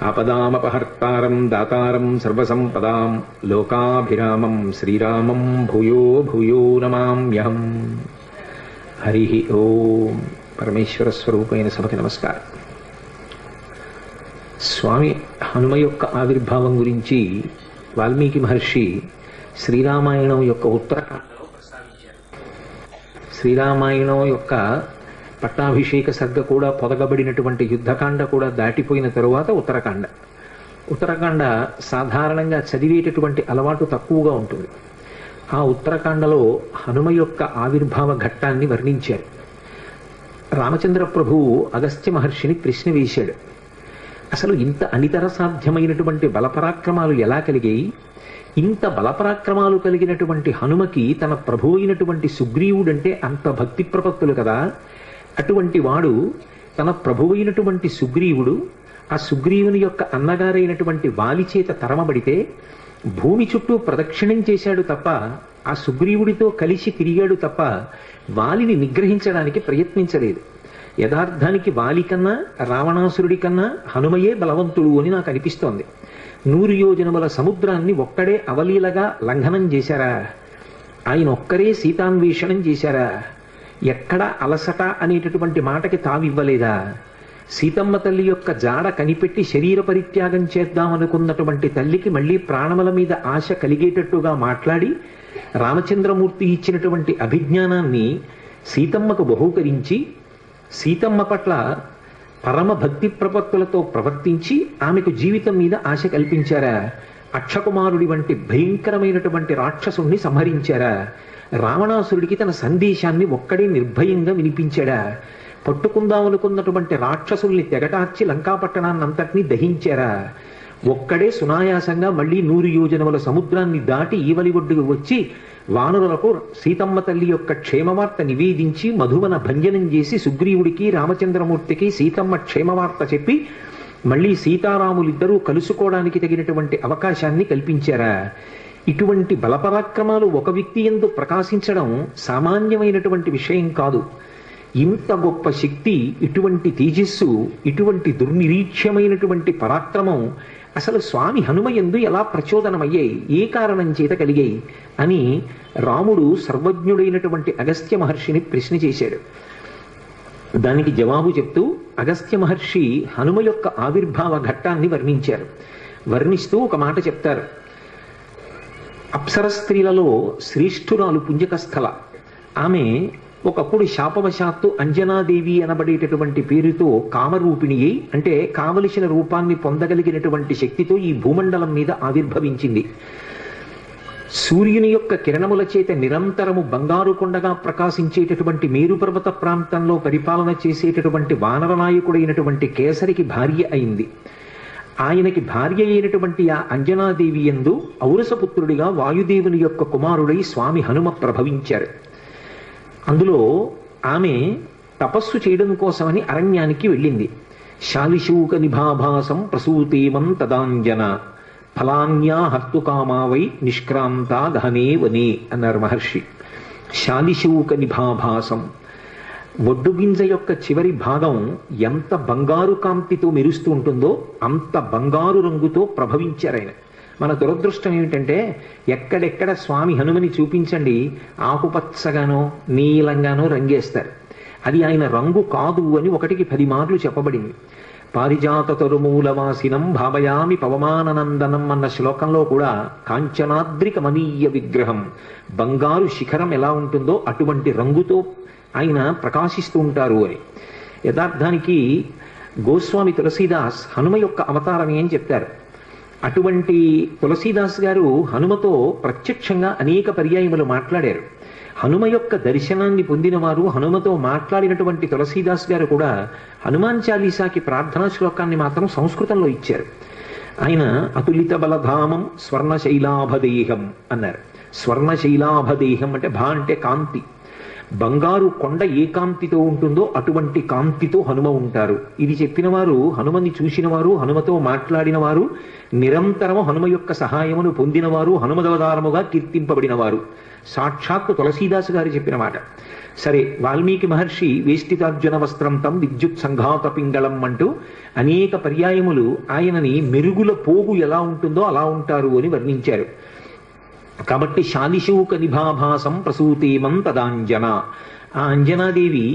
ఆపదామపహర్తారం దాతారం సర్వసంపదాం లోకాభిరామం శ్రీరామం భూయో భూయో నమామ్యహం. హరి ఓం. పరమేశ్వర స్వరూపైన సభకి నమస్కారం. స్వామి హనుమ యొక్క ఆవిర్భావం గురించి వాల్మీకి మహర్షి శ్రీరామాయణం యొక్క ఉత్తరకాండలో ప్రస్తావించారు. శ్రీరామాయణం యొక్క పట్టాభిషేక సర్గ కూడా పొదగబడినటువంటి యుద్ధకాండ కూడా దాటిపోయిన తరువాత ఉత్తరకాండ సాధారణంగా చదివేటటువంటి అలవాటు తక్కువగా ఉంటుంది. ఆ ఉత్తరకాండలో హనుమ యొక్క ఆవిర్భావ ఘట్టాన్ని వర్ణించారు. రామచంద్ర ప్రభువు అగస్త్య మహర్షిని ప్రశ్న వేశాడు. అసలు ఇంత అనితర సాధ్యమైనటువంటి బలపరాక్రమాలు ఎలా కలిగాయి? ఇంత బలపరాక్రమాలు కలిగినటువంటి హనుమకి తన ప్రభు అయినటువంటి సుగ్రీవుడంటే అంత భక్తి ప్రపత్తులు కదా. అటువంటి వాడు తన ప్రభు అయినటువంటి సుగ్రీవుడు ఆ సుగ్రీవుని యొక్క అన్నగారైనటువంటి వాలి చేత తరమబడితే భూమి చుట్టూ ప్రదక్షిణం చేశాడు తప్ప, ఆ సుగ్రీవుడితో కలిసి తిరిగాడు తప్ప వాలిని నిగ్రహించడానికి ప్రయత్నించలేదు. యథార్థానికి వాలి కన్నా రావణాసురుడి కన్నా హనుమయే బలవంతుడు అని నాకు అనిపిస్తోంది. 100 యోజనముల సముద్రాన్ని ఒక్కడే అవలీలగా లంఘనం చేశారా? ఆయన ఒక్కరే సీతాన్వేషణం చేశారా? ఎక్కడ అలసట అనేటటువంటి మాటకి తావివ్వలేదా? సీతమ్మ తల్లి యొక్క జాడ కనిపెట్టి శరీర పరిత్యాగం చేద్దామనుకున్నటువంటి తల్లికి మళ్ళీ ప్రాణముల మీద ఆశ కలిగేటట్టుగా మాట్లాడి రామచంద్రమూర్తి ఇచ్చినటువంటి అభిజ్ఞానాన్ని సీతమ్మకు బహూకరించి సీతమ్మ పట్ల పరమ భక్తి ప్రపత్తులతో ప్రవర్తించి ఆమెకు జీవితం మీద ఆశ కల్పించారా? అక్షకుమారుడి వంటి భయంకరమైనటువంటి రాక్షసుణ్ణి సంహరించారా? రావణాసురుడికి తన సందేశాన్ని ఒక్కడే నిర్భయంగా వినిపించాడా? పట్టుకుందామనుకున్నటువంటి రాక్షసుల్ని తెగటార్చి లంకాపట్టణాన్నంతటినీ దహించారా? ఒక్కడే సునాయాసంగా మళ్ళీ 100 యోజనముల సముద్రాన్ని దాటి ఈవలి ఒడ్డుకు వచ్చి వానరులకు సీతమ్మ తల్లి యొక్క క్షేమవార్త నివేదించి మధువన భంజనం చేసి సుగ్రీవుడికి రామచంద్రమూర్తికి సీతమ్మ క్షేమవార్త చెప్పి మళ్ళీ సీతారాములిద్దరూ కలుసుకోవడానికి తగినటువంటి అవకాశాన్ని కల్పించారా? ఇటువంటి బలపరాక్రమాలు ఒక వ్యక్తి యందు ప్రకాశించడం సామాన్యమైనటువంటి విషయం కాదు. ఇంత గొప్ప శక్తి, ఇటువంటి తేజస్సు, ఇటువంటి దుర్నిరీక్ష్యమైనటువంటి పరాక్రమం అసలు స్వామి హనుమయందు ఎలా ప్రచోదనమయ్యాయి? ఏ కారణం చేత కలిగాయి అని రాముడు సర్వజ్ఞుడైనటువంటి అగస్త్య మహర్షిని ప్రశ్న చేశాడు. దానికి జవాబు చెప్తూ అగస్త్య మహర్షి హనుమ యొక్క ఆవిర్భావ ఘట్టాన్ని వర్ణించారు. వర్ణిస్తూ ఒక మాట చెప్తారు. అప్సర స్త్రీలలో శ్రేష్ఠురాలు పుంజకస్థల. ఆమె ఒకప్పుడు శాపవశాత్తు అంజనాదేవి అనబడేటటువంటి పేరుతో కామరూపిణి అయి, అంటే కావలసిన రూపాన్ని పొందగలిగినటువంటి శక్తితో ఈ భూమండలం మీద ఆవిర్భవించింది. సూర్యుని యొక్క కిరణముల చేత నిరంతరము బంగారు కొండగా ప్రకాశించేటటువంటి మేరుపర్వత ప్రాంతంలో పరిపాలన చేసేటటువంటి వానర నాయకుడైనటువంటి కేసరికి భార్య అయింది. ఆయనకి భార్య అయినటువంటి ఆ అంజనాదేవి యందు ఔరసపుత్రుడిగా వాయుదేవుని యొక్క కుమారుడై స్వామి హనుమ ప్రభవించారు. అందులో ఆమె తపస్సు చేయడం కోసమని అరణ్యానికి వెళ్ళింది. శాలిశూక నిభాభాసం ప్రసూతేమం తదాంజన ఫలాన్యా హర్తుకామావై నిష్క్రాంతా దహనే వనే అన్నారు మహర్షి. శాలిశూక నిభాభాసం, ఒడ్డుగింజ యొక్క చివరి భాగం ఎంత బంగారు కాంతితో మెరుస్తూ ఉంటుందో అంత బంగారు రంగుతో ప్రభవించారాయన. మన దురదృష్టం ఏమిటంటే ఎక్కడెక్కడ స్వామి హనుమని చూపించండి ఆకుపచ్చగానో నీలంగానో రంగేస్తారు. అది ఆయన రంగు కాదు అని 1కి 10 మార్లు చెప్పబడింది. పారిజాత తరుమూలవాసినం భావయామి పవమాననందనం అన్న శ్లోకంలో కూడా కాంచనాద్రి కమనీయ విగ్రహం, బంగారు శిఖరం ఎలా ఉంటుందో అటువంటి రంగుతో ఆయన ప్రకాశిస్తూ ఉంటారు అని. యథార్థానికి గోస్వామి తులసీదాస్ హనుమ యొక్క అవతారం ఏం చెప్తారు. అటువంటి తులసీదాస్ గారు హనుమతో ప్రత్యక్షంగా అనేక పర్యాయములు మాట్లాడారు. హనుమ యొక్క దర్శనాన్ని పొందిన వారు హనుమతో మాట్లాడినటువంటి తులసీదాస్ గారు కూడా హనుమాన్ చాలీసాకి ప్రార్థనా శ్లోకాన్ని మాత్రం సంస్కృతంలో ఇచ్చారు. ఆయన అతులిత బలధామం స్వర్ణశైలాభదేహం అన్నారు. స్వర్ణశైలాభదేహం అంటే భా అంటే కాంతి, బంగారు కొండ ఏ కాంతితో ఉంటుందో అటువంటి కాంతితో హనుమ ఉంటారు. ఇది చెప్పిన వారు, హనుమని చూసిన వారు, హనుమతో మాట్లాడిన వారు, నిరంతరము హనుమ యొక్క సహాయమును పొందినవారు, హనుమదవతారముగా కీర్తింపబడిన వారు. సాక్షాత్తు తులసీదాసు గారు చెప్పిన మాట. సరే, వాల్మీకి మహర్షి వేష్టితార్జున వస్త్రం తం విద్యుత్ సంఘాత పింగళం అంటూ అనేక పర్యాయములు ఆయనని మెరుగుల పోగు ఎలా ఉంటుందో అలా ఉంటారు అని వర్ణించారు. కాబట్టి శాలిశూక నిభాభాసం ప్రసూతేమం తదాంజన, ఆ అంజనాదేవి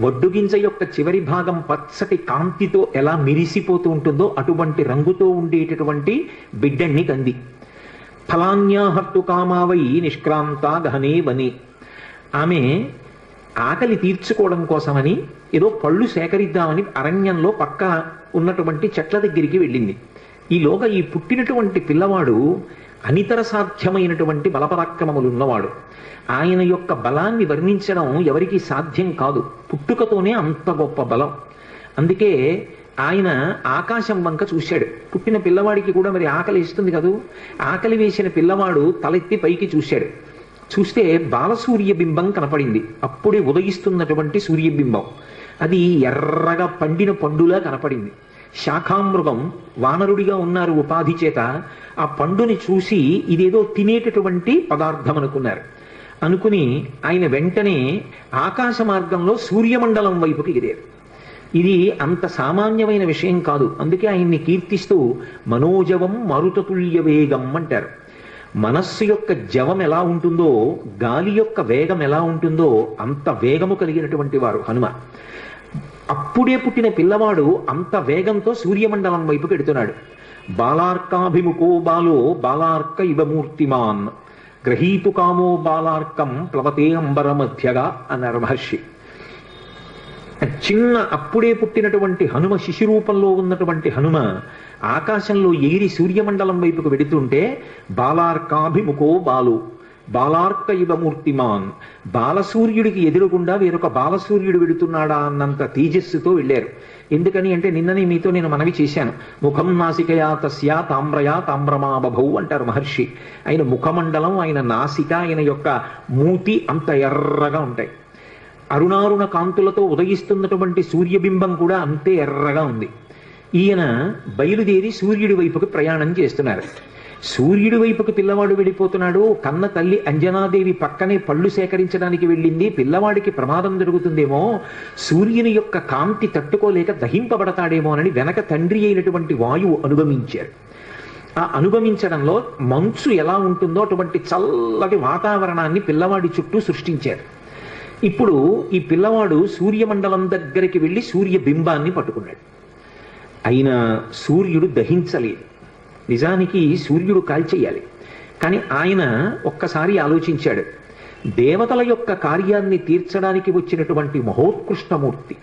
వడ్డుగింజ యొక్క చివరి భాగం పచ్చటి కాంతితో ఎలా మెరిసిపోతూ ఉంటుందో అటువంటి రంగుతో ఉండేటటువంటి బిడ్డణ్ణి కంది. ఫలాన్యాహర్తు కామావై నిష్క్రాంత గహనే వనే, ఆమె ఆకలి తీర్చుకోవడం కోసమని ఏదో పళ్ళు సేకరిద్దామని అరణ్యంలో పక్క ఉన్నటువంటి చెట్ల దగ్గరికి వెళ్ళింది. ఈలోగా ఈ పుట్టినటువంటి పిల్లవాడు అనితర సాధ్యమైనటువంటి బలపరాక్రమములు ఉన్నవాడు. ఆయన యొక్క బలాన్ని వర్ణించడం ఎవరికీ సాధ్యం కాదు, పుట్టుకతోనే అంత గొప్ప బలం. అందుకే ఆయన ఆకాశం వంక చూశాడు. పుట్టిన పిల్లవాడికి కూడా మరి ఆకలి ఇస్తుంది కదూ. ఆకలి వేసిన పిల్లవాడు తలెత్తి పైకి చూశాడు. చూస్తే బాలసూర్యబింబం కనపడింది. అప్పుడే ఉదయిస్తున్నటువంటి సూర్యబింబం. అది ఎర్రగా పండిన పండులా కనపడింది. శాఖామృగం వానరుడిగా ఉన్నారు ఉపాధి చేత. ఆ పండుని చూసి ఇదేదో తినేటటువంటి పదార్థం అనుకున్నారు. అనుకుని ఆయన వెంటనే ఆకాశ మార్గంలో సూర్యమండలం వైపుకి ఎగిరారు. ఇది అంత సామాన్యమైన విషయం కాదు. అందుకే ఆయన్ని కీర్తిస్తూ మనోజవం మరుతతుల్య వేగం అంటారు. మనస్సు యొక్క జవం ఎలా ఉంటుందో, గాలి యొక్క వేగం ఎలా ఉంటుందో అంత వేగము కలిగినటువంటి వారు హనుమ. అప్పుడే పుట్టిన పిల్లవాడు అంత వేగంతో సూర్యమండలం వైపుకి ఎడుతున్నాడు. బాలార్కాభిముఖో బాలో బాలార్క ఇవ మూర్తిమాన్ గ్రహీతు కామో బాలార్కం ప్లవతే అంబర మధ్యగా అన్నారు మహర్షి. చిన్న అప్పుడే పుట్టినటువంటి హనుమ, శిశురూపంలో ఉన్నటువంటి హనుమ ఆకాశంలో ఎగిరి సూర్యమండలం వైపుకు వెడుతుంటే బాలార్కాభిముఖో బాలు బాలార్క ఇవ మూర్తిమాన్, బాలసూర్యుడికి ఎదురుగుండా వేరొక బాలసూర్యుడు వెడుతున్నాడా అన్నంత తేజస్సుతో వెళ్ళారు. ఎందుకని అంటే నిన్ననే మీతో నేను మనవి చేశాను. ముఖం నాసికయా తస్యా తామ్రయా తామ్రమా బభౌ అంటారు మహర్షి. ఆయన ముఖమండలం, ఆయన నాసిక, ఆయన యొక్క మూతి అంత ఎర్రగా ఉంటాయి. అరుణారుణ కాంతులతో ఉదయిస్తున్నటువంటి సూర్యబింబం కూడా అంతే ఎర్రగా ఉంది. ఈయన బయలుదేరి సూర్యుడి వైపుకి ప్రయాణం చేస్తున్నారు. సూర్యుడి వైపుకి పిల్లవాడు వెళ్ళిపోతున్నాడు. కన్న తల్లి అంజనాదేవి పక్కనే పళ్ళు సేకరించడానికి వెళ్ళింది. పిల్లవాడికి ప్రమాదం జరుగుతుందేమో, సూర్యుని యొక్క కాంతి తట్టుకోలేక దహింపబడతాడేమోనని వెనక తండ్రి అయినటువంటి వాయువు అనుగమించారు. ఆ అనుగమించడంలో మంచు ఎలా ఉంటుందో అటువంటి చల్లటి వాతావరణాన్ని పిల్లవాడి చుట్టూ సృష్టించారు. ఇప్పుడు ఈ పిల్లవాడు సూర్యమండలం దగ్గరికి వెళ్ళి సూర్యబింబాన్ని పట్టుకున్నాడు. అయినా సూర్యుడు దహించలేదు. నిజానికి సూర్యుడు కాల్చేయాలి. కానీ ఆయన ఒక్కసారి ఆలోచించాడు. దేవతల యొక్క కార్యాన్ని తీర్చడానికి వచ్చినటువంటి మహోత్కృష్టమూర్తి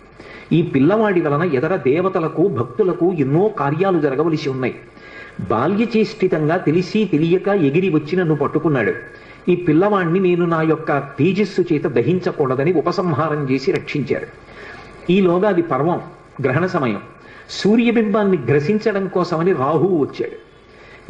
ఈ పిల్లవాడి వలన ఎదర దేవతలకు, భక్తులకు ఎన్నో కార్యాలు జరగవలసి ఉన్నాయి. బాల్యచేష్టితంగా తెలిసి తెలియక ఎగిరి వచ్చి నన్ను పట్టుకున్నాడు. ఈ పిల్లవాణ్ణి నేను నా యొక్క తేజస్సు చేత దహించకూడదని ఉపసంహారం చేసి రక్షించారు. ఈలోగా అది పర్వం, గ్రహణ సమయం. సూర్యబింబాన్ని గ్రసించడం కోసమని రాహువు వచ్చాడు.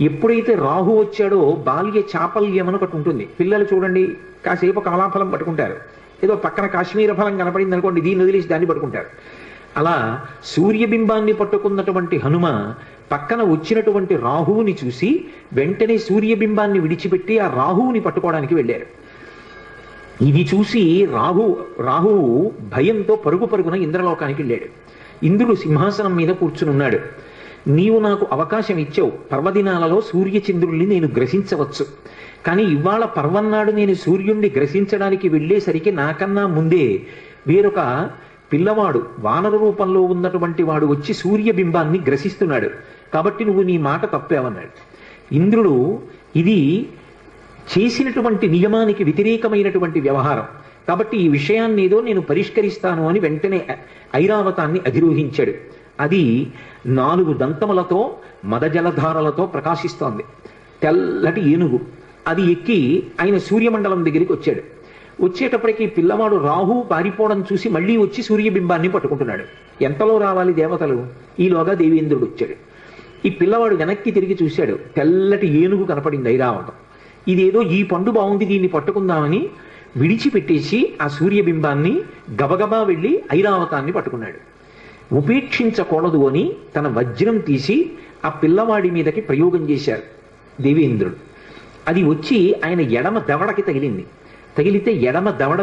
ఎప్పుడైతే రాహు వచ్చాడో బాల్య చాపల్యం అని ఒకటి ఉంటుంది. పిల్లలు చూడండి, కాసేపు కమలాఫలం పట్టుకుంటారు. ఏదో పక్కన కాశ్మీర ఫలం కనపడింది అనుకోండి, దీన్ని వదిలేసి దాన్ని పట్టుకుంటారు. అలా సూర్యబింబాన్ని పట్టుకున్నటువంటి హనుమ పక్కన వచ్చినటువంటి రాహువుని చూసి వెంటనే సూర్యబింబాన్ని విడిచిపెట్టి ఆ రాహువుని పట్టుకోవడానికి వెళ్ళారు. ఇది చూసి రాహువు భయంతో పరుగు పరుగున ఇంద్రలోకానికి వెళ్ళాడు. ఇంద్రుడు సింహాసనం మీద కూర్చునున్నాడు. నీవు నాకు అవకాశం ఇచ్చావు, పర్వదినాలలో సూర్యచంద్రుల్ని నేను గ్రసించవచ్చు. కానీ ఇవాళ పర్వన్నాడు నేను సూర్యుణ్ణి గ్రసించడానికి వెళ్ళేసరికి నాకన్నా ముందే వేరొక పిల్లవాడు వానర రూపంలో ఉన్నటువంటి వాడు వచ్చి సూర్యబింబాన్ని గ్రసిస్తున్నాడు. కాబట్టి నువ్వు నీ మాట తప్పావన్నాడు. ఇంద్రుడు ఇది చేసినటువంటి నియమానికి వ్యతిరేకమైనటువంటి వ్యవహారం, కాబట్టి ఈ విషయాన్ని ఏదో నేను పరిష్కరిస్తాను అని వెంటనే ఐరావతాన్ని అధిరోహించాడు. అది 4 దంతములతో మదజలధారలతో ప్రకాశిస్తోంది. తెల్లటి ఏనుగు. అది ఎక్కి ఆయన సూర్యమండలం దగ్గరికి వచ్చాడు. వచ్చేటప్పటికి పిల్లవాడు రాహు పారిపోవడం చూసి మళ్ళీ వచ్చి సూర్యబింబాన్ని పట్టుకుంటున్నాడు. ఎంతలో రావాలి దేవతలు? ఈలోగా దేవేంద్రుడు వచ్చాడు. ఈ పిల్లవాడు వెనక్కి తిరిగి చూశాడు. తెల్లటి ఏనుగు కనపడింది ఐరావతం. ఇదేదో ఈ పండు బాగుంది, దీన్ని పట్టుకుందామని విడిచిపెట్టేసి ఆ సూర్యబింబాన్ని గబగబా వెళ్ళి ఐరావతాన్ని పట్టుకున్నాడు. ఉపేక్షించకూడదు అని తన వజ్రం తీసి ఆ పిల్లవాడి మీదకి ప్రయోగం చేశారు దేవేంద్రుడు. అది వచ్చి ఆయన ఎడమ దవడకి తగిలింది. తగిలితే ఎడమ దవడ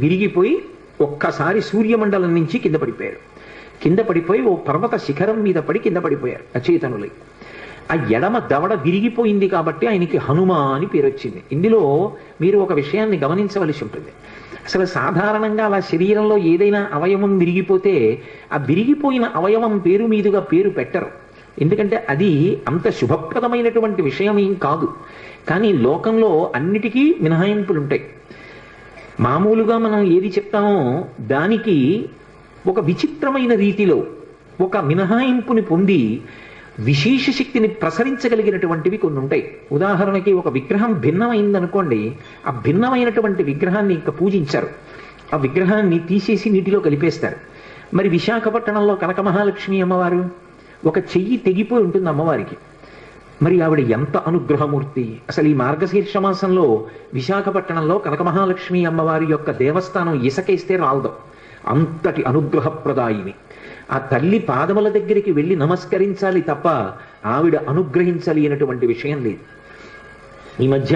విరిగిపోయి ఒక్కసారి సూర్యమండలం నుంచి కింద పడిపోయారు. కింద పడిపోయి ఓ పర్వత శిఖరం మీద పడి కింద పడిపోయారు అచేతనులై. ఆ ఎడమ దవడ విరిగిపోయింది కాబట్టి ఆయనకి హనుమ అని పేరు వచ్చింది. ఇందులో మీరు ఒక విషయాన్ని గమనించవలసి ఉంటుంది. అసలు సాధారణంగా అలా శరీరంలో ఏదైనా అవయవం విరిగిపోతే ఆ విరిగిపోయిన అవయవం పేరు మీదుగా పేరు పెట్టరు. ఎందుకంటే అది అంత శుభప్రదమైనటువంటి విషయం ఏం కాదు. కానీ లోకంలో అన్నిటికీ మినహాయింపులు ఉంటాయి. మామూలుగా మనం ఏది చెప్తామో దానికి ఒక విచిత్రమైన రీతిలో ఒక మినహాయింపుని పొంది విశేష శక్తిని ప్రసరించగలిగినటువంటివి కొన్ని ఉంటాయి. ఉదాహరణకి ఒక విగ్రహం భిన్నమైందనుకోండి, ఆ భిన్నమైనటువంటి విగ్రహాన్ని ఇంకా పూజించారు, ఆ విగ్రహాన్ని తీసేసి నీటిలో కలిపేస్తారు. మరి విశాఖపట్నంలో కనక మహాలక్ష్మి అమ్మవారు ఒక చెయ్యి తెగిపోయి ఉంటుంది అమ్మవారికి. మరి ఆవిడ ఎంత అనుగ్రహమూర్తి! అసలు ఈ మార్గశీర్ష మాసంలో విశాఖపట్నంలో కనక మహాలక్ష్మి అమ్మవారి యొక్క దేవస్థానం ఇసకేస్తే రాలదు, అంతటి అనుగ్రహప్రదాయిని. ఆ తల్లి పాదముల దగ్గరికి వెళ్ళి నమస్కరించాలి తప్ప ఆవిడ అనుగ్రహించాలి అనేటువంటి విషయం లేదు. ఈ మధ్య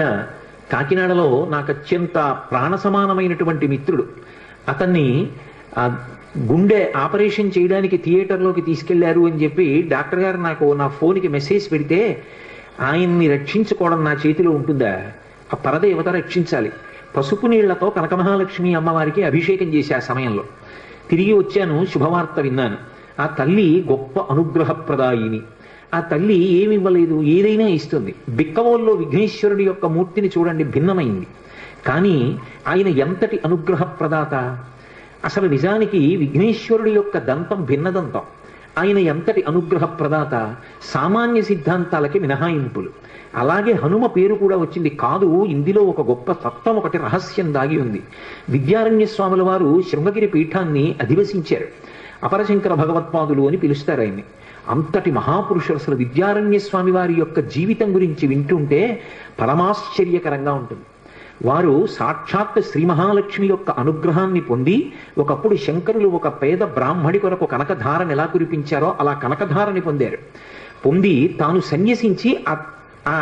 కాకినాడలో నాకు అత్యంత ప్రాణ సమానమైనటువంటి మిత్రుడు, అతన్ని గుండె ఆపరేషన్ చేయడానికి థియేటర్లోకి తీసుకెళ్లారు అని చెప్పి డాక్టర్ గారు నాకు నా ఫోన్కి మెసేజ్ పెడితే, ఆయన్ని రక్షించుకోవడం నా చేతిలో ఉంటుందా? ఆ పరదేవత రక్షించాలి. పసుపు నీళ్లతో కనక మహాలక్ష్మి అమ్మవారికి అభిషేకం చేసి ఆ సమయంలో తిరిగి వచ్చాను, శుభవార్త విన్నాను. ఆ తల్లి గొప్ప అనుగ్రహప్రదాయిని. ఆ తల్లి ఏమి ఇవ్వలేదు, ఏదైనా ఇస్తుంది. బిక్కవోల్లో విఘ్నేశ్వరుడి యొక్క మూర్తిని చూడండి, భిన్నమైంది. కానీ ఆయన ఎంతటి అనుగ్రహప్రదాత! అసలు నిజానికి విఘ్నేశ్వరుడి యొక్క దంతం భిన్నదంతం. ఆయన ఎంతటి అనుగ్రహప్రదాత! సామాన్య సిద్ధాంతాలకి మినహాయింపులు. అలాగే హనుమ పేరు కూడా వచ్చింది. కాదు, ఇందులో ఒక గొప్ప తత్వం, ఒకటి రహస్యం దాగి ఉంది. విద్యారణ్య స్వాముల వారు శృంగగిరి పీఠాన్ని అధివసించారు. అపరశంకర భగవత్పాదులు అని పిలుస్తారు ఆయన్ని. అంతటి మహాపురుషులు. అసలు విద్యారణ్య స్వామి వారి యొక్క జీవితం గురించి వింటుంటే పరమాశ్చర్యకరంగా ఉంటుంది. వారు సాక్షాత్ శ్రీ మహాలక్ష్మి యొక్క అనుగ్రహాన్ని పొంది, ఒకప్పుడు శంకరులు ఒక పేద బ్రాహ్మడి కొరకు కనకధారని ఎలా కురిపించారో అలా కనకధారని పొందారు. పొంది తాను సన్యసించి ఆ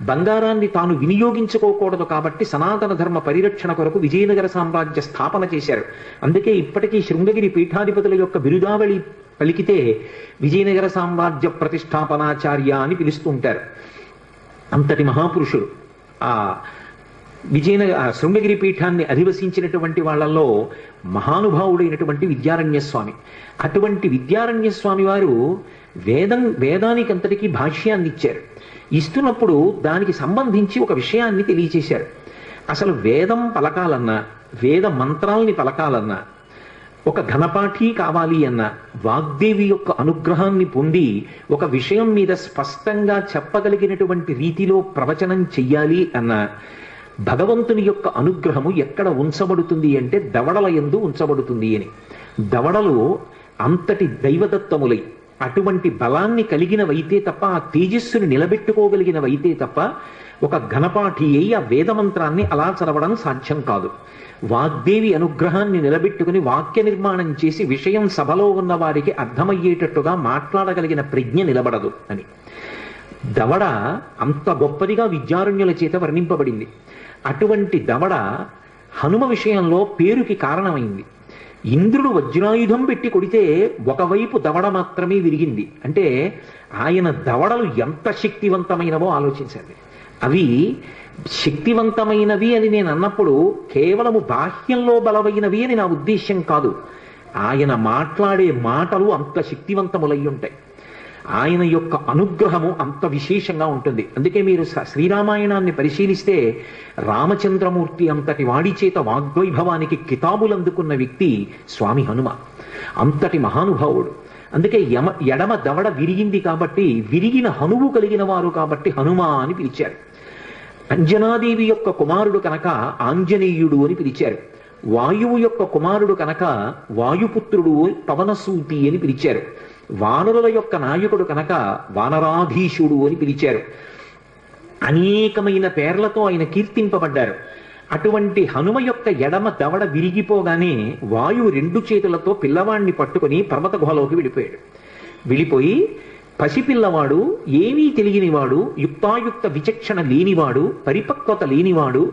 బంగారాన్ని తాను వినియోగించుకోకూడదు కాబట్టి సనాతన ధర్మ పరిరక్షణ కొరకు విజయనగర సామ్రాజ్య స్థాపన చేశారు. అందుకే ఇప్పటికీ శృంగగిరి పీఠాధిపతుల యొక్క బిరుదావళి పలికితే విజయనగర సామ్రాజ్య ప్రతిష్టాపనాచార్య అని పిలుస్తూ ఉంటారు. అంతటి మహాపురుషుడు. ఆ శృంగగిరి పీఠాన్ని అధివసించినటువంటి వాళ్ళల్లో మహానుభావుడైనటువంటి విద్యారణ్య స్వామి. అటువంటి విద్యారణ్య స్వామి వారు వేదానికి అంతటికీ భాష్యాన్ని ఇచ్చారు. ఇస్తున్నప్పుడు దానికి సంబంధించి ఒక విషయాన్ని తెలియచేశారు. అసలు వేదం పలకాలన్నా, వేద మంత్రాల్ని పలకాలన్నా, ఒక ఘనపాఠి కావాలి అన్న, వాగ్దేవి యొక్క అనుగ్రహాన్ని పొంది ఒక విషయం మీద స్పష్టంగా చెప్పగలిగినటువంటి రీతిలో ప్రవచనం చెయ్యాలి అన్న, భగవంతుని యొక్క అనుగ్రహము ఎక్కడ ఉంచబడుతుంది అంటే దవడల యందు ఉంచబడుతుంది అని. దవడలు అంతటి దైవదత్తములై అటువంటి బలాన్ని కలిగినవైతే తప్ప, ఆ తేజస్సుని నిలబెట్టుకోగలిగినవైతే తప్ప ఒక ఘనపాఠి అయి ఆ వేదమంత్రాన్ని అలా చదవడం సాధ్యం కాదు. వాగ్దేవి అనుగ్రహాన్ని నిలబెట్టుకుని వాక్య నిర్మాణం చేసి విషయం సభలో ఉన్న వారికి అర్థమయ్యేటట్టుగా మాట్లాడగలిగిన ప్రజ్ఞ నిలబడదు అని. దవడ అంత గొప్పదిగా విద్యారణ్యుల చేత వర్ణింపబడింది. అటువంటి దవడ హనుమ విషయంలో పేరుకి కారణమైంది. ఇంద్రుడు వజ్రాయుధం పెట్టి కొడితే ఒకవైపు దవడ మాత్రమే విరిగింది. అంటే ఆయన దవడలు ఎంత శక్తివంతమైనవో ఆలోచించండి. అవి శక్తివంతమైనవి అని నేను అన్నప్పుడు కేవలము బాహ్యంలో బలమైనవి అని నా ఉద్దేశ్యం కాదు. ఆయన మాట్లాడే మాటలు అంత శక్తివంతములై ఉంటాయి. ఆయన యొక్క అనుగ్రహము అంత విశేషంగా ఉంటుంది. అందుకే మీరు శ్రీరామాయణాన్ని పరిశీలిస్తే రామచంద్రమూర్తి అంతటి వాడి చేత వాగ్వైభవానికి కితాబులు అందుకున్న వ్యక్తి స్వామి హనుమ. అంతటి మహానుభావుడు. అందుకే ఎడమ దవడ విరిగింది కాబట్టి, విరిగిన హనువు కలిగిన వారు కాబట్టి హనుమ అని పిలిచారు. అంజనాదేవి యొక్క కుమారుడు కనుక ఆంజనేయుడు అని పిలిచారు. వాయువు యొక్క కుమారుడు కనుక వాయుపుత్రుడు పవనసూతి అని పిలిచారు. వానరుల యొక్క నాయకుడు కనుక వానరాధీశుడు అని పిలిచారు. అనేకమైన పేర్లతో ఆయన కీర్తింపబడ్డారు. అటువంటి హనుమ యొక్క ఎడమ దవడ విరిగిపోగానే వాయువు 2 చేతులతో పిల్లవాడిని పట్టుకుని పర్వత గుహలోకి వెళ్ళిపోయి పసిపిల్లవాడు, ఏమీ తెలియనివాడు, యుక్తాయుక్త విచక్షణ లేనివాడు, పరిపక్వత లేనివాడు,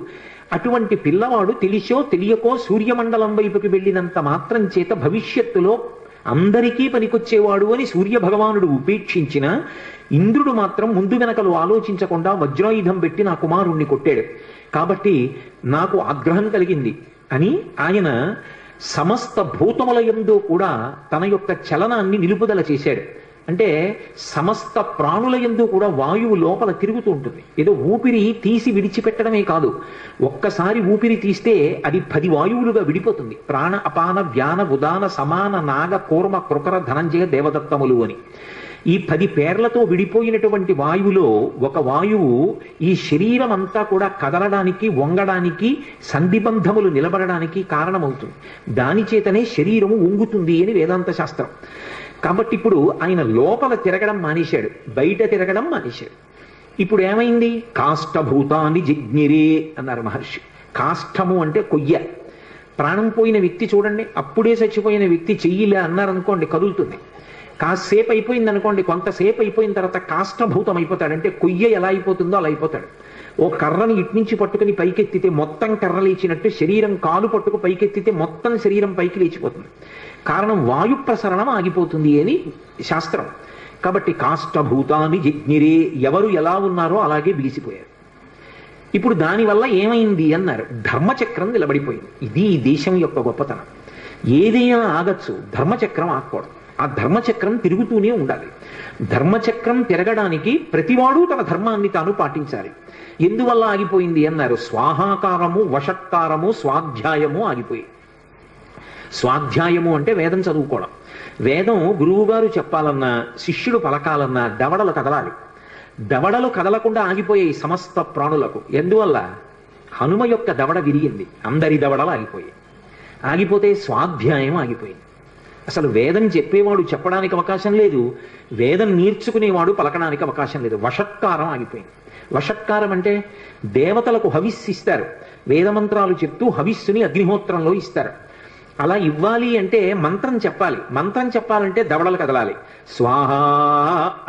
అటువంటి పిల్లవాడు తెలిసో తెలియకో సూర్యమండలం వైపుకి వెళ్ళినంత మాత్రం చేత భవిష్యత్తులో అందరికీ పనికొచ్చేవాడు అని సూర్యభగవానుడు ఉపేక్షించిన ఇంద్రుడు మాత్రం ముందు వెనకలు ఆలోచించకుండా వజ్రాయుధం పెట్టి నా కుమారుణ్ణి కొట్టాడు. కాబట్టి నాకు ఆగ్రహం కలిగింది అని ఆయన సమస్త భూతముల యందు కూడా తన యొక్క చలనాన్ని నిలుపుదల చేశాడు. అంటే సమస్త ప్రాణుల యందు కూడా వాయువు లోపల తిరుగుతూ ఉంటుంది. ఏదో ఊపిరి తీసి విడిచిపెట్టడమే కాదు, ఒక్కసారి ఊపిరి తీస్తే అది 10 వాయువులుగా విడిపోతుంది. ప్రాణ అపాన వ్యాన ఉదాన సమాన నాగ కూర్మ కృకర ధనంజయ దేవదత్తములు అని ఈ 10 పేర్లతో విడిపోయినటువంటి వాయువులో ఒక వాయువు ఈ శరీరం అంతా కూడా కదలడానికి, వంగడానికి, సంధిబంధములు నిలబడడానికి కారణమవుతుంది. దాని చేతనే శరీరము వంగుతుంది అని వేదాంత శాస్త్రం. కాబట్టి ఇప్పుడు ఆయన లోపల తిరగడం మానేశాడు, బయట తిరగడం మానేశాడు. ఇప్పుడు ఏమైంది? కాష్టభూతాన్ని జిజ్ఞిరే అన్నారు మహర్షి. కాష్టము అంటే కొయ్య. ప్రాణం పోయిన వ్యక్తి చూడండి, అప్పుడే చచ్చిపోయిన వ్యక్తి చెయ్యిలే అన్నారనుకోండి కదులుతుంది. కాసేపు అయిపోయింది అనుకోండి, కొంతసేపు అయిపోయిన తర్వాత కాష్టభూతం అయిపోతాడు. అంటే కొయ్య ఎలా అయిపోతుందో అలా అయిపోతాడు. ఓ కర్రని ఇట్నుంచి పట్టుకుని పైకెత్తితే మొత్తం కర్ర లేచినట్టు, శరీరం కాలు పట్టుకు పైకెత్తితే మొత్తం శరీరం పైకి లేచిపోతుంది. కారణం వాయు ప్రసరణం ఆగిపోతుంది అని శాస్త్రం. కాబట్టి కాష్టభూతాన్ని జిజ్ఞిరే, ఎవరు ఎలా ఉన్నారో అలాగే బిగిసిపోయారు. ఇప్పుడు దానివల్ల ఏమైంది అన్నారు, ధర్మచక్రం నిలబడిపోయింది. ఇది ఈ దేశం యొక్క గొప్పతనం. ఏదైనా ఆగచ్చు, ధర్మచక్రం ఆగకూడదు. ఆ ధర్మచక్రం తిరుగుతూనే ఉండాలి. ధర్మచక్రం తిరగడానికి ప్రతివాడు తన ధర్మాన్ని తాను పాటించాలి. ఎందువల్ల ఆగిపోయింది అన్నారు, స్వాహాకారము, వషట్కారము, స్వాధ్యాయము ఆగిపోయి. స్వాధ్యాయము అంటే వేదం చదువుకోవడం. వేదం గురువుగారు చెప్పాలన్నా, శిష్యుడు పలకాలన్నా దవడలు కదలాలి. దవడలు కదలకుండా ఆగిపోయాయి సమస్త ప్రాణులకు. ఎందువల్ల? హనుమ యొక్క దవడ విరిగింది, అందరి దవడలు ఆగిపోయాయి. ఆగిపోతే స్వాధ్యాయం ఆగిపోయింది. అసలు వేదం చెప్పేవాడు చెప్పడానికి అవకాశం లేదు, వేదం నేర్చుకునేవాడు పలకడానికి అవకాశం లేదు. వషట్కారం ఆగిపోయింది. వషట్కారం అంటే దేవతలకు హవిస్సు ఇస్తారు, వేదమంత్రాలు చెప్తూ హవిస్సుని అగ్నిహోత్రంలో ఇస్తారు. అలా ఇవ్వాలి అంటే మంత్రం చెప్పాలి. మంత్రం చెప్పాలంటే దవడలు కదలాలి. స్వాహ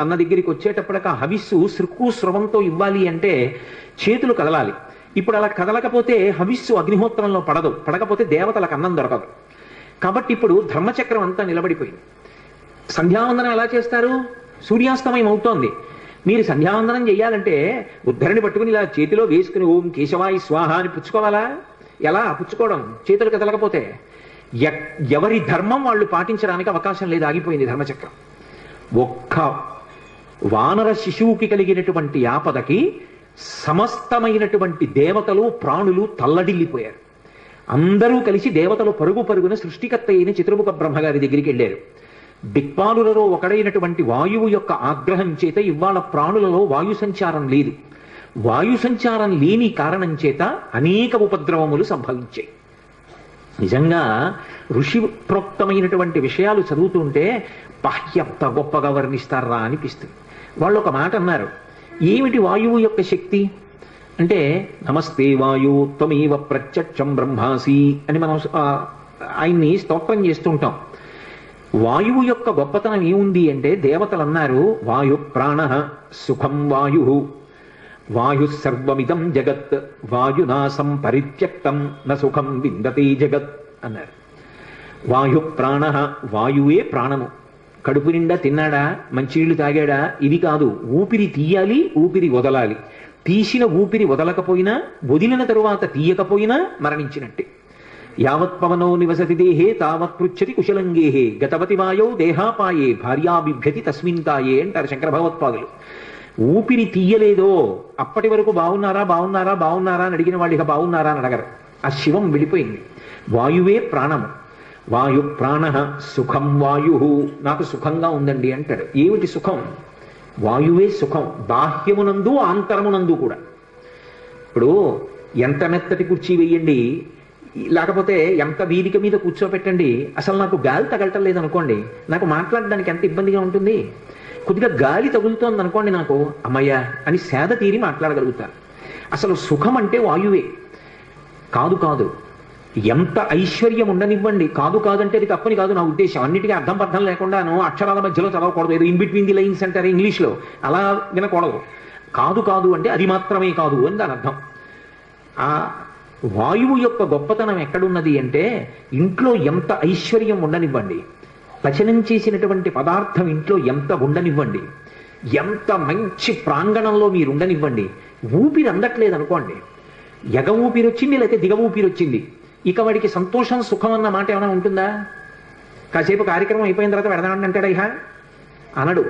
అన్న దగ్గరికి వచ్చేటప్పటికి ఆ హవిస్సు సృక్కు స్రవంతో ఇవ్వాలి అంటే చేతులు కదలాలి. ఇప్పుడు అలా కదలకపోతే హవిస్సు అగ్నిహోత్రంలో పడదు, పడకపోతే దేవతలకు అన్నం దొరకదు. కాబట్టి ఇప్పుడు ధర్మచక్రం అంతా నిలబడిపోయింది. సంధ్యావందనం ఎలా చేస్తారు? సూర్యాస్తమయం అవుతోంది. మీరు సంధ్యావందనం చేయాలంటే ఉద్ధరణి పట్టుకుని ఇలా చేతిలో వేసుకుని ఓం కేశవాయి స్వాహ అని పుచ్చుకోవాలా? ఎలా పుచ్చుకోవడం? చేతులు కదలకపోతే ఎవరి ధర్మం వాళ్ళు పాటించడానికి అవకాశం లేదు, ఆగిపోయింది ధర్మచక్రం. ఒక్క వానర శిశువుకి కలిగినటువంటి ఆపదకి సమస్తమైనటువంటి దేవతలు ప్రాణులు తల్లడిల్లిపోయారు. అందరూ కలిసి దేవతలు పరుగు పరుగున సృష్టికర్త అయిన చతుర్ముఖ బ్రహ్మగారి దగ్గరికి వెళ్ళారు. దిక్పాలులలో ఒకడైనటువంటి వాయువు యొక్క ఆగ్రహం చేత ఇవాళ ప్రాణులలో వాయు సంచారం లేదు. వాయు సంచారం లేని కారణం చేత అనేక ఉపద్రవములు సంభవించాయి. నిజంగా ఋషి ప్రోక్తమైనటువంటి విషయాలు చదువుతుంటే బాహ్యంత గొప్పగా వర్ణిస్తారా అనిపిస్తుంది. వాళ్ళు ఒక మాట అన్నారు, ఏమిటి వాయువు యొక్క శక్తి అంటే, నమస్తే వాయు త్వమేవ ప్రత్యక్షం బ్రహ్మాసి అని మనం ఆయన్ని స్తోత్రం చేస్తుంటాం. వాయువు యొక్క గొప్పతనం ఏముంది అంటే, దేవతలు అన్నారు వాయు ప్రాణ సుఖం వాయు, వాయు సర్వమిదం జగత్, వాయునాసం పరిత్యక్తం న సుఖం విందతే జగత్ అన్నారు. వాయు ప్రాణ, వాయువే ప్రాణము. కడుపు నిండా తిన్నాడా, మంచినీళ్లు తాగాడా, ఇది కాదు. ఊపిరి తీయాలి, ఊపిరి వదలాలి. తీసిన ఊపిరి వదలకపోయినా, వదిలిన తరువాత తీయకపోయినా మరణించినట్టే. యావత్ పవనో నివసతి దేహే తావత్ పృచ్చతి కుశలంగేహే గతవతి వాయో దేహాపాయే భార్యాబిభ్యతి తస్మింతాయే అంటారు శంకర భగవత్పాదులు. ఊపిరి తీయలేదో అప్పటి వరకు బాగున్నారా బాగున్నారా బాగున్నారా అని అడిగిన వాళ్ళు ఇక బాగున్నారా అని అడగరు. ఆ శివం వెళ్ళిపోయింది. వాయువే ప్రాణము. వాయు ప్రాణ సుఖం వాయు, నాకు సుఖంగా ఉందండి అంటాడు. ఏమిటి సుఖం? వాయువే సుఖం, బాహ్యమునందు ఆంతరమునందు కూడా. ఇప్పుడు ఎంత మెత్తటి కుర్చీ వేయండి, లేకపోతే ఎంత వేదిక మీద కూర్చోపెట్టండి, అసలు నాకు గాలి తగలటం లేదనుకోండి, నాకు మాట్లాడడానికి ఎంత ఇబ్బందిగా ఉంటుంది. కొద్దిగా గాలి తగులుతోంది అనుకోండి, నాకు అమ్మయ్య అని సేద తీరి మాట్లాడగలుగుతాను. అసలు సుఖం అంటే వాయువే. కాదు కాదు, ఎంత ఐశ్వర్యం ఉండనివ్వండి, కాదు కాదంటే అది తప్పని కాదు నా ఉద్దేశం. అన్నిటికీ అర్థం పర్థం లేకుండాను అక్షరాల మధ్యలో చదవకూడదు, ఏదో ఇన్ బిట్వీన్ ది లైన్స్ అంటారు ఇంగ్లీష్లో, అలా వినకూడదు. కాదు కాదు అంటే అది మాత్రమే కాదు అని దాని అర్థం. ఆ వాయువు యొక్క గొప్పతనం ఎక్కడున్నది అంటే, ఇంట్లో ఎంత ఐశ్వర్యం ఉండనివ్వండి, పచనం చేసినటువంటి పదార్థం ఇంట్లో ఎంత ఉండనివ్వండి, ఎంత మంచి ప్రాంగణంలో మీరు ఉండనివ్వండి, ఊపిరి అందట్లేదు అనుకోండి, ఎగ ఊపిరి వచ్చింది లేకపోతే దిగ ఊపిరి వచ్చింది, ఇక వాడికి సంతోషం సుఖం అన్న మాట ఏమైనా ఉంటుందా? కాసేపు కార్యక్రమం అయిపోయిన తర్వాత వెడదామని అంటాడా? ఇహ అనడు.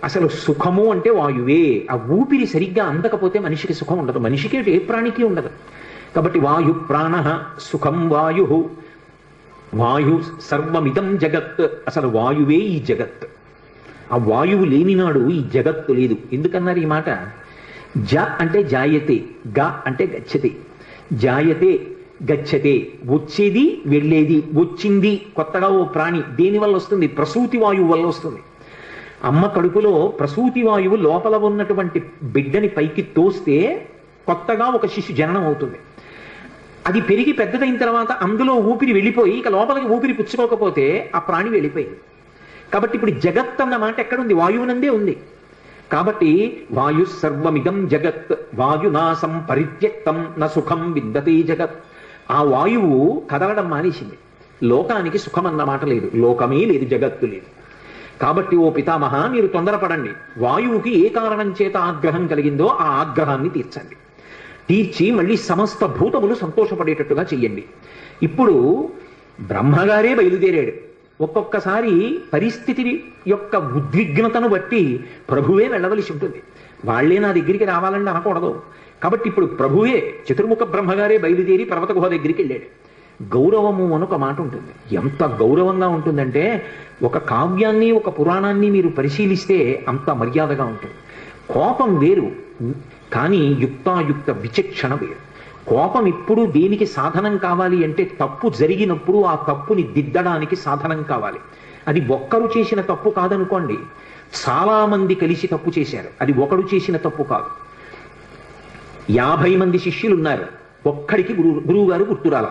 అసలు సుఖము అంటే వాయువే. ఆ ఊపిరి సరిగ్గా అందకపోతే మనిషికి సుఖం ఉండదు, మనిషికి ఏ ప్రాణికి ఉండదు. కాబట్టి వాయు ప్రాణ సుఖం వాయు, వాయు సర్వమిదం జగత్. అసలు వాయువే ఈ జగత్. ఆ వాయువు లేనినాడు ఈ జగత్తు లేదు. ఎందుకన్నారు ఈ మాట? జ అంటే జాయతే, గ అంటే గచ్చతే. జాయతే గచ్చతే, వచ్చేది వెళ్ళేది, వచ్చింది కొత్తగా ఓ ప్రాణి. దేనివల్ల వస్తుంది? ప్రసూతి వాయువు వల్ల వస్తుంది. అమ్మ కడుపులో ప్రసూతి వాయువు లోపల ఉన్నటువంటి బిడ్డని పైకి తోస్తే కొత్తగా ఒక శిశు జననం అవుతుంది. అది పెరిగి పెద్దదైన తర్వాత అందులో ఊపిరి వెళ్ళిపోయి ఇక లోపలికి ఊపిరి పుచ్చుకోకపోతే ఆ ప్రాణి వెళ్ళిపోయింది. కాబట్టి ఇప్పుడు జగత్ అన్న మాట ఎక్కడుంది? వాయువునందే ఉంది. కాబట్టి వాయు సర్వమిదం జగత్, వాయునాసం పరిత్యక్తం న సుఖం విందతే జగత్. ఆ వాయువు కదలడం మానేసింది, లోకానికి సుఖం అన్న మాట లేదు, లోకమే లేదు, జగత్తు లేదు. కాబట్టి ఓ పితామహ, మీరు తొందరపడండి. వాయువుకి ఏ కారణం చేత ఆగ్రహం కలిగిందో ఆ ఆగ్రహాన్ని తీర్చండి. తీర్చి మళ్ళీ సమస్త భూతములు సంతోషపడేటట్టుగా చెయ్యండి. ఇప్పుడు బ్రహ్మగారే బయలుదేరాడు. ఒక్కొక్కసారి పరిస్థితి యొక్క ఉద్విగ్నతను బట్టి ప్రభువే వెళ్ళవలసి ఉంటుంది. వాళ్లే నా దగ్గరికి రావాలని అనకూడదు. కాబట్టి ఇప్పుడు ప్రభువే చతుర్ముఖ బ్రహ్మగారే బయలుదేరి పర్వత గుహ దగ్గరికి వెళ్ళాడు. గౌరవము అనొక మాట ఉంటుంది. ఎంత గౌరవంగా ఉంటుందంటే, ఒక కావ్యాన్ని ఒక పురాణాన్ని మీరు పరిశీలిస్తే అంత మర్యాదగా ఉంటుంది. కోపం వేరు, కానీ యుక్తాయుక్త విచక్షణ వేరు. కోపం ఇప్పుడు దేనికి సాధనం కావాలి అంటే, తప్పు జరిగినప్పుడు ఆ తప్పుని దిద్దడానికి సాధనం కావాలి. అది ఒక్కరు చేసిన తప్పు కాదనుకోండి, చాలా మంది కలిసి తప్పు చేశారు, అది ఒకడు చేసిన తప్పు కాదు. 50 మంది శిష్యులు ఉన్నారు, ఒక్కడికి గురువు గారు గుర్తురాల.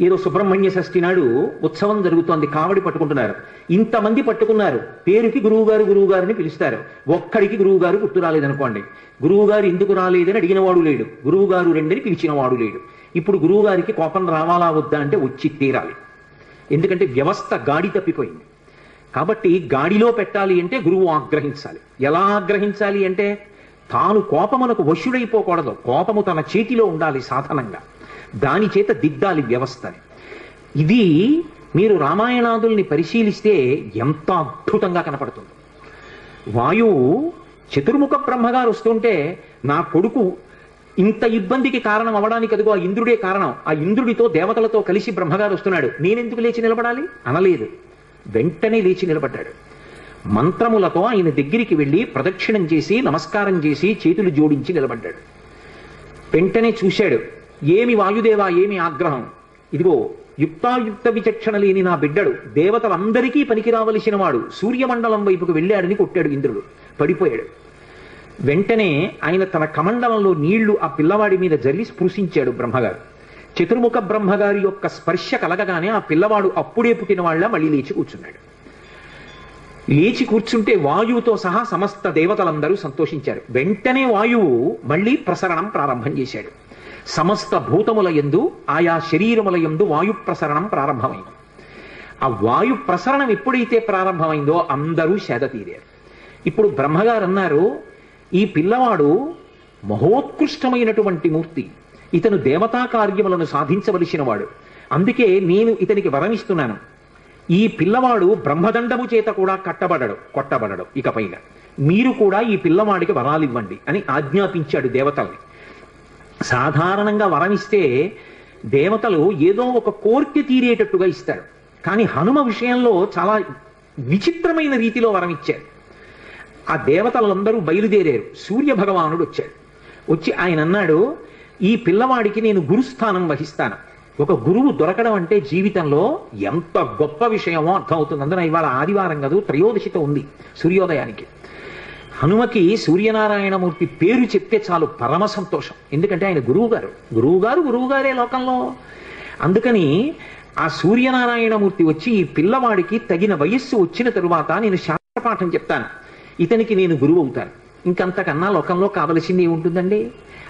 ఏదో సుబ్రహ్మణ్య షష్ఠి నాడు ఉత్సవం జరుగుతోంది, కావడి పట్టుకుంటున్నారు, ఇంతమంది పట్టుకున్నారు, పేరుకి గురువుగారిని పిలుస్తారు, ఒక్కడికి గురువుగారు గుర్తు రాలేదనుకోండి, గురువుగారు ఎందుకు రాలేదని అడిగినవాడు లేడు, గురువుగారు రెండని పిలిచినవాడు లేడు. ఇప్పుడు గురువుగారికి కోపం రావాలా వద్దా అంటే వచ్చి తీరాలి. ఎందుకంటే వ్యవస్థ గాడి తప్పిపోయింది. కాబట్టి గాడిలో పెట్టాలి అంటే గురువు ఆగ్రహించాలి. ఎలా ఆగ్రహించాలి అంటే, తాను కోపమునకు వశుడైపోకూడదు, కోపము తన చేతిలో ఉండాలి సాధనంగా, దాని చేత దిద్దాలి వ్యవస్థని. ఇది మీరు రామాయణాదుల్ని పరిశీలిస్తే ఎంత అద్భుతంగా కనపడుతుంది. వాయువు చతుర్ముఖ బ్రహ్మగారు వస్తుంటే, నా కొడుకు ఇంత ఇబ్బందికి కారణం అవడానికి అదిగో ఆ ఇంద్రుడే కారణం, ఆ ఇంద్రుడితో దేవతలతో కలిసి బ్రహ్మగారు వస్తున్నాడు, నేనెందుకు లేచి నిలబడాలి అనలేదు. వెంటనే లేచి నిలబడ్డాడు. మంత్రములతో ఆయన దగ్గరికి వెళ్ళి ప్రదక్షిణం చేసి నమస్కారం చేసి చేతులు జోడించి నిలబడ్డాడు. వెంటనే చూశాడు, ఏమి వాయుదేవా, ఏమి ఆగ్రహం, ఇదిగో యుక్తాయుక్త విచక్షణ లేని నా బిడ్డడు దేవతలందరికీ పనికి రావలసిన వాడు సూర్యమండలం వైపుకు వెళ్ళాడని కొట్టాడు ఇంద్రుడు, పడిపోయాడు. వెంటనే ఆయన తన కమండలంలో నీళ్లు ఆ పిల్లవాడి మీద జల్లి స్పృశించాడు బ్రహ్మగారు. చతుర్ముఖ బ్రహ్మగారి యొక్క స్పర్శ కలగగానే ఆ పిల్లవాడు అప్పుడే పుట్టిన వాళ్ళ మళ్ళీ లేచి కూర్చున్నాడు. లేచి కూర్చుంటే వాయువుతో సహా సమస్త దేవతలందరూ సంతోషించారు. వెంటనే వాయువు మళ్ళీ ప్రసరణం ప్రారంభం చేశాడు. సమస్త భూతముల యందు ఆయా శరీరముల యందు వాయు ప్రసరణం ప్రారంభమైంది. ఆ వాయు ప్రసరణం ఎప్పుడైతే ప్రారంభమైందో అందరూ సేద తీరారు. ఇప్పుడు బ్రహ్మగారు అన్నారు, ఈ పిల్లవాడు మహోత్కృష్టమైనటువంటి మూర్తి, ఇతను దేవతా కార్యములను సాధించవలసిన వాడు, అందుకే నేను ఇతనికి వరమిస్తున్నాను. ఈ పిల్లవాడు బ్రహ్మదండము చేత కూడా కొట్టబడడు, ఇకపైన మీరు కూడా ఈ పిల్లవాడికి వరాలివ్వండి అని ఆజ్ఞాపించాడు దేవతల్ని. సాధారణంగా వరమిస్తే దేవతలు ఏదో ఒక కోరిక తీరేటట్టుగా ఇస్తారు, కానీ హనుమ విషయంలో చాలా విచిత్రమైన రీతిలో వరమిచ్చారు. ఆ దేవతలందరూ బయలుదేరారు. సూర్య భగవానుడు వచ్చాడు. వచ్చి ఆయన అన్నాడు, ఈ పిల్లవాడికి నేను గురుస్థానం వహిస్తాను. ఒక గురువు దొరకడం అంటే జీవితంలో ఎంత గొప్ప విషయమో అర్థమవుతుంది. అందున ఇవాళ ఆదివారం కాదు, త్రయోదశిత ఉంది సూర్యోదయానికి. హనుమకి సూర్యనారాయణమూర్తి పేరు చెప్తే చాలు పరమ సంతోషం. ఎందుకంటే ఆయన గురువుగారే లోకంలో. అందుకని ఆ సూర్యనారాయణమూర్తి వచ్చి ఈ పిల్లవాడికి తగిన వయస్సు వచ్చిన తరువాత నేను శాస్త్రపాఠం చెప్తాను, ఇతనికి నేను గురువు అవుతాను. ఇంకంతకన్నా లోకంలో కావలసింది ఏముంటుందండి?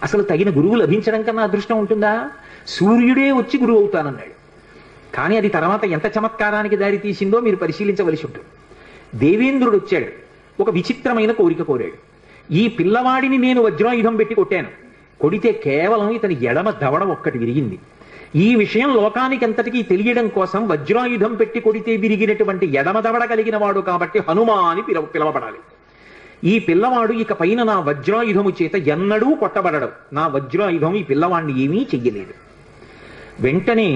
అసలు తగిన గురువు లభించడం కన్నా అదృష్టం ఉంటుందా? సూర్యుడే వచ్చి గురువు అవుతానన్నాడు. కానీ అది తర్వాత ఎంత చమత్కారానికి దారి తీసిందో మీరు పరిశీలించవలసి ఉంటుంది. దేవేంద్రుడు వచ్చాడు, ఒక విచిత్రమైన కోరిక కోరాడు. ఈ పిల్లవాడిని నేను వజ్రాయుధం పెట్టి కొట్టాను, కొడితే కేవలం ఇతని ఎడమ దవడ ఒక్కటి విరిగింది. ఈ విషయం లోకానికి అంతటికీ తెలియడం కోసం వజ్రాయుధం పెట్టి కొడితే విరిగినటువంటి ఎడమ దవడ కలిగిన వాడు కాబట్టి హనుమా అని పిలవబడాలి. ఈ పిల్లవాడు ఇక పైన నా వజ్రాయుధము చేత ఎన్నడూ కొట్టబడడు. నా వజ్రాయుధం ఈ పిల్లవాడిని ఏమీ చెయ్యలేదు. వెంటనే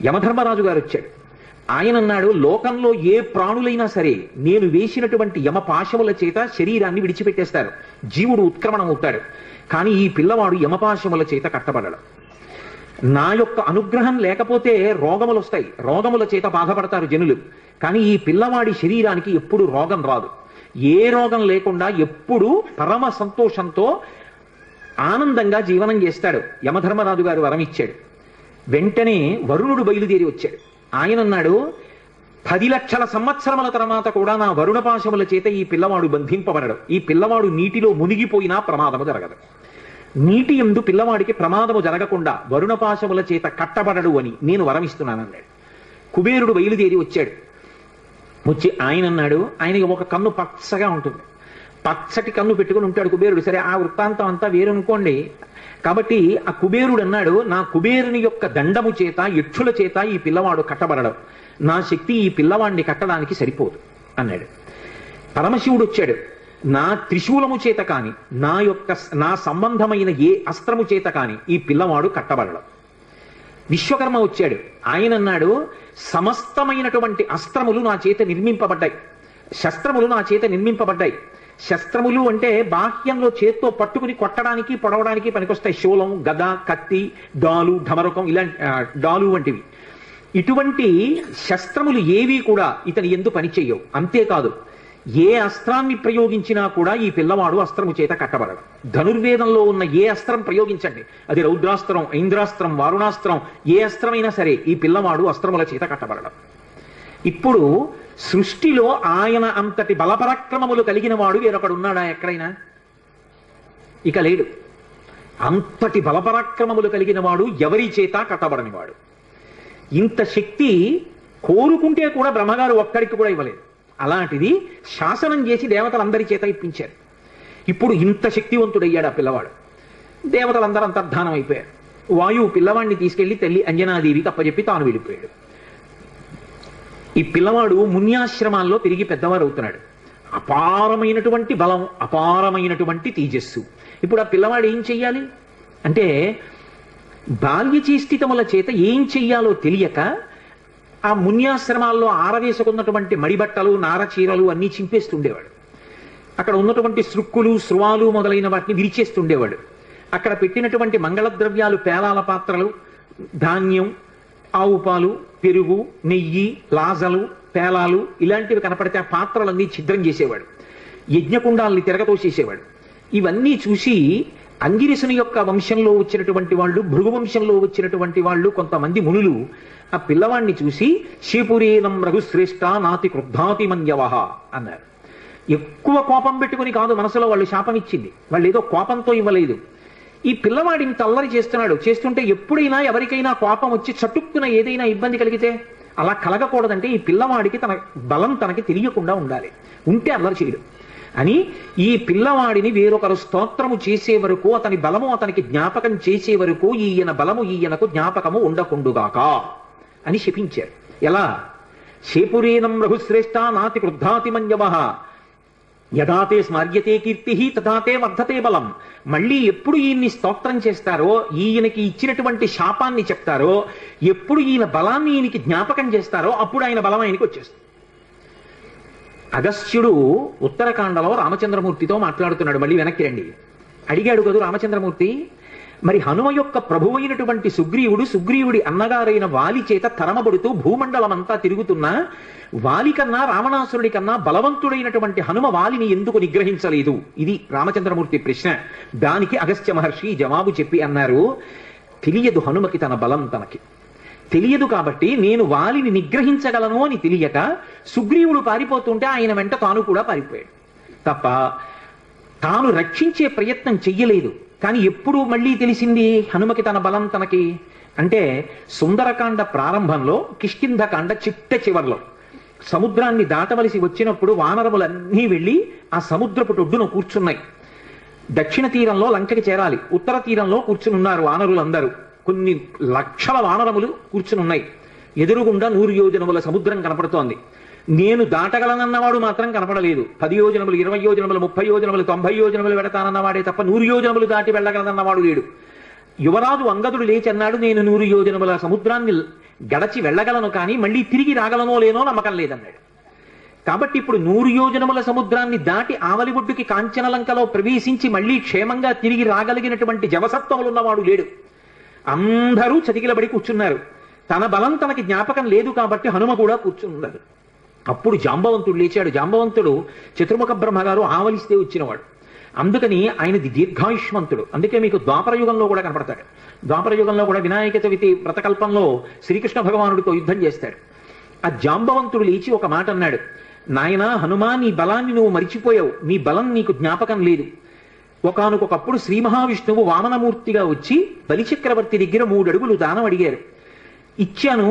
యమధర్మరాజు గారు వచ్చాడు. ఆయన అన్నాడు, లోకంలో ఏ ప్రాణులైనా సరే నేను వేసినటువంటి యమపాశముల చేత శరీరాన్ని విడిచిపెట్టేస్తారు, జీవుడు ఉత్క్రమణమవుతాడు. కానీ ఈ పిల్లవాడు యమపాశముల చేత కట్టబడడు. నా యొక్క అనుగ్రహం లేకపోతే రోగములు వస్తాయి, రోగముల చేత బాధపడతారు జనులు. కానీ ఈ పిల్లవాడి శరీరానికి ఎప్పుడు రోగం రాదు. ఏ రోగం లేకుండా ఎప్పుడు పరమ సంతోషంతో ఆనందంగా జీవనం చేస్తాడు. యమధర్మరాజు గారు వరం ఇచ్చాడు. వెంటనే వరుణుడు బయలుదేరి వచ్చాడు. ఆయన అన్నాడు, 10 లక్షల సంవత్సరముల తర్వాత కూడా నా వరుణపాశముల చేత ఈ పిల్లవాడు బంధింపబడడు. ఈ పిల్లవాడు నీటిలో మునిగిపోయినా ప్రమాదము జరగదు. నీటి యందు పిల్లవాడికి ప్రమాదము జరగకుండా వరుణపాశముల చేత కట్టబడడు అని నేను వరమిస్తున్నానన్నాడు. కుబేరుడు బయలుదేరి వచ్చాడు. వచ్చి ఆయన అన్నాడు, ఆయనకి ఒక కన్ను పచ్చగా ఉంటుంది, పచ్చటి కన్ను పెట్టుకుని ఉంటాడు కుబేరుడు. సరే, ఆ వృత్తాంతం అంతా వేరనుకోండి. కాబట్టి ఆ కుబేరుడు అన్నాడు, నా కుబేరుని యొక్క దండము చేత యక్షుల చేత ఈ పిల్లవాడు కట్టబడడం, నా శక్తి ఈ పిల్లవాడిని కట్టడానికి సరిపోదు అన్నాడు. పరమశివుడు వచ్చాడు, నా త్రిశూలము చేత కాని నా సంబంధమైన ఏ అస్త్రము చేత కాని ఈ పిల్లవాడు కట్టబడడం. విశ్వకర్మ వచ్చాడు. ఆయన అన్నాడు, సమస్తమైనటువంటి అస్త్రములు నా చేత నిర్మింపబడ్డాయి, శస్త్రములు నా చేత నిర్మింపబడ్డాయి. శస్త్రములు అంటే బాహ్యంలో చేత్తో పట్టుకుని కొట్టడానికి పొడవడానికి పనికొస్తాయి. శూలం, గద, కత్తి, డాలు, ఢమరకం, ఇలాంటి డాలు వంటివి. ఇటువంటి శస్త్రములు ఏవి కూడా ఇతని ఎందు పనిచేయవు. అంతేకాదు, ఏ అస్త్రాన్ని ప్రయోగించినా కూడా ఈ పిల్లవాడు అస్త్రము చేత కట్టబడడు. ధనుర్వేదంలో ఉన్న ఏ అస్త్రం ప్రయోగించండి, అది రౌద్రాస్త్రం, ఐంద్రాస్త్రం, వారుణాస్త్రం, ఏ అస్త్రమైనా సరే ఈ పిల్లవాడు అస్త్రముల చేత కట్టబడడం. ఇప్పుడు సృష్టిలో ఆయన అంతటి బలపరాక్రమములు కలిగిన వాడు వేరొకడు ఉన్నాడా ఎక్కడైనా? ఇక లేడు. అంతటి బలపరాక్రమములు కలిగిన వాడు ఎవరి చేత కట్టబడని వాడు. ఇంత శక్తి కోరుకుంటే కూడా బ్రహ్మగారు ఒక్కడికి కూడా ఇవ్వలేదు. అలాంటిది శాసనం చేసి దేవతలందరి చేత ఇప్పించారు. ఇప్పుడు ఇంత శక్తివంతుడయ్యాడు ఆ పిల్లవాడు. దేవతలందరూ అంతర్ధానం అయిపోయారు. వాయువు పిల్లవాడిని తీసుకెళ్లి తల్లి అంజనాదేవికి అప్పచెప్పి తాను వెళ్ళిపోయాడు. ఈ పిల్లవాడు మున్యాశ్రమాల్లో తిరిగి పెద్దవాడు అవుతున్నాడు. అపారమైనటువంటి బలం, అపారమైనటువంటి తేజస్సు. ఇప్పుడు ఆ పిల్లవాడు ఏం చెయ్యాలి అంటే, బాల్యచేష్టితముల చేత ఏం చెయ్యాలో తెలియక ఆ మున్యాశ్రమాల్లో ఆరవేసుకున్నటువంటి మడిబట్టలు, నారచీరలు అన్నీ చింపేస్తుండేవాడు. అక్కడ ఉన్నటువంటి సృక్కులు, స్రువాలు మొదలైన వాటిని విరిచేస్తుండేవాడు. అక్కడ పెట్టినటువంటి మంగళ ద్రవ్యాలు, పేలాల పాత్రలు, ధాన్యం, ఆవు పాలు, పెరుగు, నెయ్యి, లాజలు, పేలాలు ఇలాంటివి కనపడితే ఆ పాత్రలన్నీ ఛిద్రం చేసేవాడు. యజ్ఞకుండాల్ని తిరగతోసేసేవాడు. ఇవన్నీ చూసి అంగిరసుని యొక్క వంశంలో వచ్చినటువంటి వాళ్ళు, భృగు వంశంలో వచ్చినటువంటి వాళ్ళు కొంతమంది మునులు ఆ పిల్లవాడిని చూసి శీపురేనం రఘుశ్రేష్ఠ నాతి క్రుద్ధాతి మన్యవహ అన్నారు. ఎక్కువ కోపం పెట్టుకుని కాదు మనసులో వాళ్ళు శాపం ఇచ్చింది, వాళ్ళు ఏదో కోపంతో ఇవ్వలేదు. ఈ పిల్లవాడు ఇంత అల్లరి చేస్తున్నాడు, చేస్తుంటే ఎప్పుడైనా ఎవరికైనా కోపం వచ్చి చటుక్కున ఏదైనా ఇబ్బంది కలిగితే అలా కలగకూడదంటే ఈ పిల్లవాడికి తన బలం తనకి తెలియకుండా ఉండాలి, ఉంటే అల్లరి చేయడు అని ఈ పిల్లవాడిని వేరొకరు స్తోత్రము చేసే వరకు, అతని బలము అతనికి జ్ఞాపకం చేసే వరకు ఈయన బలము ఈయనకు జ్ఞాపకము ఉండకుండుగాక అని శపించారు. ఎలా? శేపురేనం రఘుశ్రేష్ఠ నాతి క్రుద్ధాతి మన్యవః యదాతే స్మర్యతే కీర్తి తథాతే వర్ధతే బలం. మళ్ళీ ఎప్పుడు ఈయన్ని స్తోత్రం చేస్తారో, ఈయనకి ఇచ్చినటువంటి శాపాన్ని చెప్తారో, ఎప్పుడు ఈయన బలాన్ని ఈయనకి జ్ఞాపకం చేస్తారో అప్పుడు ఆయన బలం ఆయనకి వచ్చేస్తుంది. అగస్త్యుడు ఉత్తరకాండలో రామచంద్రమూర్తితో మాట్లాడుతున్నాడు. మళ్ళీ వెనక్కి రండి. అడిగాడు కదూ రామచంద్రమూర్తి, మరి హనుమ యొక్క ప్రభువైనటువంటి సుగ్రీవుడి అన్నగారైన వాలి చేత తరమబడుతూ భూమండలమంతా తిరుగుతున్నా వాలి కన్నా రావణాసురుడి కన్నా బలవంతుడైనటువంటి హనుమ వాలిని ఎందుకు నిగ్రహించలేదు? ఇది రామచంద్రమూర్తి ప్రశ్న. దానికి అగస్త్య మహర్షి జవాబు చెప్పి అన్నారు, తెలియదు హనుమకి తన బలం తనకి తెలియదు కాబట్టి నేను వాలిని నిగ్రహించగలను అని తెలియక సుగ్రీవుడు పారిపోతుంటే ఆయన వెంట తాను కూడా పారిపోయాడు తప్ప తాను రక్షించే ప్రయత్నం చెయ్యలేదు. కానీ ఎప్పుడు మళ్ళీ తెలిసింది హనుమకి తన బలం తనకి అంటే సుందరకాండ ప్రారంభంలో, కిష్కింధకాండ చిట్ట చివర్లో సముద్రాన్ని దాటవలసి వచ్చినప్పుడు వానరములన్నీ వెళ్ళి ఆ సముద్రపు ఒడ్డున కూర్చున్నాయి. దక్షిణ తీరంలో లంకకి చేరాలి, ఉత్తర తీరంలో కూర్చునున్నారు వానరులందరూ. కొన్ని లక్షల వానరములు కూర్చునున్నాయి. ఎదురుగుండా 100 యోజనముల సముద్రం కనపడుతోంది. నేను దాటగలనన్నవాడు మాత్రం కనపడలేదు. 10 యోజనములు, 20 యోజనములు, 30 యోజనములు, 90 యోజనములు వెడతానన్నవాడే తప్ప 100 యోజనములు దాటి వెళ్ళగలనన్నవాడు లేడు. యువరాజు అంగదుడు లేచి అన్నాడు, నేను 100 యోజనముల సముద్రాన్ని గడచి వెళ్ళగలను, కానీ మళ్ళీ తిరిగి రాగలనో లేనో నమ్మకం లేదన్నాడు. కాబట్టి ఇప్పుడు 100 యోజనముల సముద్రాన్ని దాటి ఆవలి ఒడ్డుకి కాంచనలంకలో ప్రవేశించి మళ్ళీ క్షేమంగా తిరిగి రాగలిగినటువంటి జవసత్వములున్నవాడు లేడు. అందరూ చతికిలబడి కూర్చున్నారు. తన బలం తనకి జ్ఞాపకం లేదు కాబట్టి హనుమ కూడా కూర్చున్నారు. అప్పుడు జాంబవంతుడు లేచాడు. జాంబవంతుడు చతుర్ముఖ బ్రహ్మగారు ఆవలిస్తే వచ్చినవాడు. అందుకని ఆయనది దీర్ఘాయుష్మంతుడు. అందుకే మీకు ద్వాపరయుగంలో కూడా కనపడతాడు. ద్వాపరయుగంలో కూడా వినాయక చవితి వ్రతకల్పంలో శ్రీకృష్ణ భగవానుడితో యుద్ధం చేస్తాడు. ఆ జాంబవంతుడు లేచి ఒక మాట అన్నాడు, నాయనా హనుమా, నీ బలాన్ని నువ్వు మరిచిపోయావు, నీ బలం నీకు జ్ఞాపకం లేదు. ఒకానొకప్పుడు శ్రీ మహావిష్ణువు వామనమూర్తిగా వచ్చి బలిచక్రవర్తి దగ్గర 3 అడుగులు దానం అడిగారు. ఇచ్చాను,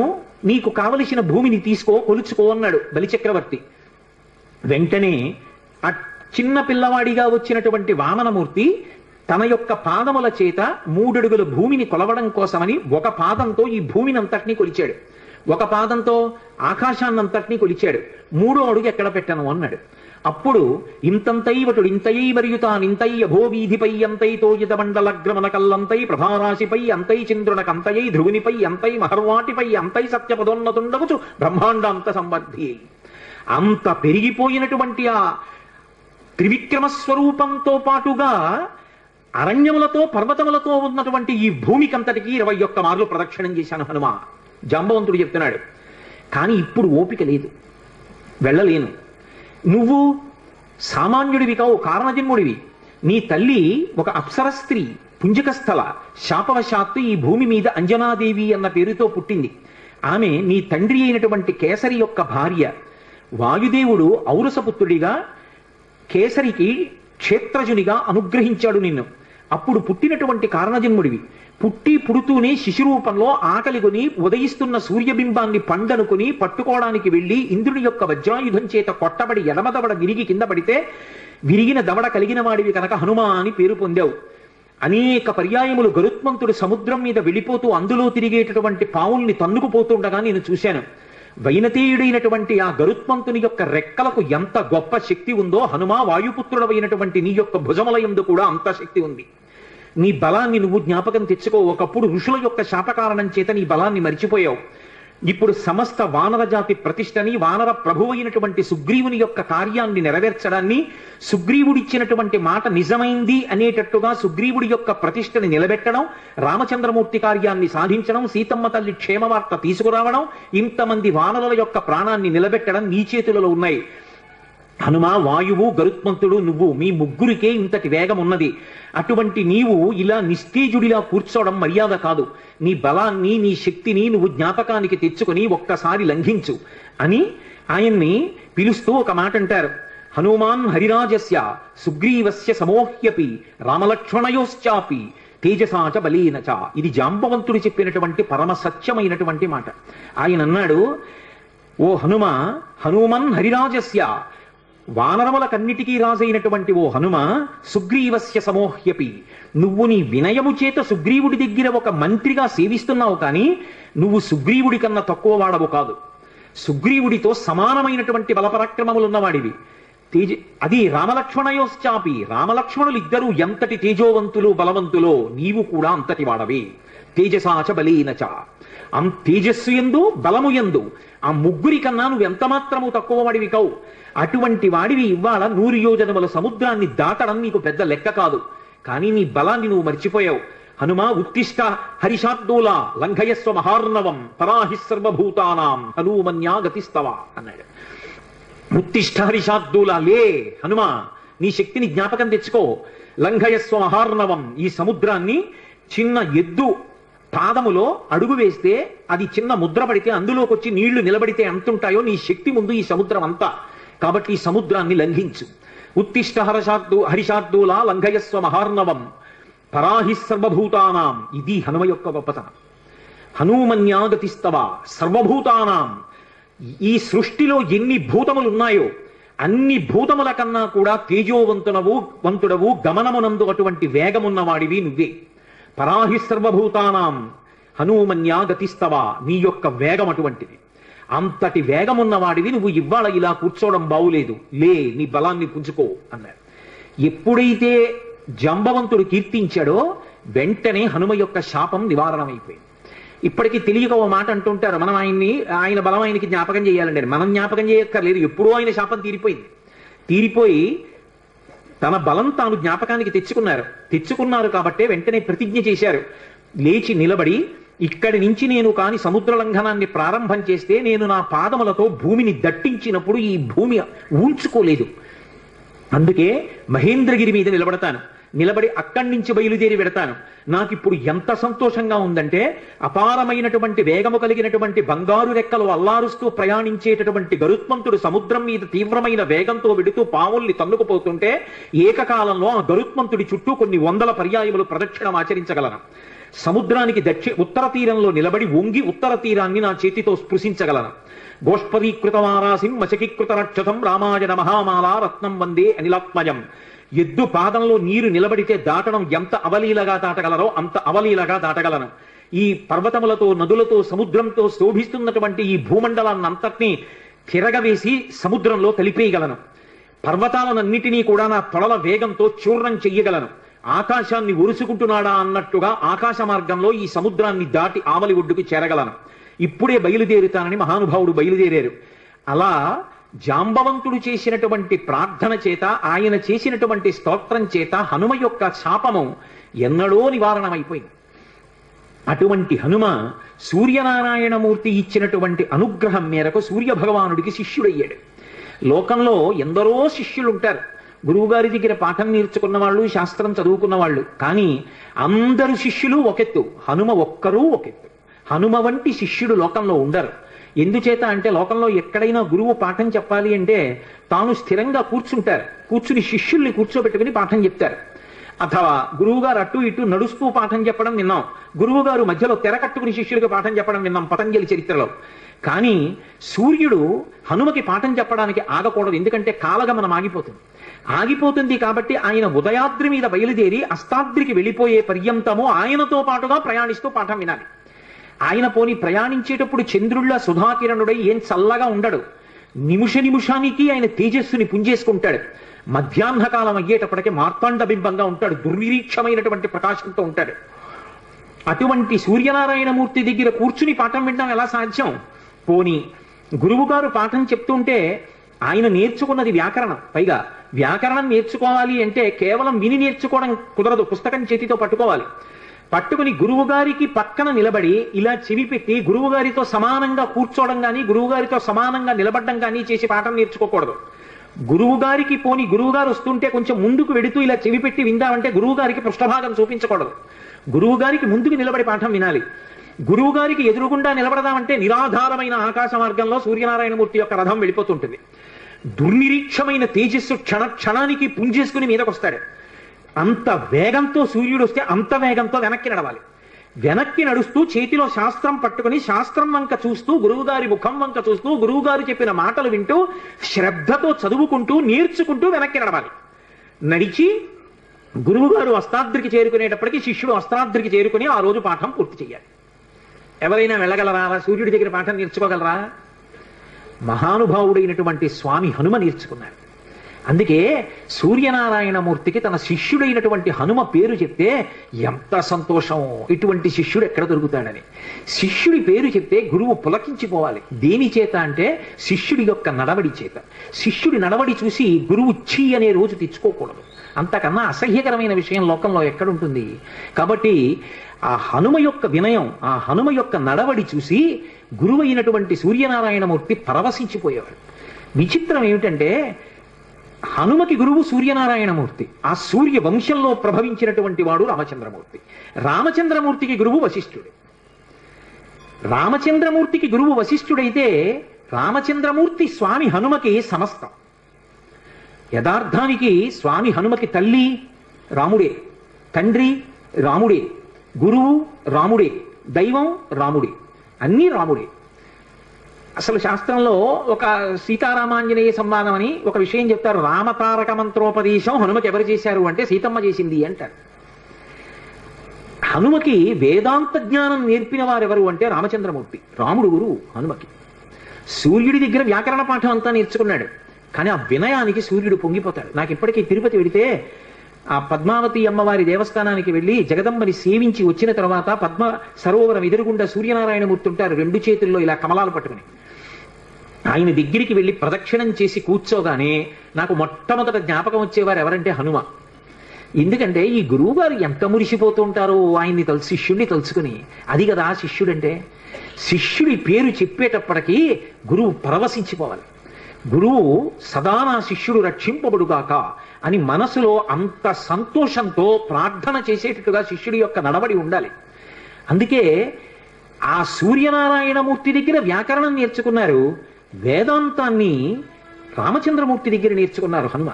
నీకు కావలసిన భూమిని తీసుకో, కొలుచుకో అన్నాడు బలిచక్రవర్తి. వెంటనే ఆ చిన్న పిల్లవాడిగా వచ్చినటువంటి వామనమూర్తి తన యొక్క పాదముల చేత 3 అడుగుల భూమిని కొలవడం కోసమని ఒక పాదంతో ఈ భూమిని అంతటినీ కొలిచాడు, ఒక పాదంతో ఆకాశాన్నంతటినీ కొలిచాడు. 3వ అడుగు ఎక్కడ పెట్టను అన్నాడు. అప్పుడు ఇంతంతైవటుడు ఇంతయై మరియు తానింతై అభోవీధిపై అంతైతో యుతమండలగ్రమణ కల్లంతై ప్రభారాశిపై అంతై చంద్రునకంతయై ధ్రువునిపై అంతై మహర్వాటిపై అంతై సత్యపదోన్నతుండగుచు బ్రహ్మాండాంత సంవర్ధి. అంత పెరిగిపోయినటువంటి ఆ త్రివిక్రమ స్వరూపంతో పాటుగా అరణ్యములతో పర్వతములతో ఉన్నటువంటి ఈ భూమికంతటికి 21 మార్లు ప్రదక్షిణం చేశాను హనుమ. జాంబవంతుడు చెప్తున్నాడు. కానీ ఇప్పుడు ఓపిక లేదు, వెళ్ళలేను. నువ్వు సామాన్యుడివి కావు, కారణజన్ముడివి. నీ తల్లి ఒక అప్సర స్త్రీ, పుంజకస్థల. శాపవశాత్తు ఈ భూమి మీద అంజనాదేవి అన్న పేరుతో పుట్టింది. ఆమె నీ తండ్రి అయినటువంటి కేసరి యొక్క భార్య. వాయుదేవుడు ఔరసపుత్రుడిగా కేసరికి క్షేత్రజునిగా అనుగ్రహించాడు నిన్ను. అప్పుడు పుట్టినటువంటి కారణజన్ముడివి. పుడుతూనే శిశురూపంలో ఆకలిగొని ఉదయిస్తున్న సూర్యబింబాన్ని పండనుకుని పట్టుకోవడానికి వెళ్ళి ఇంద్రుని యొక్క వజ్రాయుధం చేత కొట్టబడి ఎడమదవడ విరిగి కింద పడితే విరిగిన దవడ కలిగిన వాడివి కనుక హనుమ అని పేరు పొందావు. అనేక పర్యాయములు గరుత్మంతుడు సముద్రం మీద వెళ్ళిపోతూ అందులో తిరిగేటటువంటి పావుల్ని తన్నుకుపోతుండగా నేను చూశాను. వైనతేయుడైనటువంటి ఆ గరుత్మంతుని యొక్క రెక్కలకు ఎంత గొప్ప శక్తి ఉందో హనుమ వాయుపుత్రుడమైనటువంటి నీ యొక్క భుజములయందు కూడా అంత శక్తి ఉంది. నీ బలాన్ని నువ్వు జ్ఞాపకం తెచ్చుకో. ఒకప్పుడు ఋషుల యొక్క శాపకారణం చేత నీ బలాన్ని మరిచిపోయావు. ఇప్పుడు సమస్త వానర జాతి ప్రతిష్టని, వానర ప్రభువైనటువంటి సుగ్రీవుని యొక్క కార్యాన్ని నెరవేర్చడాన్ని, సుగ్రీవుడిచ్చినటువంటి మాట నిజమైంది అనేటట్టుగా సుగ్రీవుడి యొక్క ప్రతిష్టని నిలబెట్టడం, రామచంద్రమూర్తి కార్యాన్ని సాధించడం, సీతమ్మ తల్లి క్షేమవార్త తీసుకురావడం, ఇంతమంది వానరుల యొక్క ప్రాణాన్ని నిలబెట్టడం నీ చేతులలో ఉన్నాయి. హనుమ, వాయువు, గరుత్మంతుడు, నువ్వు, మీ ముగ్గురికే ఇంతటి వేగం ఉన్నది. అటువంటి నీవు ఇలా నిస్తేజుడిలా కూర్చోవడం మర్యాద కాదు. నీ బలాన్ని, నీ శక్తిని నువ్వు జ్ఞాపకానికి తెచ్చుకొని ఒక్కసారి లంఘించు అని ఆయన్ని పిలుస్తూ ఒక మాట అంటారు. హనుమాన్ హరిరాజస్య సుగ్రీవస్య సమోహ్యపి రామలక్ష్మణయోశ్చాపి తేజసాచ బలీనచ. ఇది జాంబవంతుడు చెప్పినటువంటి పరమ సత్యమైనటువంటి మాట. ఆయన అన్నాడు, ఓ హనుమ, హనుమన్ హరిరాజస్య, వానరములకన్నిటికీ రాజైనటువంటి ఓ హనుమ, సుగ్రీవస్య సమోహ్యపి, నువ్వు నీ వినయము చేత సుగ్రీవుడి దగ్గర ఒక మంత్రిగా సేవిస్తున్నావు, కానీ నువ్వు సుగ్రీవుడి కన్నా తక్కువ వాడవు కాదు. సుగ్రీవుడితో సమానమైనటువంటి బలపరాక్రమములున్నవాడివి. అది రామలక్ష్మణయోశ్చాపి, రామలక్ష్మణులు ఇద్దరూ ఎంతటి తేజోవంతులు బలవంతులో నీవు కూడా అంతటి వాడవి. తేజసాచ బలీనచ, తేజస్సు ఎందు బలము ఎందు ఆ ముగ్గురి కన్నా నువ్వు ఎంత మాత్రము తక్కువ వాడివి కావు. అటువంటి వాడివి ఇవాళ 100 యోజనముల సముద్రాన్ని దాటడం నీకు పెద్ద లెక్క కాదు. కానీ నీ బలాన్ని నువ్వు మర్చిపోయావు. హనుమా ఉత్తిష్ట హరిషార్దూల లంఘయస్వ మహార్ణవం పరాహి సర్వభూతానాం హనుమన్యా గతిస్తవ అన్నాడు. ఉత్తిష్ట హరిషార్దూల, లే హనుమా, నీ శక్తిని జ్ఞాపకం తెచ్చుకో. లంఘయస్వ మహార్ణవం, ఈ సముద్రాన్ని చిన్న ఎద్దు పాదములో అడుగు వేస్తే అది చిన్న ముద్ర పడితే అందులోకి వచ్చి నీళ్లు నిలబడితే ఎంతుంటాయో నీ శక్తి ముందు ఈ సముద్రం అంతా. కాబట్టి ఈ సముద్రాన్ని లంఘించు. ఉత్తిష్ట హరిషార్దూల లంఘయస్వ మహార్ణవం పరాహి సర్వభూతానాం. ఇది హనుమ యొక్క గొప్పతనం. హనుమన్యాగతిస్తవ సర్వభూతానాం, ఈ సృష్టిలో ఎన్ని భూతములు ఉన్నాయో అన్ని భూతముల కన్నా కూడా తేజోవంతుడవు గమనమునందు అటువంటి వేగమున్నవాడివి నువ్వే. పరాహి సర్వభూతానాం హనుమన్యాగతిస్తవ, నీ యొక్క వేగం అటువంటిది. అంతటి వేగమున్నవాడివి నువ్వు ఇవాళ ఇలా కూర్చోవడం బావులేదు, లే నీ బలాన్ని పుంజుకో అన్నారు. ఎప్పుడైతే జంబవంతుడు కీర్తించాడో వెంటనే హనుమ యొక్క శాపం నివారణమైపోయింది. ఇప్పటికీ తెలియక ఓ మాట అంటుంటారు, మనం ఆయన బలం ఆయనకి జ్ఞాపకం చేయాలండి. మనం జ్ఞాపకం చేయక్కర్లేదు, ఎప్పుడూ ఆయన శాపం తీరిపోయి తన బలం తాను జ్ఞాపకానికి తెచ్చుకున్నారు కాబట్టే వెంటనే ప్రతిజ్ఞ చేశారు. లేచి నిలబడి, ఇక్కడి నుంచి నేను కాని సముద్ర లంఘనాన్ని ప్రారంభం చేస్తే నేను నా పాదములతో భూమిని దట్టించినప్పుడు ఈ భూమి ఊంచుకోలేదు. అందుకే మహేంద్రగిరి మీద నిలబడి అక్కడి నుంచి బయలుదేరి వెడతాను. నాకిప్పుడు ఎంత సంతోషంగా ఉందంటే, అపారమైనటువంటి వేగము కలిగినటువంటి బంగారు రెక్కలు అల్లారుస్తూ ప్రయాణించేటటువంటి గరుత్మంతుడు సముద్రం మీద తీవ్రమైన వేగంతో వెడుతూ పావుల్ని తన్నుకుపోతుంటే ఏకకాలంలో ఆ గరుత్మంతుడి చుట్టూ కొన్ని వందల పర్యాయములు ప్రదక్షిణం ఆచరించగలను. సముద్రానికి ఉత్తర తీరంలో నిలబడి వంగి ఉత్తర తీరాన్ని నా చేతితో స్పృశించగలను. గోష్పదీకృతమారాసిం మచకీకృత రక్షతం రామాయణ మహామాలా రత్నం వందే అనిలాత్మజం. ఎద్దు పాదంలో నీరు నిలబడితే దాటడం ఎంత అవలీలగా దాటగలరో అంత అవలీలగా దాటగలను. ఈ పర్వతములతో నదులతో సముద్రంతో శోభిస్తున్నటువంటి ఈ భూమండలాన్నంతటినీ తిరగవేసి సముద్రంలో కలిపేయగలను. పర్వతాలన్నిటినీ కూడా నా తొడల వేగంతో చూర్ణం చెయ్యగలను. ఆకాశాన్ని ఒరుసుకుంటున్నాడా అన్నట్టుగా ఆకాశ మార్గంలో ఈ సముద్రాన్ని దాటి ఆవలి ఒడ్డుకు చేరగలను. ఇప్పుడే బయలుదేరుతానని మహానుభావుడు బయలుదేరారు. అలా జాంబవంతుడు చేసినటువంటి ప్రార్థన చేత, ఆయన చేసినటువంటి స్తోత్రం చేత హనుమ యొక్క శాపము ఎన్నడో నివారణమైపోయింది. అటువంటి హనుమ సూర్యనారాయణమూర్తి ఇచ్చినటువంటి అనుగ్రహం మేరకు సూర్య భగవానుడికి శిష్యుడయ్యాడు. లోకంలో ఎందరో శిష్యులుంటారు, గురువుగారి దగ్గర పాఠం నేర్చుకున్న వాళ్ళు, శాస్త్రం చదువుకున్న వాళ్ళు. కానీ అందరు శిష్యులు ఒకెత్తు, హనుమ ఒక్కరూ ఒకెత్తు. హనుమ వంటి శిష్యుడు లోకంలో ఉండరు. ఎందుచేత అంటే లోకంలో ఎక్కడైనా గురువు పాఠం చెప్పాలి అంటే తాను స్థిరంగా కూర్చుని శిష్యుల్ని కూర్చోబెట్టుకుని పాఠం చెప్తారు. అథవా గురువుగారు అటు ఇటు నడుస్తూ పాఠం చెప్పడం విన్నాం, గురువుగారు మధ్యలో తెర కట్టుకుని శిష్యులకు పాఠం చెప్పడం విన్నాం పతంజలి చరిత్రలో. కానీ సూర్యుడు హనుమకి పాఠం చెప్పడానికి ఆగకూడదు, ఎందుకంటే కాలగమనం ఆగిపోతుంది కాబట్టి ఆయన ఉదయాద్రి మీద బయలుదేరి అస్తాద్రికి వెళ్ళిపోయే పర్యంతము ఆయనతో పాటుగా ప్రయాణిస్తూ పాఠం వినాలి. ఆయన పోని ప్రయాణించేటప్పుడు చంద్రుళ్ళ సుధాకిరణుడై ఏం చల్లగా ఉండడు, నిమిషానికి ఆయన తేజస్సుని పుంజేసుకుంటాడు. మధ్యాహ్న కాలం అయ్యేటప్పటికి మార్తాండ బింబంగా ఉంటాడు, దుర్విరీక్షమైనటువంటి ప్రకాశంతో ఉంటాడు. అటువంటి సూర్యనారాయణమూర్తి దగ్గర కూర్చుని పాఠం వినడం ఎలా సాధ్యం? పోని గురువుగారు పాఠం చెప్తుంటే ఆయన నేర్చుకున్నది వ్యాకరణం. పైగా వ్యాకరణం నేర్చుకోవాలి అంటే కేవలం విని నేర్చుకోవడం కుదరదు, పుస్తకం చేతితో పట్టుకుని గురువుగారికి పక్కన నిలబడి ఇలా చెవి పెట్టి గురువుగారితో సమానంగా కూర్చోవడం కానీ గురువుగారితో సమానంగా నిలబడడం కానీ చేసి పాఠం నేర్చుకోకూడదు. గురువుగారు వస్తుంటే కొంచెం ముందుకు వెడుతూ ఇలా చెవి పెట్టి విందామంటే గురువుగారికి పృష్ఠభాగం చూపించకూడదు. గురువుగారికి ముందుకు నిలబడి పాఠం వినాలి. గురువుగారికి ఎదురుగుండా నిలబడదామంటే నిరాధారమైన ఆకాశ మార్గంలో సూర్యనారాయణమూర్తి యొక్క రథం వెళ్ళిపోతుంటుంది. దుర్నిరీక్షమైన తేజస్సు క్షణానికి పుంజేసుకుని మీదకొస్తాడు. అంత వేగంతో సూర్యుడు వస్తే అంత వేగంతో వెనక్కి నడుస్తూ చేతిలో శాస్త్రం పట్టుకుని శాస్త్రం వంక చూస్తూ గురువుగారి ముఖం వంక చూస్తూ గురువుగారు చెప్పిన మాటలు వింటూ శ్రద్ధతో చదువుకుంటూ నేర్చుకుంటూ వెనక్కి నడిచి గురువుగారు అస్తాద్రికి చేరుకునేటప్పటికీ శిష్యుడు అస్తాద్రికి చేరుకుని ఆ రోజు పాఠం పూర్తి చేయాలి. ఎవరైనా వెళ్ళగలరా? సూర్యుడి దగ్గర పాఠం నేర్చుకోగలరా? మహానుభావుడైనటువంటి స్వామి హనుమ నేర్చుకున్నాడు. అందుకే సూర్యనారాయణమూర్తికి తన శిష్యుడైనటువంటి హనుమ పేరు చెప్తే ఎంత సంతోషం, ఇటువంటి శిష్యుడు ఎక్కడ దొరుకుతాడని. శిష్యుడి పేరు చెప్తే గురువు పులకించిపోవాలి. దేని చేత అంటే శిష్యుడి యొక్క నడవడి చేత. శిష్యుడి నడవడి చూసి గురువు ఛీ అనే రోజు తెచ్చుకోకూడదు. అంతకన్నా అసహ్యకరమైన విషయం లోకంలో ఎక్కడుంటుంది? కాబట్టి ఆ హనుమ యొక్క వినయం, ఆ హనుమ యొక్క నడవడి చూసి గురువైనటువంటి సూర్యనారాయణమూర్తి పరవశించిపోయేవాడు. విచిత్రం ఏమిటంటే హనుమకి గురువు సూర్యనారాయణమూర్తి, ఆ సూర్య వంశంలో ప్రభవించినటువంటి వాడు రామచంద్రమూర్తి. రామచంద్రమూర్తికి గురువు వశిష్ఠుడు. రామచంద్రమూర్తికి గురువు వశిష్ఠుడైతే రామచంద్రమూర్తి స్వామి హనుమకి సమస్తం. యథార్థానికి స్వామి హనుమకి తల్లి రాముడే, తండ్రి రాముడే, గురువు రాముడే, దైవం రాముడే, అన్నీ రాముడే. అసలు శాస్త్రంలో ఒక సీతారామాంజనేయ సంవాదం అని ఒక విషయం చెప్తారు. రామతారక మంత్రోపదేశం హనుమకి ఎవరు చేశారు అంటే సీతమ్మ చేసింది అంటారు. హనుమకి వేదాంత జ్ఞానం నేర్పిన వారు ఎవరు అంటే రామచంద్రమూర్తి, రాముడు గురువు హనుమకి. సూర్యుడి దగ్గర వ్యాకరణ పాఠం అంతా నేర్చుకున్నాడు, కానీ ఆ వినయానికి సూర్యుడు పొంగిపోతాడు. నాకు ఇప్పటికీ తిరుపతి వెడితే ఆ పద్మావతి అమ్మవారి దేవస్థానానికి వెళ్ళి జగదంబని సేవించి వచ్చిన తర్వాత పద్మ సరోవరం ఎదురుగుండా సూర్యనారాయణమూర్తి ఉంటారు, రెండు చేతుల్లో ఇలా కమలాలు పట్టుకుని. ఆయన దగ్గరికి వెళ్ళి ప్రదక్షిణం చేసి కూర్చోగానే నాకు మొట్టమొదట జ్ఞాపకం వచ్చేవారు ఎవరంటే హనుమ. ఎందుకంటే ఈ గురువు గారు ఎంత మురిసిపోతూ ఉంటారో ఆయన్ని శిష్యుడిని తలుచుకుని. అది కదా శిష్యుడంటే. శిష్యుడి పేరు చెప్పేటప్పటికీ గురువు పరవశించిపోవాలి. గురువు సదా నా శిష్యుడు రక్షింపబడుగాక అని మనసులో అంత సంతోషంతో ప్రార్థన చేసేటట్టుగా శిష్యుడి యొక్క నడవడి ఉండాలి. అందుకే ఆ సూర్యనారాయణమూర్తి దగ్గర వ్యాకరణం నేర్చుకున్నారు, వేదాంతాన్ని రామచంద్రమూర్తి దగ్గర నేర్చుకున్నారు హనుమ.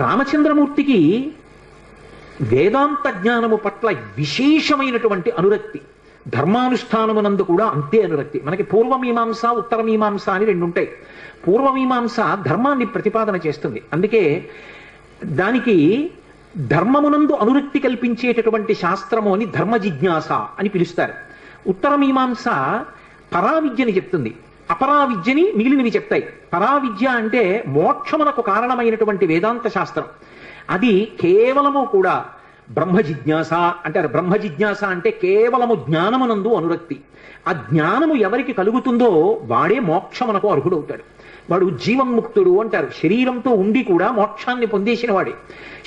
రామచంద్రమూర్తికి వేదాంత జ్ఞానము పట్ల విశేషమైనటువంటి అనురక్తి, ధర్మానుష్ఠానమునందు కూడా అంతే అనురక్తి. మనకి పూర్వమీమాంస ఉత్తరమీమాంస అని రెండు ఉంటాయి. పూర్వమీమాంస ధర్మాన్ని ప్రతిపాదన చేస్తుంది, అందుకే దానికి ధర్మమునందు అనురక్తి కల్పించేటటువంటి శాస్త్రము అని ధర్మ జిజ్ఞాస అని పిలుస్తారు. ఉత్తరమీమాంస పరావిద్యని చెప్తుంది, అపరావిద్యని మిగిలినవి చెప్తాయి. పరావిద్య అంటే మోక్షమునకు కారణమైనటువంటి వేదాంత శాస్త్రం. అది కేవలము కూడా బ్రహ్మ జిజ్ఞాస అంటారు. బ్రహ్మ జిజ్ఞాస అంటే కేవలము జ్ఞానమునందు అనురక్తి. ఆ జ్ఞానము ఎవరికి కలుగుతుందో వాడే మోక్షమునకు అర్హుడవుతాడు. వాడు జీవన్ముక్తుడు అంటారు. శరీరంతో ఉండి కూడా మోక్షాన్ని పొందేసిన వాడే.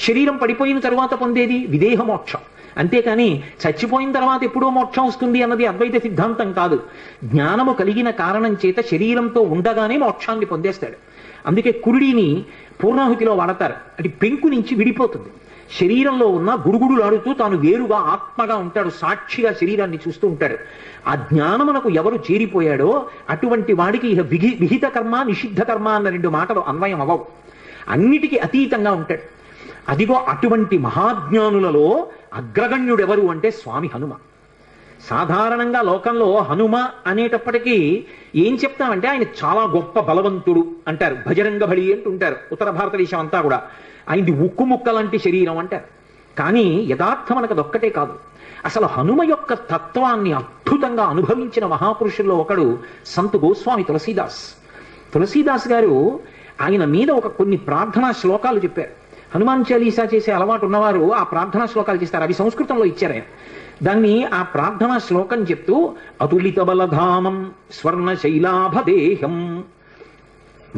శరీరం పడిపోయిన తర్వాత పొందేది విదేహ మోక్షం, అంతేకాని చచ్చిపోయిన తర్వాత ఎప్పుడో మోక్షం వస్తుంది అన్నది అద్వైత సిద్ధాంతం కాదు. జ్ఞానము కలిగిన కారణం చేత శరీరంతో ఉండగానే మోక్షాన్ని పొందేస్తాడు. అందుకే కురుడిని పూర్ణాహుతిలో వాడతారు. అది పెంకు నుంచి విడిపోతుంది. శరీరంలో ఉన్న గుడుగుడులాడుతూ తాను వేరుగా ఆత్మగా ఉంటాడు, సాక్షిగా శరీరాన్ని చూస్తూ ఉంటాడు. ఆ జ్ఞానమునకు ఎవరు చేరిపోయాడో అటువంటి వాడికి ఇక విహిత కర్మ నిషిద్ధ కర్మ అన్న రెండు మాటలు అన్వయం అవ్వవు, అన్నిటికీ అతీతంగా ఉంటాడు. అదిగో అటువంటి మహాజ్ఞానులలో అగ్రగణ్యుడెవరు అంటే స్వామి హనుమ. సాధారణంగా లోకంలో హనుమ అనేటప్పటికీ ఏం చెప్తామంటే ఆయన చాలా గొప్ప బలవంతుడు అంటారు, భజరంగ బలి అంటుంటారు. ఉత్తర భారతదేశం అంతా కూడా ఆయనది ఉక్కు ముక్క లాంటి శరీరం అంటారు. కానీ యథార్థం మనకు అదొక్కటే కాదు. అసలు హనుమ యొక్క తత్వాన్ని అద్భుతంగా అనుభవించిన మహాపురుషుల్లో ఒకడు సంతు గోస్వామి తులసీదాస్. తులసీదాస్ గారు ఆయన మీద కొన్ని ప్రార్థనా శ్లోకాలు చెప్పారు. హనుమాన్ చాలీసా చేసే అలవాటు ఉన్నవారు ఆ ప్రార్థనా శ్లోకాలు చేస్తారు, అవి సంస్కృతంలో ఇచ్చారు ఆయన. దాన్ని ఆ ప్రార్థనా శ్లోకం చెప్తూ అతులిత బలధామం స్వర్ణ శైలాభదేహం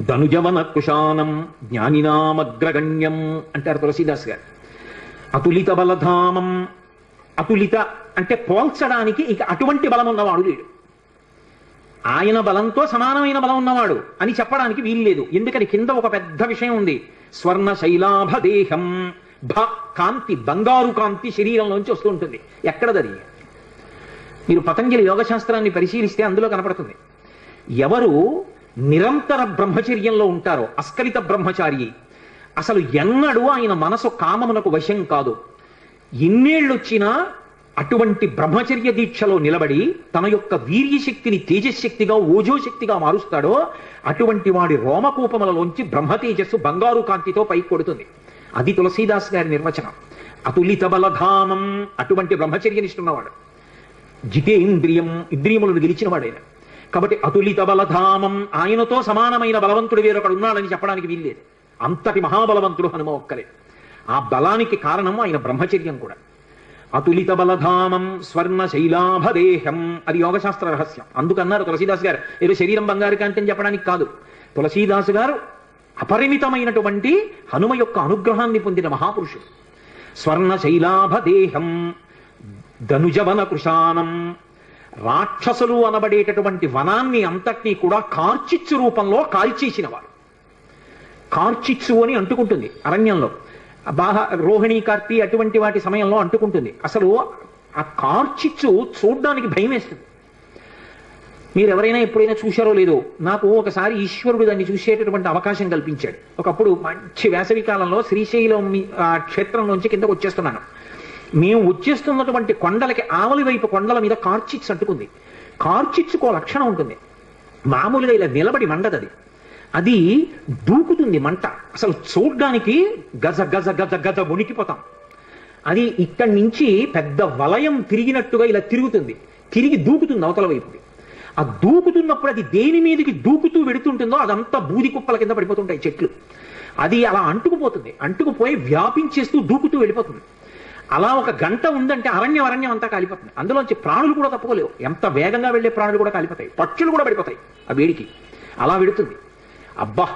ధనుజవన కుశానం జ్ఞానినామగ్రగణ్యం అంటారు తులసీదాస్ గారు. అతులిత బలధామం, అతులిత అంటే పోల్చడానికి ఇక అటువంటి బలం ఉన్నవాడు లేడు, ఆయన బలంతో సమానమైన బలం ఉన్నవాడు అని చెప్పడానికి వీల్లేదు. ఎందుకని కింద ఒక పెద్ద విషయం ఉంది, స్వర్ణ శైలాభదేహం. భ కాంతి, బంగారు కాంతి శరీరంలోంచి వస్తూ ఉంటుంది. ఎక్కడదది? మీరు పతంజలి యోగశాస్త్రాన్ని పరిశీలిస్తే అందులో కనపడుతుంది. ఎవరు నిరంతర బ్రహ్మచర్యంలో ఉంటారో, అస్కలిత బ్రహ్మచారి, అసలు ఎన్నడూ ఆయన మనసు కామమునకు వశం కాదు. ఎన్నేళ్ళొచ్చినా అటువంటి బ్రహ్మచర్య దీక్షలో నిలబడి తన యొక్క వీర్యశక్తిని తేజశక్తిగా ఓజోశక్తిగా మారుస్తాడో అటువంటి వాడి రోమకూపములలోంచి బ్రహ్మతేజస్సు బంగారు కాంతితో పైకి కొడుతుంది. అది తులసీదాస్ గారి నిర్వచనం. అతులిత బలధామం, అటువంటి బ్రహ్మచర్యనిష్ఠున్నవాడు. జితేంద్రియం, ఇంద్రియములను గెలిచినవాడు ఆయన. కాబట్టి అతులిత బలధామం, ఆయనతో సమానమైన బలవంతుడు వేరొకడు ఉన్నాడని చెప్పడానికి వీల్లేదు. అంతటి మహాబలవంతుడు హనుమ ఒక్కలే. ఆ బలానికి కారణం ఆయన బ్రహ్మచర్యం కూడా. అతులిత బలధామం స్వర్ణ శైలాభదేహం, అది యోగశాస్త్ర రహస్యం. అందుకన్నారు తులసీదాస్ గారు ఏదో శరీరం బంగారు కాంతి అని చెప్పడానికి కాదు. తులసీదాసు గారు అపరిమితమైనటువంటి హనుమ యొక్క అనుగ్రహాన్ని పొందిన మహాపురుషుడు. స్వర్ణ శైలాభదేహం ధనుజవన కృషానం. రాక్షసులు అనబడేటటువంటి వనాన్ని అంతటినీ కూడా కార్చిచ్చు రూపంలో కాల్చేసిన వారు. కార్చిచ్చు అని అంటుకుంటుంది అరణ్యంలో, రోహిణీ కార్తీ అటువంటి వాటి సమయంలో అంటుకుంటుంది. అసలు ఆ కార్చిచ్చు చూడ్డానికి భయం వేస్తుంది. మీరు ఎవరైనా ఎప్పుడైనా చూశారో లేదో, నాకు ఒకసారి ఈశ్వరుడు దాన్ని చూసేటటువంటి అవకాశం కల్పించాడు. ఒకప్పుడు మంచి వేసవి కాలంలో శ్రీశైలం క్షేత్రంలోంచి కిందకు వచ్చేస్తున్నాను. మేము వచ్చేస్తున్నటువంటి కొండలకి ఆవలి వైపు కొండల మీద కార్చిచ్చు అంటుకుంది. కార్చిచ్చుకో లక్షణం ఉంటుంది, మామూలుగా ఇలా నిలబడి మండదది, అది దూకుతుంది మంట. అసలు చూడ్డానికి గజ గజ గజ గజ వణికిపోతాం. అది ఇక్కడి నుంచి పెద్ద వలయం తిరిగినట్టుగా ఇలా తిరుగుతుంది, తిరిగి దూకుతుంది అవతల వైపుకి. ఆ దూకుతున్నప్పుడు అది దేని మీదకి దూకుతూ వెడుతుంటుందో అదంతా బూది కుప్పల కింద పడిపోతుంటాయి చెట్లు. అది అలా అంటుకుపోతుంది, అంటుకుపోయి వ్యాపించేస్తూ దూకుతూ వెళ్ళిపోతుంది. అలా ఒక గంట ఉందంటే అరణ్యం అంతా కాలిపోతుంది. అందులోంచి ప్రాణులు కూడా తప్పుకోలేవు, ఎంత వేగంగా వెళ్లే ప్రాణులు కూడా కాలిపోతాయి, పక్షులు కూడా పడిపోతాయి ఆ వేడికి. అలా వెడుతుంది. అబ్బా,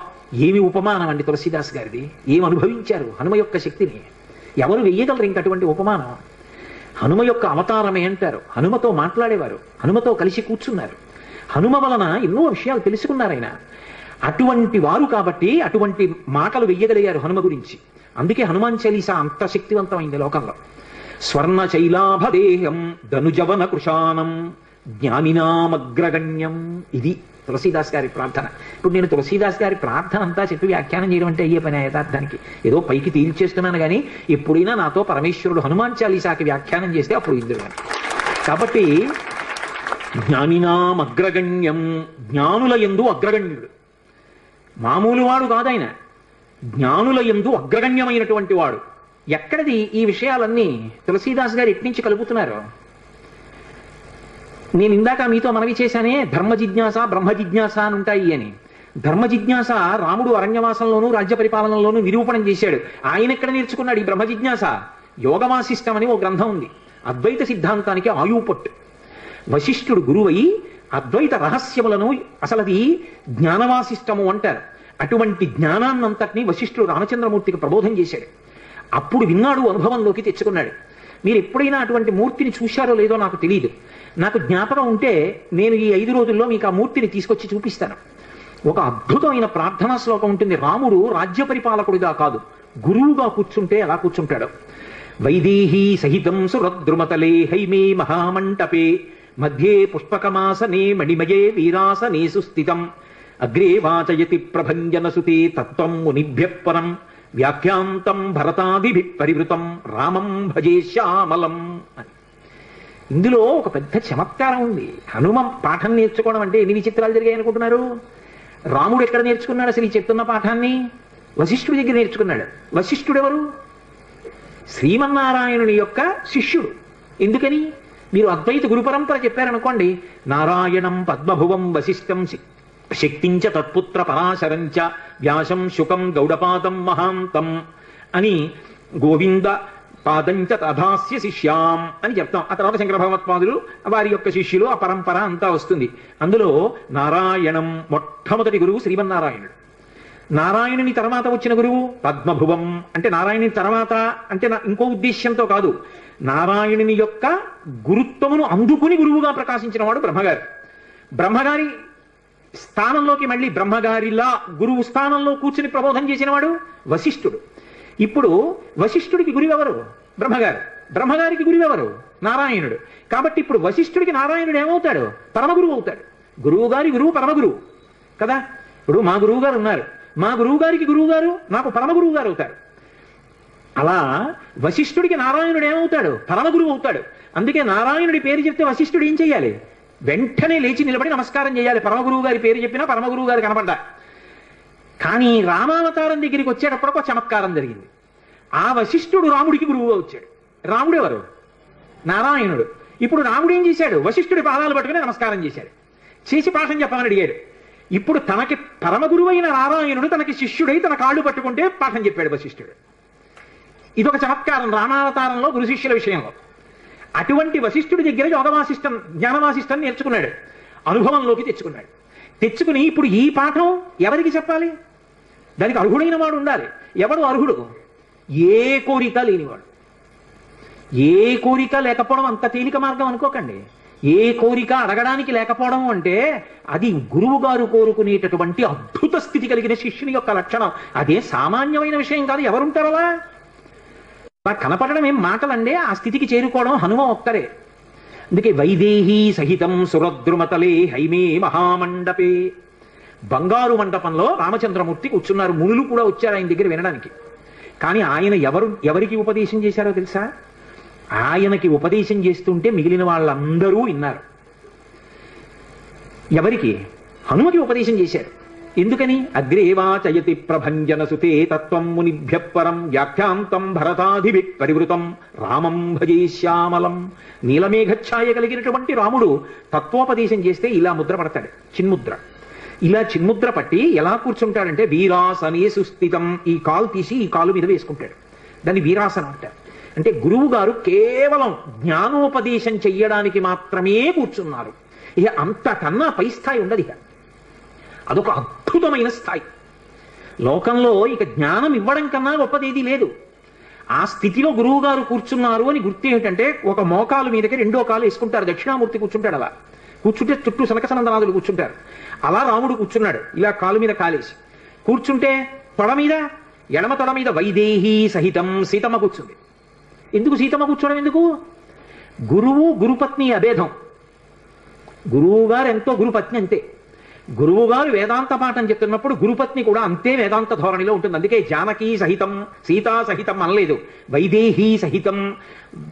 ఏమి ఉపమానం అండి తులసీదాస్ గారిది! ఏం అనుభవించారు హనుమ యొక్క శక్తిని! ఎవరు వెయ్యగలరు ఇంకటువంటి ఉపమానం? హనుమ యొక్క అవతారమే అంటారు. హనుమతో మాట్లాడేవారు, హనుమతో కలిసి కూర్చున్నారు, హనుమ వలన ఎన్నో విషయాలు తెలుసుకున్నారు ఆయన. అటువంటి వారు కాబట్టి అటువంటి మాటలు వెయ్యగలిగారు హనుమ గురించి. అందుకే హనుమాన్ చాలీసా అంత శక్తివంతమైంది లోకంలో. స్వర్ణ శైలాభదేహం ధనుజవన కృషానం జ్ఞానినామగ్రగణ్యం. ఇది తులసీదాస్ గారి ప్రార్థన. ఇప్పుడు నేను తులసీదాస్ గారి ప్రార్థన అంతా చెప్పి వ్యాఖ్యానం చేయడం అంటే అయ్యే పని యథార్థానికి. ఏదో పైకి తేల్చేస్తున్నాను కానీ ఎప్పుడైనా నాతో పరమేశ్వరుడు హనుమాన్ చాలీసాకి వ్యాఖ్యానం చేస్తే అప్పుడు ఇందులో. కాబట్టి జ్ఞానినామగ్రగణ్యం, జ్ఞానుల యందు అగ్రగణ్యుడు. మామూలు వాడు కాదాయన, జ్ఞానుల యందు అగ్రగణ్యమైనటువంటి వాడు. ఎక్కడిది ఈ విషయాలన్నీ తులసీదాస్ గారు ఎట్నుంచి కలుపుతున్నారు? నేను ఇందాక మీతో మనవి చేశానే, ధర్మ జిజ్ఞాస బ్రహ్మ జిజ్ఞాస అని ఉంటాయి అని. ధర్మ జిజ్ఞాస రాముడు అరణ్యవాసంలోనూ రాజ్య పరిపాలనలోనూ నిరూపణం చేశాడు. ఆయన ఎక్కడ నేర్చుకున్నాడు ఈ బ్రహ్మ జిజ్ఞాస? యోగవాసిష్టం అని ఓ గ్రంథం ఉంది, అద్వైత సిద్ధాంతానికి ఆయుపట్టు. వశిష్ఠుడు గురువై అద్వైత రహస్యములను, అసలు అది జ్ఞానవాసిష్టము అంటారు. అటువంటి జ్ఞానాన్నంతటినీ వశిష్ఠుడు రామచంద్రమూర్తికి ప్రబోధం చేశాడు. అప్పుడు విన్నాడు, అనుభవంలోకి తెచ్చుకున్నాడు. మీరు ఎప్పుడైనా అటువంటి మూర్తిని చూశారో లేదో నాకు తెలియదు. నాకు జ్ఞాపకం ఉంటే నేను ఈ 5 రోజుల్లో మీకు ఆ మూర్తిని తీసుకొచ్చి చూపిస్తాను. ఒక అద్భుతమైన ప్రార్థనా శ్లోకం ఉంటుంది. రాముడు రాజ్య పరిపాలకుడిగా కాదు, గురువుగా కూర్చుంటే ఎలా కూర్చుంటాడు. వైదేహీ సహితం సురద్రుమతలే హైమే మహామంటపే మధ్యే పుష్పకమాసనే మణిమయే వీరాసనేసు స్థితం అగ్రే వాచయతి ప్రభంజనసుతే తత్వం మునిభ్యః పరం వ్యాఖ్యాంతం భరతాదిభి పరివృతం రామం భజే శ్యామలం అని. ఇందులో ఒక పెద్ద చమత్కారం ఉంది. హనుమ పాఠం నేర్చుకోవడం అంటే ఎన్ని విచిత్రాలు జరిగాయి అనుకుంటున్నారు? రాముడు ఎక్కడ నేర్చుకున్నాడు అసలు ఈ చెప్తున్న పాఠాన్ని? వశిష్ఠుడి దగ్గర నేర్చుకున్నాడు. వశిష్ఠుడు ఎవరు? శ్రీమన్నారాయణుని యొక్క శిష్యుడు. ఎందుకని? మీరు అద్వైత గురు పరంపర చెప్పారనుకోండి, నారాయణం పద్మభువం వశిష్ఠం శక్తించ తత్పుత్ర పరాశరంచ వ్యాసం శుకం గౌడపాదం మహాంతం అని గోవింద పాదంచ తథాస్య శిష్యాం అని చెప్తాం. ఆ తర్వాత శంకర భగవత్పాదులు వారి యొక్క శిష్యులు, ఆ పరంపర అంతా వస్తుంది. అందులో నారాయణం మొట్టమొదటి గురువు శ్రీమన్నారాయణుడు. నారాయణుని తర్వాత వచ్చిన గురువు పద్మభువం. అంటే నారాయణుని తర్వాత అంటే ఇంకో ఉద్దేశ్యంతో కాదు, నారాయణుని యొక్క గురుత్వమును అందుకుని గురువుగా ప్రకాశించిన వాడు బ్రహ్మగారు. బ్రహ్మగారి స్థానంలోకి మళ్ళీ బ్రహ్మగారిలా గురువు స్థానంలో కూర్చుని ప్రబోధం చేసిన వాడు వశిష్ఠుడు. ఇప్పుడు వశిష్ఠుడికి గురువెవరు? బ్రహ్మగారు. బ్రహ్మగారికి గురువెవరు? నారాయణుడు. కాబట్టి ఇప్పుడు వశిష్ఠుడికి నారాయణుడు ఏమవుతాడు? పరమగురువు అవుతాడు. గురువు గారి గురువు పరమగురువు కదా. ఇప్పుడు మా గురువు గారు ఉన్నారు, మా గురువు గారికి గురువు గారు నాకు పరమగురువు గారు అవుతారు. అలా వశిష్ఠుడికి నారాయణుడు ఏమవుతాడు? పరమగురువు అవుతాడు. అందుకే నారాయణుడి పేరు చెప్తే వశిష్ఠుడు ఏం చేయాలి? వెంటనే లేచి నిలబడి నమస్కారం చేయాలి. పరమగురువు గారి పేరు చెప్పినా పరమగురువు గారు కనపడ్డా. కానీ రామావతారం దగ్గరికి వచ్చేటప్పుడు ఒక చమత్కారం జరిగింది. ఆ వశిష్ఠుడు రాముడికి గురువుగా వచ్చాడు. రాముడు ఎవరు? నారాయణుడు. ఇప్పుడు రాముడు ఏం చేశాడు? వశిష్ఠుడి పాదాలు పట్టుకుని నమస్కారం చేశాడు, చేసి పాఠం చెప్పమని అడిగాడు. ఇప్పుడు తనకి పరమగురువైన నారాయణుడు తనకి శిష్యుడై తన కాళ్ళు పట్టుకుంటే పాఠం చెప్పాడు వశిష్ఠుడు. ఇదొక చమత్కారం రామావతారంలో గురు శిష్యుల విషయంలో. అటువంటి వశిష్ఠుడి దగ్గర యోగవాసిష్టం జ్ఞానవాసిష్టం నేర్చుకున్నాడు, అనుభవంలోకి తెచ్చుకున్నాడు. తెచ్చుకుని ఇప్పుడు ఈ పాఠం ఎవరికి చెప్పాలి? దానికి అర్హుడైన వాడు ఉండాలి. ఎవడు అర్హుడు? ఏ కోరిక లేనివాడు. ఏ కోరిక లేకపోవడం అంత తేలిక మార్గం అనుకోకండి. ఏ కోరిక అడగడానికి లేకపోవడం అంటే అది గురువు గారు కోరుకునేటటువంటి అద్భుత స్థితి కలిగిన శిష్యుని యొక్క లక్షణం. అదే సామాన్యమైన విషయం కాదు. ఎవరుంటారు అలా? కనపడడం ఏం మాటలండి. ఆ స్థితికి చేరుకోవడం హనుమ ఒక్కరే. అందుకే వైదేహీ సహితం సురద్రుమతలే హైమే మహామండపే, బంగారు మండపంలో రామచంద్రమూర్తి కూర్చున్నారు. మునులు కూడా వచ్చారు ఆయన దగ్గర వినడానికి. కానీ ఆయన ఎవరికి ఉపదేశం చేశారో తెలుసా? ఆయనకి ఉపదేశం చేస్తుంటే మిగిలిన వాళ్ళందరూ విన్నారు. ఎవరికి? హనుమకి ఉపదేశం చేశారు. ఎందుకని? అగ్రేవాచయతి ప్రభంజన సుతే తత్వం మునిభ్య పరం వ్యాఖ్యాంతం భరతాధిభి పరివృతం రామం భజే శ్యామలం. నీలమేఘఛాయ కలిగినటువంటి రాముడు తత్వోపదేశం చేస్తే ఇలా ముద్ర పడతాడు, చిన్ముద్ర. ఇలా చిన్ముద్ర పట్టి ఎలా కూర్చుంటాడంటే వీరాసనే సుస్థితం. ఈ కాలు తీసి ఈ కాలు మీద వేసుకుంటాడు. దాన్ని వీరాసనం అంటారు. అంటే గురువు గారు కేవలం జ్ఞానోపదేశం చెయ్యడానికి మాత్రమే కూర్చున్నారు. ఇక అంతకన్నా పై స్థాయి ఉండదు. ఇక అదొక అద్భుతమైన స్థాయి. లోకంలో ఇక జ్ఞానం ఇవ్వడం కన్నా గొప్పదేది లేదు. ఆ స్థితిలో గురువు గారు కూర్చున్నారు అని గుర్తు ఏమిటంటే, ఒక మోకాలు మీదకి రెండో కాలు వేసుకుంటారు. దక్షిణామూర్తి కూర్చుంటాడు. అలా కూర్చుంటే చుట్టూ సనకసనందనాథులు కూర్చుంటారు. అలా రాముడు కూర్చున్నాడు. ఇలా కాలు మీద కాలేసి కూర్చుంటే తొడ మీద, ఎడమ తొడ మీద వైదేహీ సహితం సీతమ్మ కూర్చుంది. ఎందుకు సీతమ్మ కూర్చోవడం? ఎందుకు? గురువు గురుపత్ని అభేదం. గురువు గారు ఎంతో గురుపత్ని అంతే. గురువు గారు వేదాంత పాఠం చెప్తున్నప్పుడు గురుపత్ని కూడా అంతే వేదాంత ధోరణిలో ఉంటుంది. అందుకే జానకీ సహితం సీతా సహితం అనలేదు, వైదేహీ సహితం.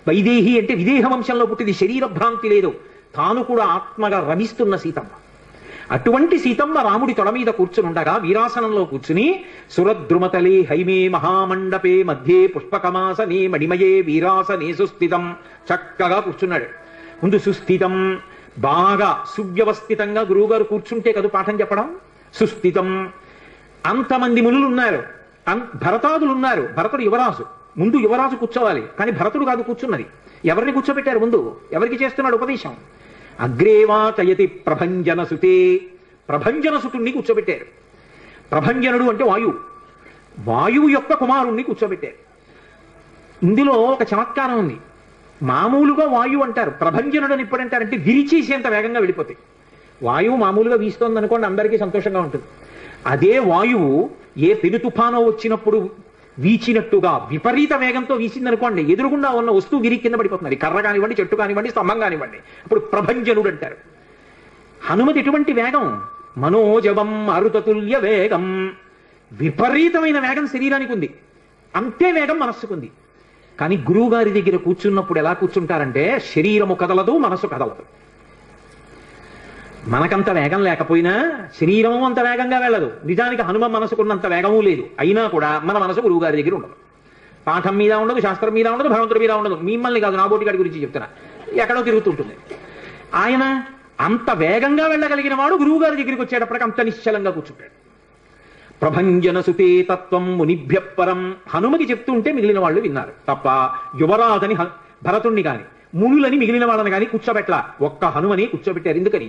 వైదేహి అంటే విదేహ వంశంలో పుట్టింది, శరీర భ్రాంతి లేదు. తాను కూడా ఆత్మగా రమిస్తున్న సీతమ్మ. అటువంటి సీతమ్మ రాముడి తొడ మీద కూర్చుని ఉండగా వీరాసనంలో కూర్చుని సురద్రుమతలే హైమే మహామండపే మధ్యే పుష్పకమాసనే మణిమయే వీరాసనే సుస్థితం. చక్కగా కూర్చున్నాడు. ముందు సుస్థితం, బాగా సువ్యవస్థితంగా గురువుగారు కూర్చుంటే కదా పాఠం చెప్పడం. సుస్థితం. అంతమంది మునులు ఉన్నారు, భరతాదులు ఉన్నారు. భరతుడు యువరాజు. ముందు యువరాజు కూర్చోవాలి, కానీ భరతుడు కాదు కూర్చున్నది. ఎవరిని కూర్చోబెట్టారు ముందు? ఎవరికి చేస్తున్నాడు ఉపదేశం? అగ్రేవాచయతి ప్రభంజన సుతే, ప్రభంజన సుతుణ్ణి కూర్చోబెట్టారు. ప్రభంజనుడు అంటే వాయువు, వాయువు యొక్క కుమారుణ్ణి కూర్చోబెట్టారు. ఇందులో ఒక చమత్కారం ఉంది. మామూలుగా వాయువు అంటారు, ప్రభంజనుడు అని ఎప్పుడంటారంటే విరిచేసేంత వేగంగా వెళ్ళిపోతాయి. వాయువు మామూలుగా వీస్తోంది అనుకోండి, అందరికీ సంతోషంగా ఉంటుంది. అదే వాయువు ఏ పెను తుఫానో వచ్చినప్పుడు వీచినట్టుగా విపరీత వేగంతో వీసిందనుకోండి, ఎదురుగుండా ఉన్న వస్తువు విరి కింద పడిపోతున్నది. కర్ర కానివ్వండి, చెట్టు కానివ్వండి, స్తంభం కానివ్వండి. అప్పుడు ప్రభంజనుడు అంటారు. హనుమతి ఎటువంటి వేగం? మనోజవం అరుతతుల్య వేగం. విపరీతమైన వేగం శరీరానికి ఉంది, అంతే వేగం మనస్సుకుంది. కానీ గురువు గారి దగ్గర కూర్చున్నప్పుడు ఎలా కూర్చుంటారంటే శరీరము కదలదు, మనసు కదలదు. మనకంత వేగం లేకపోయినా శరీరము అంత వేగంగా వెళ్ళదు. నిజానికి హనుమ మనసుకున్నంత వేగము లేదు. అయినా కూడా మన మనసు గురువు గారి దగ్గర ఉండదు. పాఠం మీద ఉండదు, శాస్త్రం మీద ఉండదు, భగవంతుడి మీద ఉండదు. మిమ్మల్ని కాదు, నాబోటి గారి గురించి చెప్తున్నా. ఎక్కడో తిరుగుతుంటుంది. ఆయన అంత వేగంగా వెళ్ళగలిగిన వాడు గురువు గారి దగ్గరికి వచ్చేటప్పటికి అంత నిశ్చలంగా కూర్చుంటాడు. ప్రభంజన సుతే తత్వం మునిభ్య పరం. హనుమకి చెప్తుంటే మిగిలిన వాళ్ళు విన్నారు తప్ప యువరాజని భరతుణ్ణి కాని మునులని మిగిలిన వాళ్ళని కానీ కూర్చోబెట్ల. ఒక్క హనుమని కూర్చోబెట్టారు. ఎందుకని?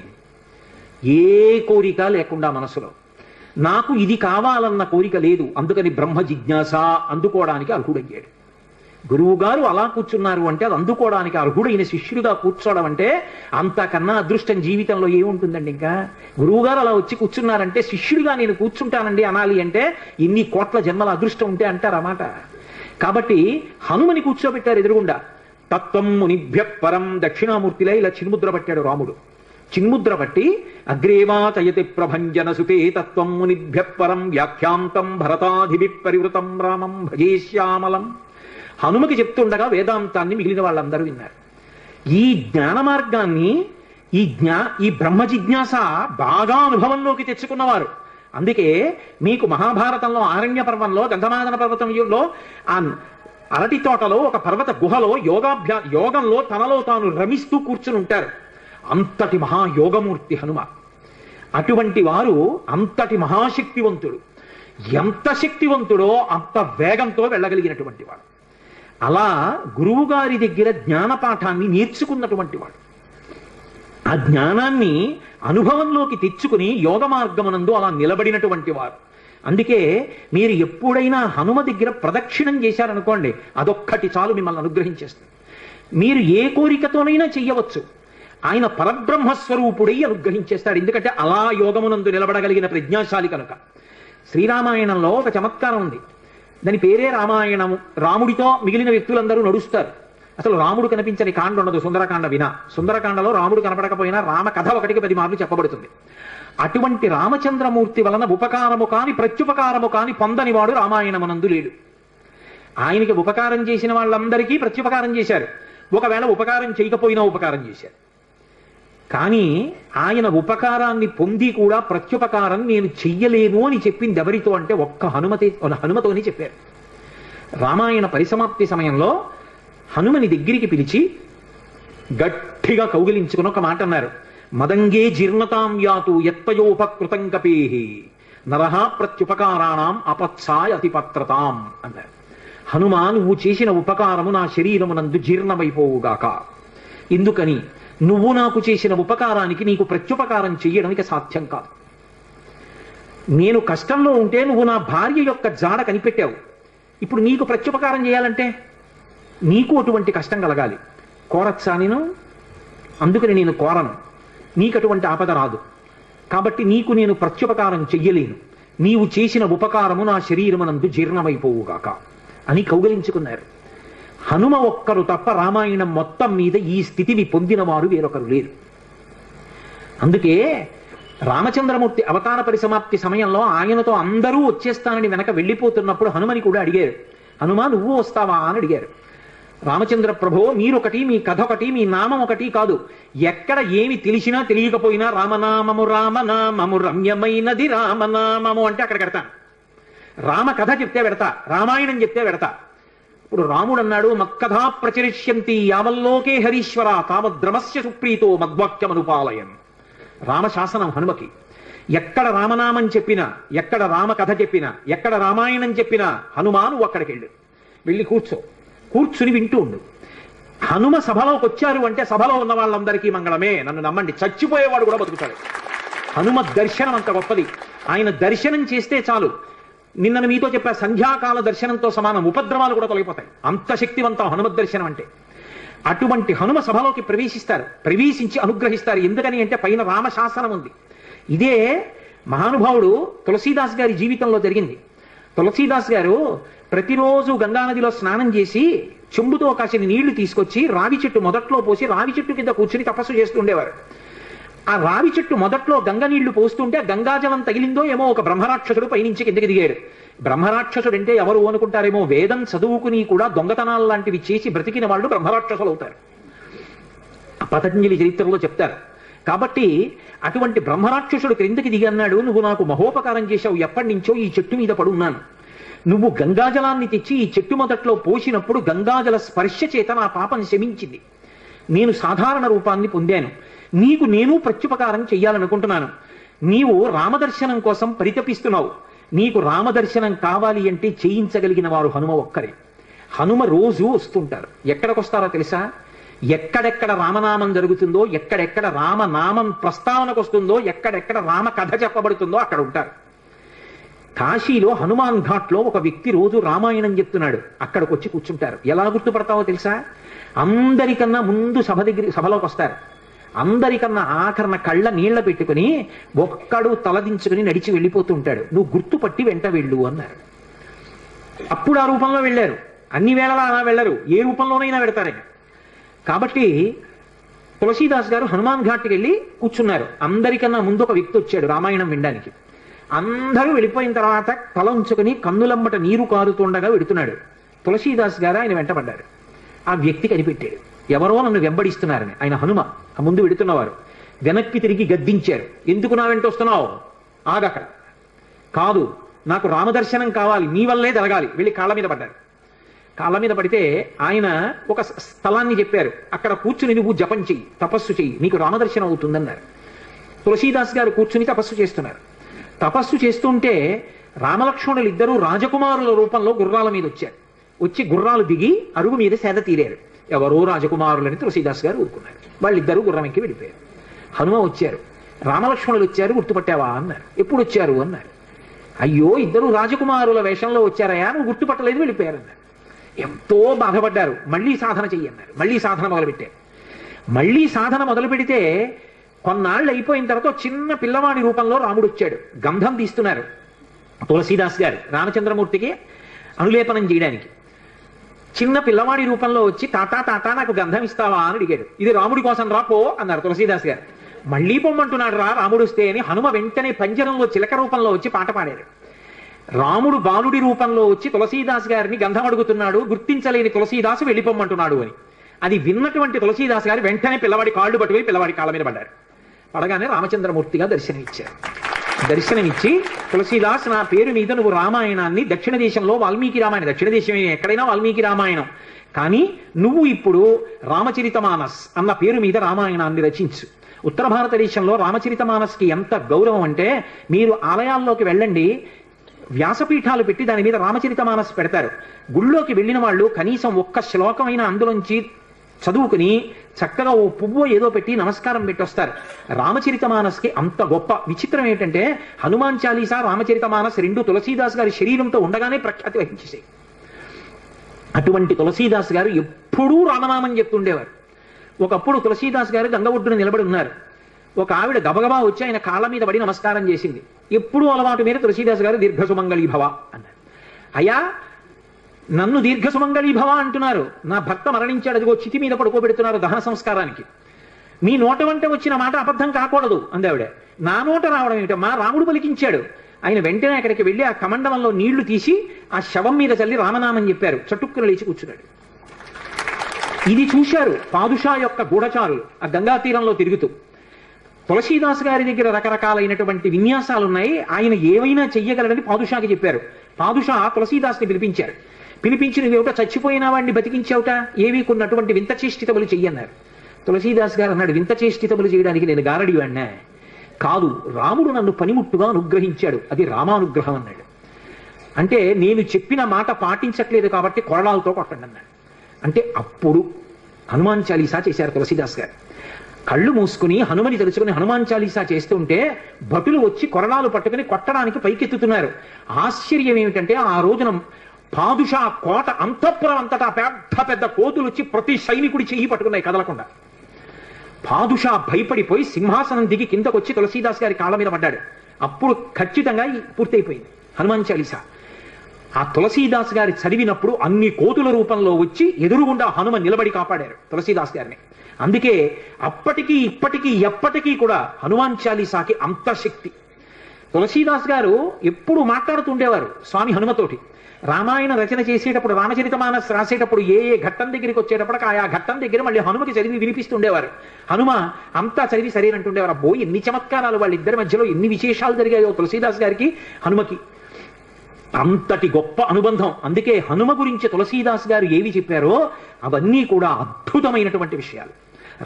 ఏ కోరిక లేకుండా మనసులో నాకు ఇది కావాలన్న కోరిక లేదు. అందుకని బ్రహ్మ జిజ్ఞాస అందుకోవడానికి అర్హుడయ్యాడు. గురువు గారు అలా కూర్చున్నారు అంటే అది అందుకోవడానికి అర్హుడైన శిష్యుడిగా కూర్చోవడం అంటే అంతకన్నా అదృష్టం జీవితంలో ఏముంటుందండి. ఇంకా గురువు గారు అలా వచ్చి కూర్చున్నారంటే శిష్యుడిగా నేను కూర్చుంటానండి అనాలి అంటే ఇన్ని కోట్ల జన్మల అదృష్టం ఉంటే అంటారు అన్నమాట. కాబట్టి హనుమని కూర్చోబెట్టారు ఎదురుగుండా. తత్వం మునిభ్య పరం. దక్షిణామూర్తిలో ఇలా చిన్ముద్ర పట్టాడు రాముడు. చిన్ముద్ర పట్టి అగ్రేవాచయతి ప్రభంజన సుతే తత్వం మునిభ్య పరం వ్యాఖ్యాంతం భరతాధిభి పరివృతం రామం భజే శ్యామలం. హనుమకి చెప్తుండగా వేదాంతాన్ని మిగిలిన వాళ్ళందరూ విన్నారు. ఈ జ్ఞాన మార్గాన్ని, ఈ బ్రహ్మ జిజ్ఞాస బాగా అనుభవంలోకి తెచ్చుకున్నవారు. అందుకే మీకు మహాభారతంలో ఆరణ్య పర్వంలో గంధమాదన పర్వతంలో ఆ అరటి తోటలో ఒక పర్వత గుహలో యోగంలో తనలో తాను రమిస్తూ కూర్చుని ఉంటారు. అంతటి మహాయోగమూర్తి హనుమ. అటువంటి వారు అంతటి మహాశక్తివంతుడు. ఎంత శక్తివంతుడో అంత వేగంతో వెళ్ళగలిగినటువంటి వాడు. అలా గురువు గారి దగ్గర జ్ఞానపాఠాన్ని నేర్చుకున్నటువంటి వాడు. ఆ జ్ఞానాన్ని అనుభవంలోకి తెచ్చుకుని యోగ మార్గమునందు అలా నిలబడినటువంటి వారు. అందుకే మీరు ఎప్పుడైనా హనుమ దగ్గర ప్రదక్షిణం చేశారనుకోండి, అదొక్కటి చాలు మిమ్మల్ని అనుగ్రహించేస్తుంది. మీరు ఏ కోరికతోనైనా చెయ్యవచ్చు, ఆయన పరబ్రహ్మస్వరూపుడై అనుగ్రహించేస్తాడు. ఎందుకంటే అలా యోగమునందు నిలబడగలిగిన ప్రజ్ఞాశాలి కనుక. శ్రీరామాయణంలో ఒక చమత్కారం ఉంది, దాని పేరే రామాయణము. రాముడితో మిగిలిన వ్యక్తులందరూ నడుస్తారు. అసలు రాముడు కనిపించని కాండ ఉండదు సుందరకాండ వినా. సుందరకాండలో రాముడు కనపడకపోయినా రామ కథ 1కి 10 మార్లు చెప్పబడుతుంది. అటువంటి రామచంద్రమూర్తి వలన ఉపకారము కాని ప్రత్యుపకారము కాని పొందనివాడు రామాయణమునందు లేడు. ఆయనకి ఉపకారం చేసిన వాళ్ళందరికీ ప్రత్యుపకారం చేశారు, ఒకవేళ ఉపకారం చేయకపోయినా ఉపకారం చేశారు. కానీ ఆయన ఉపకారాన్ని పొంది కూడా ప్రత్యుపకారం నేను చెయ్యలేను అని చెప్పింది ఎవరితో అంటే ఒక్క హనుమతోని చెప్పారు. రామాయణ పరిసమాప్తి సమయంలో హనుమని దగ్గరికి పిలిచి గట్టిగా కౌగిలించుకుని ఒక మాట అన్నారు, మదంగే జీర్ణతాం యాతు యత్పయోపకృతం కపేహి నరహ ప్రత్యుపకారాణం అపత్సాయ అతిపత్రతాం అన్నారు. హనుమా, నువ్వు చేసిన ఉపకారము నా శరీరమునందు జీర్ణమైపోవుగాక. ఎందుకని? నువ్వు నాకు చేసిన ఉపకారానికి నీకు ప్రత్యుపకారం చెయ్యడం ఇక సాధ్యం కాదు. నేను కష్టంలో ఉంటే నువ్వు నా భార్య యొక్క జాడ కనిపెట్టావు, ఇప్పుడు నీకు ప్రత్యుపకారం చేయాలంటే నీకు అటువంటి కష్టం కలగాలి. కోరచ్చా నేను? అందుకని నేను కోరను, నీకు అటువంటి ఆపద రాదు. కాబట్టి నీకు నేను ప్రత్యుపకారం చెయ్యలేను, నీవు చేసిన ఉపకారము నా శరీరమునందు జీర్ణమైపోవుగాక అని కౌగలించుకున్నారు. హనుమ ఒక్కరు తప్ప రామాయణం మొత్తం మీద ఈ స్థితిని పొందిన వారు వేరొకరు లేరు. అందుకే రామచంద్రమూర్తి అవతార పరిసమాప్తి సమయంలో ఆయనతో అందరూ వచ్చేస్తానని వెనక వెళ్ళిపోతున్నప్పుడు హనుమని కూడా అడిగారు, హనుమా నువ్వు వస్తావా అని అడిగారు. రామచంద్ర ప్రభో, మీరొకటి, మీ కథ ఒకటి, మీ నామం ఒకటి కాదు, ఎక్కడ ఏమి తెలిసినా తెలియకపోయినా రామనామము రామనామము రమ్యమైనది రామనామము అంటే అక్కడ పెడతాను. రామ కథ చెప్తే పెడతా, రామాయణం చెప్తే పెడతా. ఇప్పుడు రాముడు అన్నాడు, మక్కథా ప్రచరిష్యంతి యావల్లోకే హరీశ్వర తావద్రమస్య సుప్రీతో మద్వాక్యమనుపాలయం. రామశాసనం హనుమకి. ఎక్కడ రామనామం చెప్పినా, ఎక్కడ రామ కథ చెప్పినా, ఎక్కడ రామాయణం చెప్పినా హనుమాను అక్కడికి వెళ్ళి కూర్చుని వింటూ ఉండు. హనుమ సభలోకి వచ్చారు అంటే సభలో ఉన్న వాళ్ళందరికీ మంగళమే, నన్ను నమ్మండి, చచ్చిపోయేవాడు కూడా బతుకుతాడు. హనుమ దర్శనం అంత గొప్పది. ఆయన దర్శనం చేస్తే చాలు, నిన్న మీతో చెప్పా, సంధ్యాకాల దర్శనంతో సమానం, ఉపద్రవాలు కూడా తొలగిపోతాయి, అంత శక్తివంతం హనుమద్ దర్శనం అంటే. అటువంటి హనుమ సభలోకి ప్రవేశించి అనుగ్రహిస్తారు. ఎందుకని అంటే పైన రామశాసనం ఉంది. ఇదే మహానుభావుడు తులసీదాస్ గారి జీవితంలో జరిగింది. తులసీదాస్ గారు ప్రతిరోజు గంగానదిలో స్నానం చేసి చెంబుతో కాసిన నీళ్లు తీసుకొచ్చి రావి చెట్టు మొదట్లో పోసి రావి చెట్టు కింద కూర్చుని తపస్సు చేస్తూ ఉండేవారు. ఆ రావి చెట్టు మొదట్లో గంగ నీళ్లు పోస్తుంటే గంగాజలం తగిలిందో ఏమో ఒక బ్రహ్మరాక్షసుడు పైనుంచి కిందకి దిగాడు. బ్రహ్మరాక్షసుడు అంటే ఎవరు అనుకుంటారేమో, వేదం చదువుకుని కూడా దొంగతనాలు లాంటివి చేసి బ్రతికిన వాళ్ళు బ్రహ్మరాక్షసులు అవుతారు, పతంజలి చరిత్రలో చెప్తారు. కాబట్టి అటువంటి బ్రహ్మరాక్షసుడు క్రిందకి దిగి అన్నాడు, నువ్వు నాకు మహోపకారం చేశావు, ఎప్పటి నుంచో ఈ చెట్టు మీద పడున్నాను, నువ్వు గంగాజలాన్ని తెచ్చి ఈ చెట్టు మొదట్లో పోసినప్పుడు గంగాజల స్పర్శ చేత నా పాపం శమించింది, నేను సాధారణ రూపాన్ని పొందాను, నీకు నేను ప్రత్యుపకారం చెయ్యాలనుకుంటున్నాను. నీవు రామదర్శనం కోసం పరితపిస్తున్నావు, నీకు రామదర్శనం కావాలి అంటే చేయించగలిగిన వారు హనుమ ఒక్కరే. హనుమ రోజు వస్తుంటారు. ఎక్కడికి వస్తారో తెలుసా? ఎక్కడెక్కడ రామనామం జరుగుతుందో, ఎక్కడెక్కడ రామనామం ప్రస్తావనకు వస్తుందో, ఎక్కడెక్కడ రామ కథ చెప్పబడుతుందో అక్కడ ఉంటారు. కాశీలో హనుమాన్ ఘాట్లో ఒక వ్యక్తి రోజు రామాయణం చెప్తున్నాడు, అక్కడికి వచ్చి కూర్చుంటారు. ఎలా గుర్తుపడతావో తెలుసా? అందరికన్నా ముందు సభలోకి వస్తారు, అందరికన్నా ఆఖరణ కళ్ళ నీళ్ల పెట్టుకుని ఒక్కడు తలదించుకుని నడిచి వెళ్ళిపోతూ ఉంటాడు. నువ్వు గుర్తుపట్టి వెంట వెళ్ళు అన్నారు. అప్పుడు ఆ రూపంలో వెళ్ళారు, అన్ని వేళలా అలా వెళ్ళరు, ఏ రూపంలోనైనా పెడతారు. కాబట్టి తులసీదాస్ గారు హనుమాన్ ఘాట్కి వెళ్ళి కూర్చున్నారు. అందరికన్నా ముందు ఒక వ్యక్తి వచ్చాడు రామాయణం వినడానికి. అందరూ వెళ్ళిపోయిన తర్వాత తల ఉంచుకుని కన్నులమ్మట నీరు కారుతుండగా వెడుతున్నాడు. తులసీదాస్ గారు ఆయన వెంటబడ్డారు. ఆ వ్యక్తి కనిపెట్టాడు, ఎవరో నన్ను వెంబడిస్తున్నారని. ఆయన హనుమ, ఆ ముందు వెడుతున్నవారు. వెనక్కి తిరిగి గద్దించారు, ఎందుకు నా వెంట వస్తున్నావు, ఆగక్కడ, కాదు నాకు రామదర్శనం కావాలి, నీ వల్లే జరగాలి, వెళ్ళి కాళ్ళ మీద పడ్డారు. కాళ్ళ మీద పడితే ఆయన ఒక స్థలాన్ని చెప్పారు, అక్కడ కూర్చుని నువ్వు జపం చెయ్యి, తపస్సు చెయ్యి, నీకు రామదర్శనం అవుతుందన్నారు. తులసీదాస్ గారు కూర్చుని తపస్సు చేస్తున్నారు. తపస్సు చేస్తుంటే రామలక్ష్మణులు ఇద్దరూ రాజకుమారుల రూపంలో గుర్రాల మీద వచ్చారు. వచ్చి గుర్రాలు దిగి అరుగు మీద సేద తీరారు. ఎవరో రాజకుమారులని తులసీదాస్ గారు ఊరుకున్నారు. వాళ్ళిద్దరూ గుర్రం ఎక్కి వెళ్ళిపోయారు. హనుమ వచ్చారు, రామలక్ష్మణులు వచ్చారు, గుర్తుపట్టావా అన్నారు. ఎప్పుడు వచ్చారు అన్నారు. అయ్యో ఇద్దరు రాజకుమారుల వేషంలో వచ్చారయా, నువ్వు గుర్తుపట్టలేదు, వెళ్ళిపోయారన్నారు. ఎంతో బాధపడ్డారు. మళ్ళీ సాధన చెయ్యన్నారు. మళ్ళీ సాధన మొదలుపెట్టారు. మళ్ళీ సాధన మొదలు పెడితే కొన్నాళ్ళు అయిపోయిన తర్వాత చిన్న పిల్లవాడి రూపంలో రాముడు వచ్చాడు. గంధం తీస్తున్నారు తులసీదాస్ గారు రామచంద్రమూర్తికి అనులేపనం చేయడానికి. చిన్న పిల్లవాడి రూపంలో వచ్చి తాతా తాతా నాకు గంధం ఇస్తావా అని అడిగాడు. ఇది రాముడి కోసం రా పో అన్నారు తులసీదాస్ గారు. మళ్ళీ పొమ్మంటున్నాడు రా రాముడు వస్తే అని హనుమ వెంటనే పంజరంలో చిలక రూపంలో వచ్చి పాట పాడారు. రాముడు బాలుడి రూపంలో వచ్చి తులసీదాస్ గారిని గంధం అడుగుతున్నాడు, గుర్తించలేని తులసీదాసు వెళ్ళిపోమ్మంటున్నాడు అని. అది విన్నటువంటి తులసీదాస్ గారు వెంటనే పిల్లవాడి కాళ్ళు పట్టుకుని పిల్లవాడి కాళ్ళ మీద పడ్డారు. పడగానే రామచంద్రమూర్తిగా దర్శనమిచ్చారు. దర్శనమిచ్చి తులసీదాస్ నా పేరు మీద నువ్వు రామాయణాన్ని, దక్షిణ దేశంలో వాల్మీకి రామాయణం, దక్షిణ దేశం ఎక్కడైనా వాల్మీకి రామాయణం, కానీ నువ్వు ఇప్పుడు రామచరితమానస్ అన్న పేరు మీద రామాయణాన్ని రచించు. ఉత్తర భారతదేశంలో రామచరితమానస్కి ఎంత గౌరవం అంటే మీరు ఆలయాల్లోకి వెళ్ళండి, వ్యాసపీఠాలు పెట్టి దాని మీద రామచరితమానస్ పెడతారు. గుళ్ళోకి వెళ్ళిన వాళ్ళు కనీసం ఒక్క శ్లోకమైన అందులోంచి చదువుకుని చక్కగా ఓ పువ్వు ఏదో పెట్టి నమస్కారం పెట్టొస్తారు. రామచరితమానస్కి అంత గొప్ప. విచిత్రం ఏంటంటే హనుమాన్ చాలీసా, రామచరితమానస్ రెండు తులసీదాస్ గారి శరీరంతో ఉండగానే ప్రఖ్యాతి వహించేసాయి. అటువంటి తులసీదాస్ గారు ఎప్పుడూ రామనామం చెప్తుండేవారు. ఒకప్పుడు తులసీదాస్ గారు గంగ ఒడ్డున నిలబడి ఉన్నారు. ఒక ఆవిడ గబగబా వచ్చి ఆయన కాళ్ళ మీద పడి నమస్కారం చేసింది. ఎప్పుడూ అలవాటు మీద తులసీదాస్ గారు దీర్ఘసుమంగళీ భవ అన్నారు. అయ్యా నన్ను దీర్ఘసుమంగళీ భవ అంటున్నారు, నా భర్త మరణించాడు, అదిగో చితి మీద పడుకోబెడుతున్నారు దహన సంస్కారానికి, మీ నోట వంట వచ్చిన మాట అబద్ధం కాకూడదు అంది ఆవిడ. నా నోట రావడం ఏమిటో, మా రాముడు పలికించాడు. ఆయన వెంటనే అక్కడికి వెళ్ళి ఆ కమండలంలో నీళ్లు తీసి ఆ శవం మీద చల్లి రామనామం చెప్పారు. చటుక్కున లేచి కూర్చున్నాడు. ఇది చూశారు పాదుషా యొక్క గూఢచారులు ఆ గంగా తీరంలో తిరుగుతూ. తులసీదాస్ గారి దగ్గర రకరకాలైనటువంటి విన్యాసాలు ఉన్నాయి, ఆయన ఏమైనా చెయ్యగలడని పాదుషాకి చెప్పారు. పాదుషా తులసీదాస్ని పిలిపించారు. పిలిపించి నువ్వేమిటో చచ్చిపోయిన వాడిని బతికించావుట, ఏవి కొన్నటువంటి వింత చేష్టితములు చెయ్యన్నారు. తులసీదాస్ గారు అన్నాడు, వింత చేష్టితములు చేయడానికి నేను గారడి వాడినా కాదు, రాముడు నన్ను పనిముట్టుగా అనుగ్రహించాడు, అది రామానుగ్రహం అన్నాడు. అంటే నేను చెప్పిన మాట పాటించట్లేదు కాబట్టి కొరడాలతో కొట్టండి అన్నాడు. అంటే అప్పుడు హనుమాన్ చాలీసా చేశారు తులసీదాస్ గారు. కళ్ళు మూసుకుని హనుమని తెలుసుకుని హనుమాన్ చాలీసా చేస్తుంటే భటులు వచ్చి కొరడాలు పట్టుకుని కొట్టడానికి పైకెత్తుతున్నారు. ఆశ్చర్యం ఏమిటంటే ఆ రోజున పాదుషా కోట అంతఃపురం అంతటా పెద్ద పెద్ద కోతులు వచ్చి ప్రతి సైనికుడి చెయ్యి పట్టుకున్నాయి కదలకుండా. పాదుషా భయపడిపోయి సింహాసనం దిగి కిందకొచ్చి తులసీదాస్ గారి కాళ్ళ మీద పడ్డాడు. అప్పుడు ఖచ్చితంగా పూర్తయిపోయింది హనుమాన్ చాలీసా. ఆ తులసీదాస్ గారి చదివినప్పుడు అన్ని కోతుల రూపంలో వచ్చి ఎదురుగుండా హనుమ నిలబడి కాపాడారు తులసీదాస్ గారిని. అందుకే అప్పటికీ ఇప్పటికీ ఎప్పటికీ కూడా హనుమాన్ చాలీసాకి అంత శక్తి. తులసీదాస్ గారు ఎప్పుడు మాట్లాడుతుండేవారు స్వామి హనుమతోటి. రామాయణ రచన చేసేటప్పుడు, రామచరితమానస్ రాసేటప్పుడు ఏ ఘట్టం దగ్గరికి వచ్చేటప్పుడు ఆయా ఘట్టం దగ్గర మళ్ళీ హనుమకి చదివి వినిపిస్తుండేవారు. హనుమ అంతా చదివి సరేనంటుండేవారు. అబ్బో ఎన్ని చమత్కారాలు, వాళ్ళిద్దరి మధ్యలో ఎన్ని విశేషాలు జరిగాయో తులసీదాస్ గారికి హనుమకి. అంతటి గొప్ప అనుబంధం. అందుకే హనుమ గురించి తులసీదాస్ గారు ఏవి చెప్పారో అవన్నీ కూడా అద్భుతమైనటువంటి విషయాలు.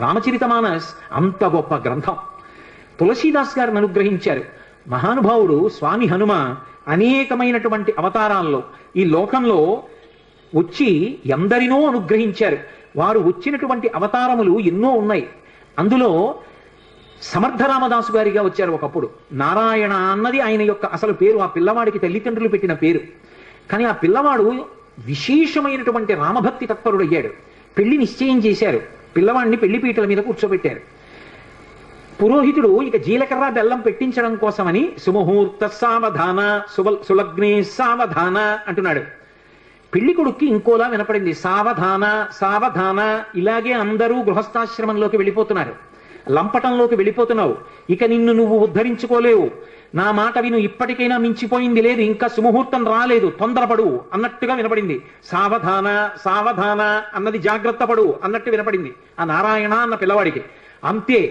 రామచరితమానస్ అంత గొప్ప గ్రంథం. తులసీదాస్ గారిని అనుగ్రహించారు మహానుభావుడు స్వామి హనుమ. అనేకమైనటువంటి అవతారాల్లో ఈ లోకంలో వచ్చి ఎందరినో అనుగ్రహించారు. వారు వచ్చినటువంటి అవతారములు ఎన్నో ఉన్నాయి. అందులో సమర్థ రామదాసు గారిగా వచ్చారు ఒకప్పుడు. నారాయణ అన్నది ఆయన యొక్క అసలు పేరు, ఆ పిల్లవాడికి తల్లిదండ్రులు పెట్టిన పేరు. కానీ ఆ పిల్లవాడు విశేషమైనటువంటి రామభక్తి తత్పరుడు అయ్యాడు. పెళ్లి నిశ్చయం చేశారు, పిల్లవాడిని పెళ్లిపీటల మీద కూర్చోబెట్టారు. పురోహితుడు ఇక జీలకర్ర బెల్లం పెట్టించడం కోసమని సుముహూర్త సావధాన సులగ్నే సావధాన అంటున్నాడు. పెళ్లి కొడుక్కి ఇంకోలా వినపడింది, సావధాన సావధాన. ఇలాగే అందరూ గృహస్థాశ్రమంలోకి వెళ్ళిపోతున్నారు, లంపటంలోకి వెళ్ళిపోతున్నావు, ఇక నిన్ను నువ్వు ఉద్ధరించుకోలేవు, నా మాట విను, ఇప్పటికైనా మించిపోయింది లేదు, ఇంకా సుముహూర్తం రాలేదు, తొందరపడు అన్నట్టుగా వినపడింది. సావధాన సావధాన అన్నది జాగ్రత్త పడు అన్నట్టు వినపడింది ఆ నారాయణ అన్న పిల్లవాడికి. అంతే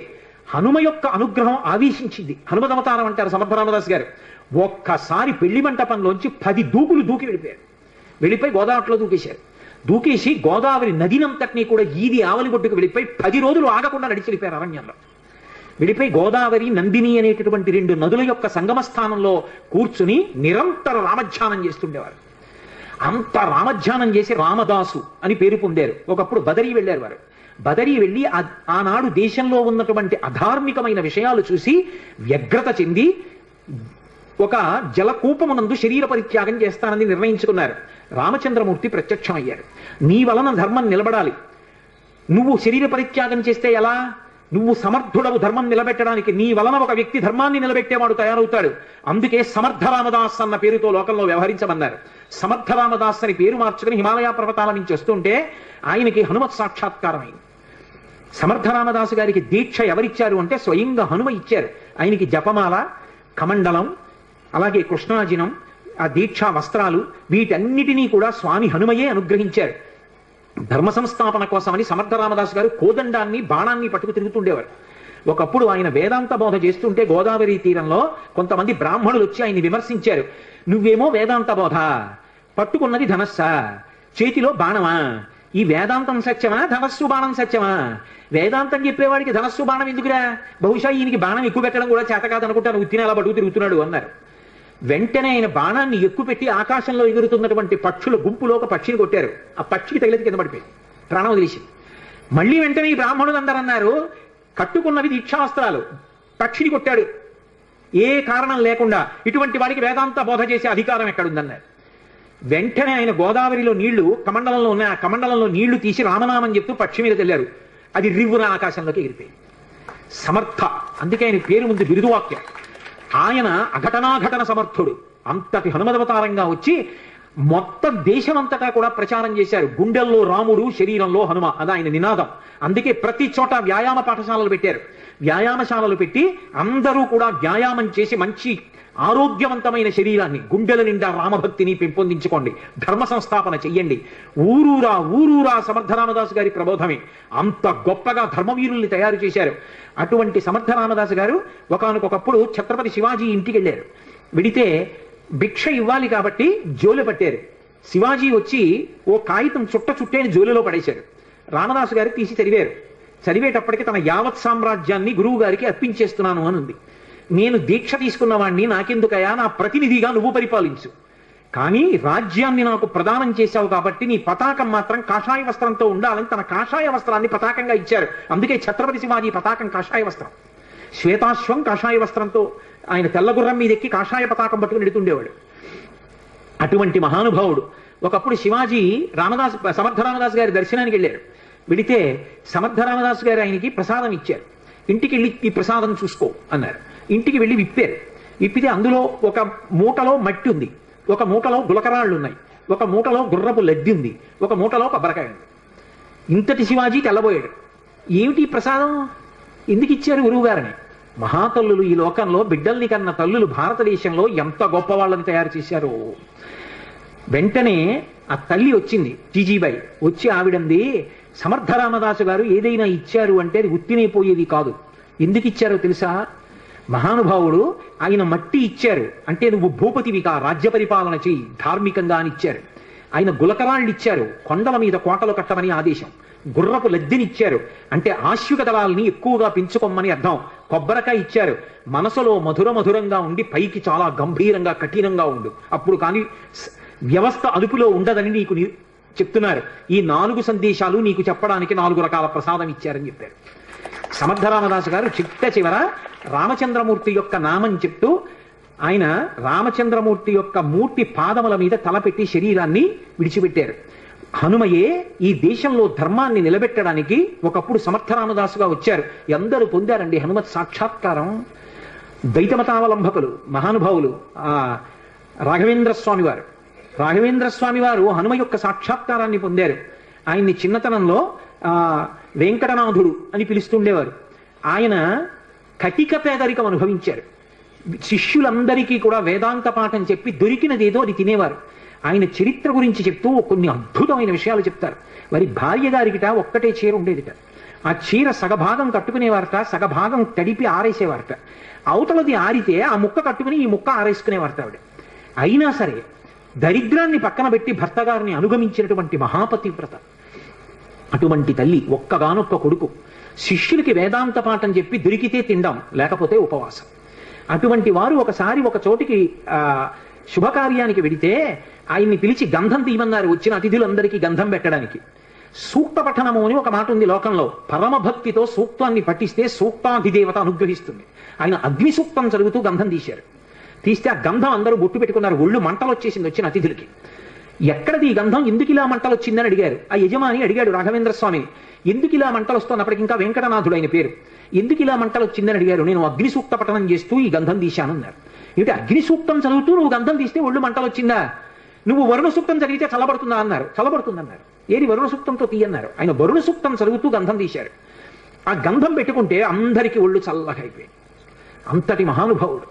హనుమ యొక్క అనుగ్రహం ఆవేశించింది. హనుమదవతారం అంటారు సమర్థరామదాస్ గారు. ఒక్కసారి పెళ్లి మంటపంలోంచి 10 దూకులు దూకి వెళ్ళిపోయారు. వెళ్ళిపోయి గోదావరిలో దూకేశారు. దూకేసి గోదావరి నదినంతటినీ కూడా ఈది ఆవలిగొడ్డుకు వెళ్ళిపోయి 10 రోజులు ఆగకుండా నడిచి వెళ్ళిపోయారు అరణ్యంలో. వెళ్ళిపోయి గోదావరి నందిని అనేటటువంటి 2 నదుల యొక్క సంగమ స్థానంలో కూర్చుని నిరంతర రామధ్యానం చేస్తుండేవారు. అంత రామధ్యానం చేసి రామదాసు అని పేరు పొందారు. ఒకప్పుడు బదరీ వెళ్ళారు వారు. బదరీ వెళ్ళి ఆనాడు దేశంలో ఉన్నటువంటి అధార్మికమైన విషయాలు చూసి వ్యగ్రత చెంది ఒక జలకూపమునందు శరీర పరిత్యాగం చేస్తానని నిర్ణయించుకున్నారు. రామచంద్రమూర్తి ప్రత్యక్షమయ్యారు. నీ వలన ధర్మం నిలబడాలి, నువ్వు శరీర పరిత్యాగం చేస్తే ఎలా? నువ్వు సమర్థుడవు ధర్మం నిలబెట్టడానికి, నీ వలన ఒక వ్యక్తి ధర్మాన్ని నిలబెట్టేవాడు తయారవుతాడు. అందుకే సమర్థ రామదాస్ అన్న పేరుతో లోకంలో వ్యవహరించమన్నారు. సమర్థ రామదాస్ అని పేరు మార్చుకుని హిమాలయ పర్వతాల నుంచి వస్తుంటే ఆయనకి హనుమత్ సాక్షాత్కారమైంది. సమర్థ రామదాసు గారికి దీక్ష ఎవరిచ్చారు అంటే స్వయంగా హనుమ ఇచ్చారు. ఆయనకి జపమాల, కమండలం, అలాగే కృష్ణాజినం, ఆ దీక్షా వస్త్రాలు, వీటన్నిటినీ కూడా స్వామి హనుమయే అనుగ్రహించారు. ధర్మ సంస్థాపన కోసమని సమర్థ రామదాసు గారు కోదండాన్ని, బాణాన్ని పట్టుకు తిరుగుతుండేవారు. ఒకప్పుడు ఆయన వేదాంత బోధ చేస్తుంటే గోదావరి తీరంలో కొంతమంది బ్రాహ్మణులు వచ్చి ఆయన్ని విమర్శించారు. నువ్వేమో వేదాంత బోధ, పట్టుకున్నది ధనస్సా, చేతిలో బాణమా, ఈ వేదాంతం సత్యమా, ధనస్సు బాణం సత్యమా? వేదాంతం చెప్పేవాడికి ధనస్సు బాణం ఎందుకురా? బహుశా ఈయనకి బాణం ఎక్కువ పెట్టడం కూడా చేత కాదనుకుంటాను, ఉత్తిన అలా పట్టుకు తిరుగుతున్నాడు అన్నారు. వెంటనే ఆయన బాణాన్ని ఎక్కుపెట్టి ఆకాశంలో ఎగురుతున్నటువంటి పక్షుల గుంపులో ఒక పక్షిని కొట్టారు. ఆ పక్షికి తగిలితే కింద పడిపోయింది, ప్రాణం వదిలేసింది. మళ్ళీ వెంటనే ఈ బ్రాహ్మణులు అందరూ అన్నారు, కట్టుకున్నవి దీక్షావస్త్రాలు, పక్షిని కొట్టాడు ఏ కారణం లేకుండా, ఇటువంటి వాడికి వేదాంత బోధ చేసే అధికారం ఎక్కడుందన్నారు. వెంటనే ఆయన గోదావరిలో నీళ్లు కమండలంలో ఉన్నాయి, ఆ కమండలంలో నీళ్లు తీసి రామనామం చెప్తూ పక్షి మీద తెల్లారు. అది రివ్వున ఆకాశంలోకి ఎగిరిపోయింది. సమర్థ, అందుకే ఆయన పేరు ముందు బిరుదువాక్యం. ఆయన అఘటనాఘటన సమర్థుడు. అంతటి హనుమదవతారంగా వచ్చి మొత్తం దేశమంతటా కూడా ప్రచారం చేశారు. గుండెల్లో రాముడు, శరీరంలో హనుమ, అది ఆయన నినాదం. అందుకే ప్రతి చోట వ్యాయామ పాఠశాలలు పెట్టారు. వ్యాయామశాలలు పెట్టి అందరూ కూడా వ్యాయామం చేసి మంచి ఆరోగ్యవంతమైన శరీరాన్ని, గుండెల నిండా రామభక్తిని పెంపొందించుకోండి, ధర్మ సంస్థాపన చెయ్యండి. ఊరూరా ఊరూరా సమర్థ రామదాసు గారి ప్రబోధమే. అంత గొప్పగా ధర్మవీరుల్ని తయారు చేశారు. అటువంటి సమర్థ రామదాసు గారు ఒకానొకప్పుడు ఛత్రపతి శివాజీ ఇంటికి వెళ్ళారు. వెడితే భిక్ష ఇవ్వాలి కాబట్టి జోలు పట్టారు. శివాజీ వచ్చి ఓ కాగితం చుట్టేని జోలులో పడేశారు. రామదాసు గారు తీసి చదివారు. చదివేటప్పటికి తన యావత్ సామ్రాజ్యాన్ని గురువు గారికి అర్పించేస్తున్నాను అని ఉంది. నేను దీక్ష తీసుకున్నవాణ్ణి, నాకెందుకయా, నా ప్రతినిధిగా నువ్వు పరిపాలించు, కానీ రాజ్యాన్ని నాకు ప్రదానం చేశావు కాబట్టి నీ పతాకం మాత్రం కాషాయ వస్త్రంతో ఉండాలని తన కాషాయ వస్త్రాన్ని పతాకంగా ఇచ్చారు. అందుకే ఛత్రపతి శివాజీ పతాకం కాషాయ వస్త్రం. శ్వేతాశ్వం కాషాయ వస్త్రంతో, ఆయన తెల్లగుర్రం మీద ఎక్కి కాషాయ పతాకం పట్టుకుని ఎడుతుండేవాడు. అటువంటి మహానుభావుడు. ఒకప్పుడు శివాజీ సమర్థ రామదాసు గారి దర్శనానికి వెళ్ళారు. వెళితే సమర్థ రామదాసు గారు ఆయనకి ప్రసాదం ఇచ్చారు. ఇంటికి వెళ్ళి ఈ ప్రసాదం చూసుకో అన్నారు. ఇంటికి వెళ్ళి విప్పారు. విప్పితే అందులో ఒక మూటలో మట్టి ఉంది, ఒక మూటలో గులకరాళ్ళు ఉన్నాయి, ఒక మూటలో గుర్రపు లద్ది ఉంది, ఒక మూటలో కొబ్బరికాయ ఉంది. ఇంతటి శివాజీ తెల్లబోయాడు. ఏమిటి ప్రసాదం, ఎందుకు ఇచ్చారు గురువు గారని? మహాతల్లులు ఈ లోకంలో బిడ్డల్ని కన్న తల్లులు భారతదేశంలో ఎంత గొప్ప వాళ్ళని తయారు చేశారో. వెంటనే ఆ తల్లి వచ్చింది, టీజీబాయి వచ్చి ఆవిడంది, సమర్థ రామదాసు గారు ఏదైనా ఇచ్చారు అంటే అది ఉత్తినైపోయేది కాదు. ఎందుకు ఇచ్చారో తెలుసా? మహానుభావుడు ఆయన మట్టి ఇచ్చారు అంటే నువ్వు భూపతివి కా, రాజ్య పరిపాలన చెయ్యి, ధార్మికంగా అని ఇచ్చారు. ఆయన గులకరాళ్ళు ఇచ్చారు, కొండల మీద కోటలు కట్టమని ఆదేశం. గుర్రపు లద్దెనిచ్చారు అంటే ఆశ్విక దళాలని ఎక్కువగా పెంచుకోమని అర్థం. కొబ్బరికాయ ఇచ్చారు, మనసులో మధురంగా ఉండి పైకి చాలా గంభీరంగా కఠినంగా ఉండు, అప్పుడు కానీ వ్యవస్థ అదుపులో ఉండదని నీకు చెప్తున్నారు. ఈ 4 సందేశాలు నీకు చెప్పడానికి 4 రకాల ప్రసాదం ఇచ్చారని చెప్పారు. సమర్థ రామదాసు గారు చిట్ట రామచంద్రమూర్తి యొక్క నామం చెప్తూ ఆయన రామచంద్రమూర్తి యొక్క మూర్తి పాదముల మీద తలపెట్టి శరీరాన్ని విడిచిపెట్టారు. హనుమయే ఈ దేశంలో ధర్మాన్ని నిలబెట్టడానికి ఒకప్పుడు సమర్థ రామదాసుగా వచ్చారు. ఎందరూ పొందారండి హనుమత్ సాక్షాత్కారం. ద్వైతమతావలంబకులు మహానుభావులు రాఘవేంద్ర స్వామి వారు హనుమ యొక్క సాక్షాత్కారాన్ని పొందారు. ఆయన్ని చిన్నతనంలో వెంకటనాథుడు అని పిలుస్తుండేవారు. ఆయన కటిక పేదరికం అనుభవించారు. శిష్యులందరికీ కూడా వేదాంత పాఠం చెప్పి దొరికినదేదో అది తినేవారు. ఆయన చరిత్ర గురించి చెప్తూ కొన్ని అద్భుతమైన విషయాలు చెప్తారు. వారి భార్య గారికిట ఒక్కటే చీర ఉండేదిట. ఆ చీర సగభాగం కట్టుకునేవారట, సగభాగం తడిపి ఆరేసేవారట. అవతలది ఆరితే ఆ ముక్క కట్టుకుని ఈ ముక్క ఆరేసుకునేవారట ఆవిడ. అయినా సరే దరిద్రాన్ని పక్కన పెట్టి భర్త గారిని అనుగమించినటువంటి మహాపతివ్రత. అటువంటి తల్లి, ఒక్కగానొక్క కొడుకు, శిష్యులకి వేదాంత పాఠం చెప్పి దొరికితే తినడం, లేకపోతే ఉపవాసం. అటువంటి వారు ఒకసారి ఒక చోటికి శుభకార్యానికి వెడితే ఆయన్ని పిలిచి గంధం తీయమన్నారు. వచ్చిన అతిథులందరికీ గంధం పెట్టడానికి. సూక్త పఠనము అని ఒక మాట ఉంది లోకంలో. పరమభక్తితో సూక్తాన్ని పఠిస్తే సూక్తాధిదేవత అనుగ్రహిస్తుంది. ఆయన అగ్ని సూక్తం చదువుతూ గంధం తీశారు. తీస్తే ఆ గంధం అందరూ బొట్టు పెట్టుకున్నారు. ఒళ్ళు మంటలు వచ్చేసింది వచ్చిన అతిథులకి. ఎక్కడది ఈ గంధం, ఎందుకు ఇలా మంటలు వచ్చిందని అడిగారు. ఆ యజమాని అడిగాడు రాఘవేంద్ర స్వామిని, ఎందుకు ఇలా మంటలు వస్తున్నప్పటికి ఇంకా వెంకటనాథుడు ఆయన పేరు, ఎందుకు ఇలా మంటలు వచ్చిందని అడిగారు. నేను అగ్ని సూక్త పఠనం చేస్తూ ఈ గంధం తీశాను అన్నారు. ఏమిటి అగ్ని సూక్తం చదువుతూ నువ్వు గంధం తీస్తే ఒళ్ళు మంటలు వచ్చిందా, నువ్వు వరుణ సూక్తం చదివితే చల్లబడుతుందా అన్నారు. చల్లబడుతుందన్నారు. ఏది వరుణ సూక్తంతో తీయన్నారు. ఆయన వరుణ సూక్తం చదువుతూ గంధం తీశారు. ఆ గంధం పెట్టుకుంటే అందరికీ ఒళ్ళు చల్లగా అయిపోయింది. అంతటి మహానుభావుడు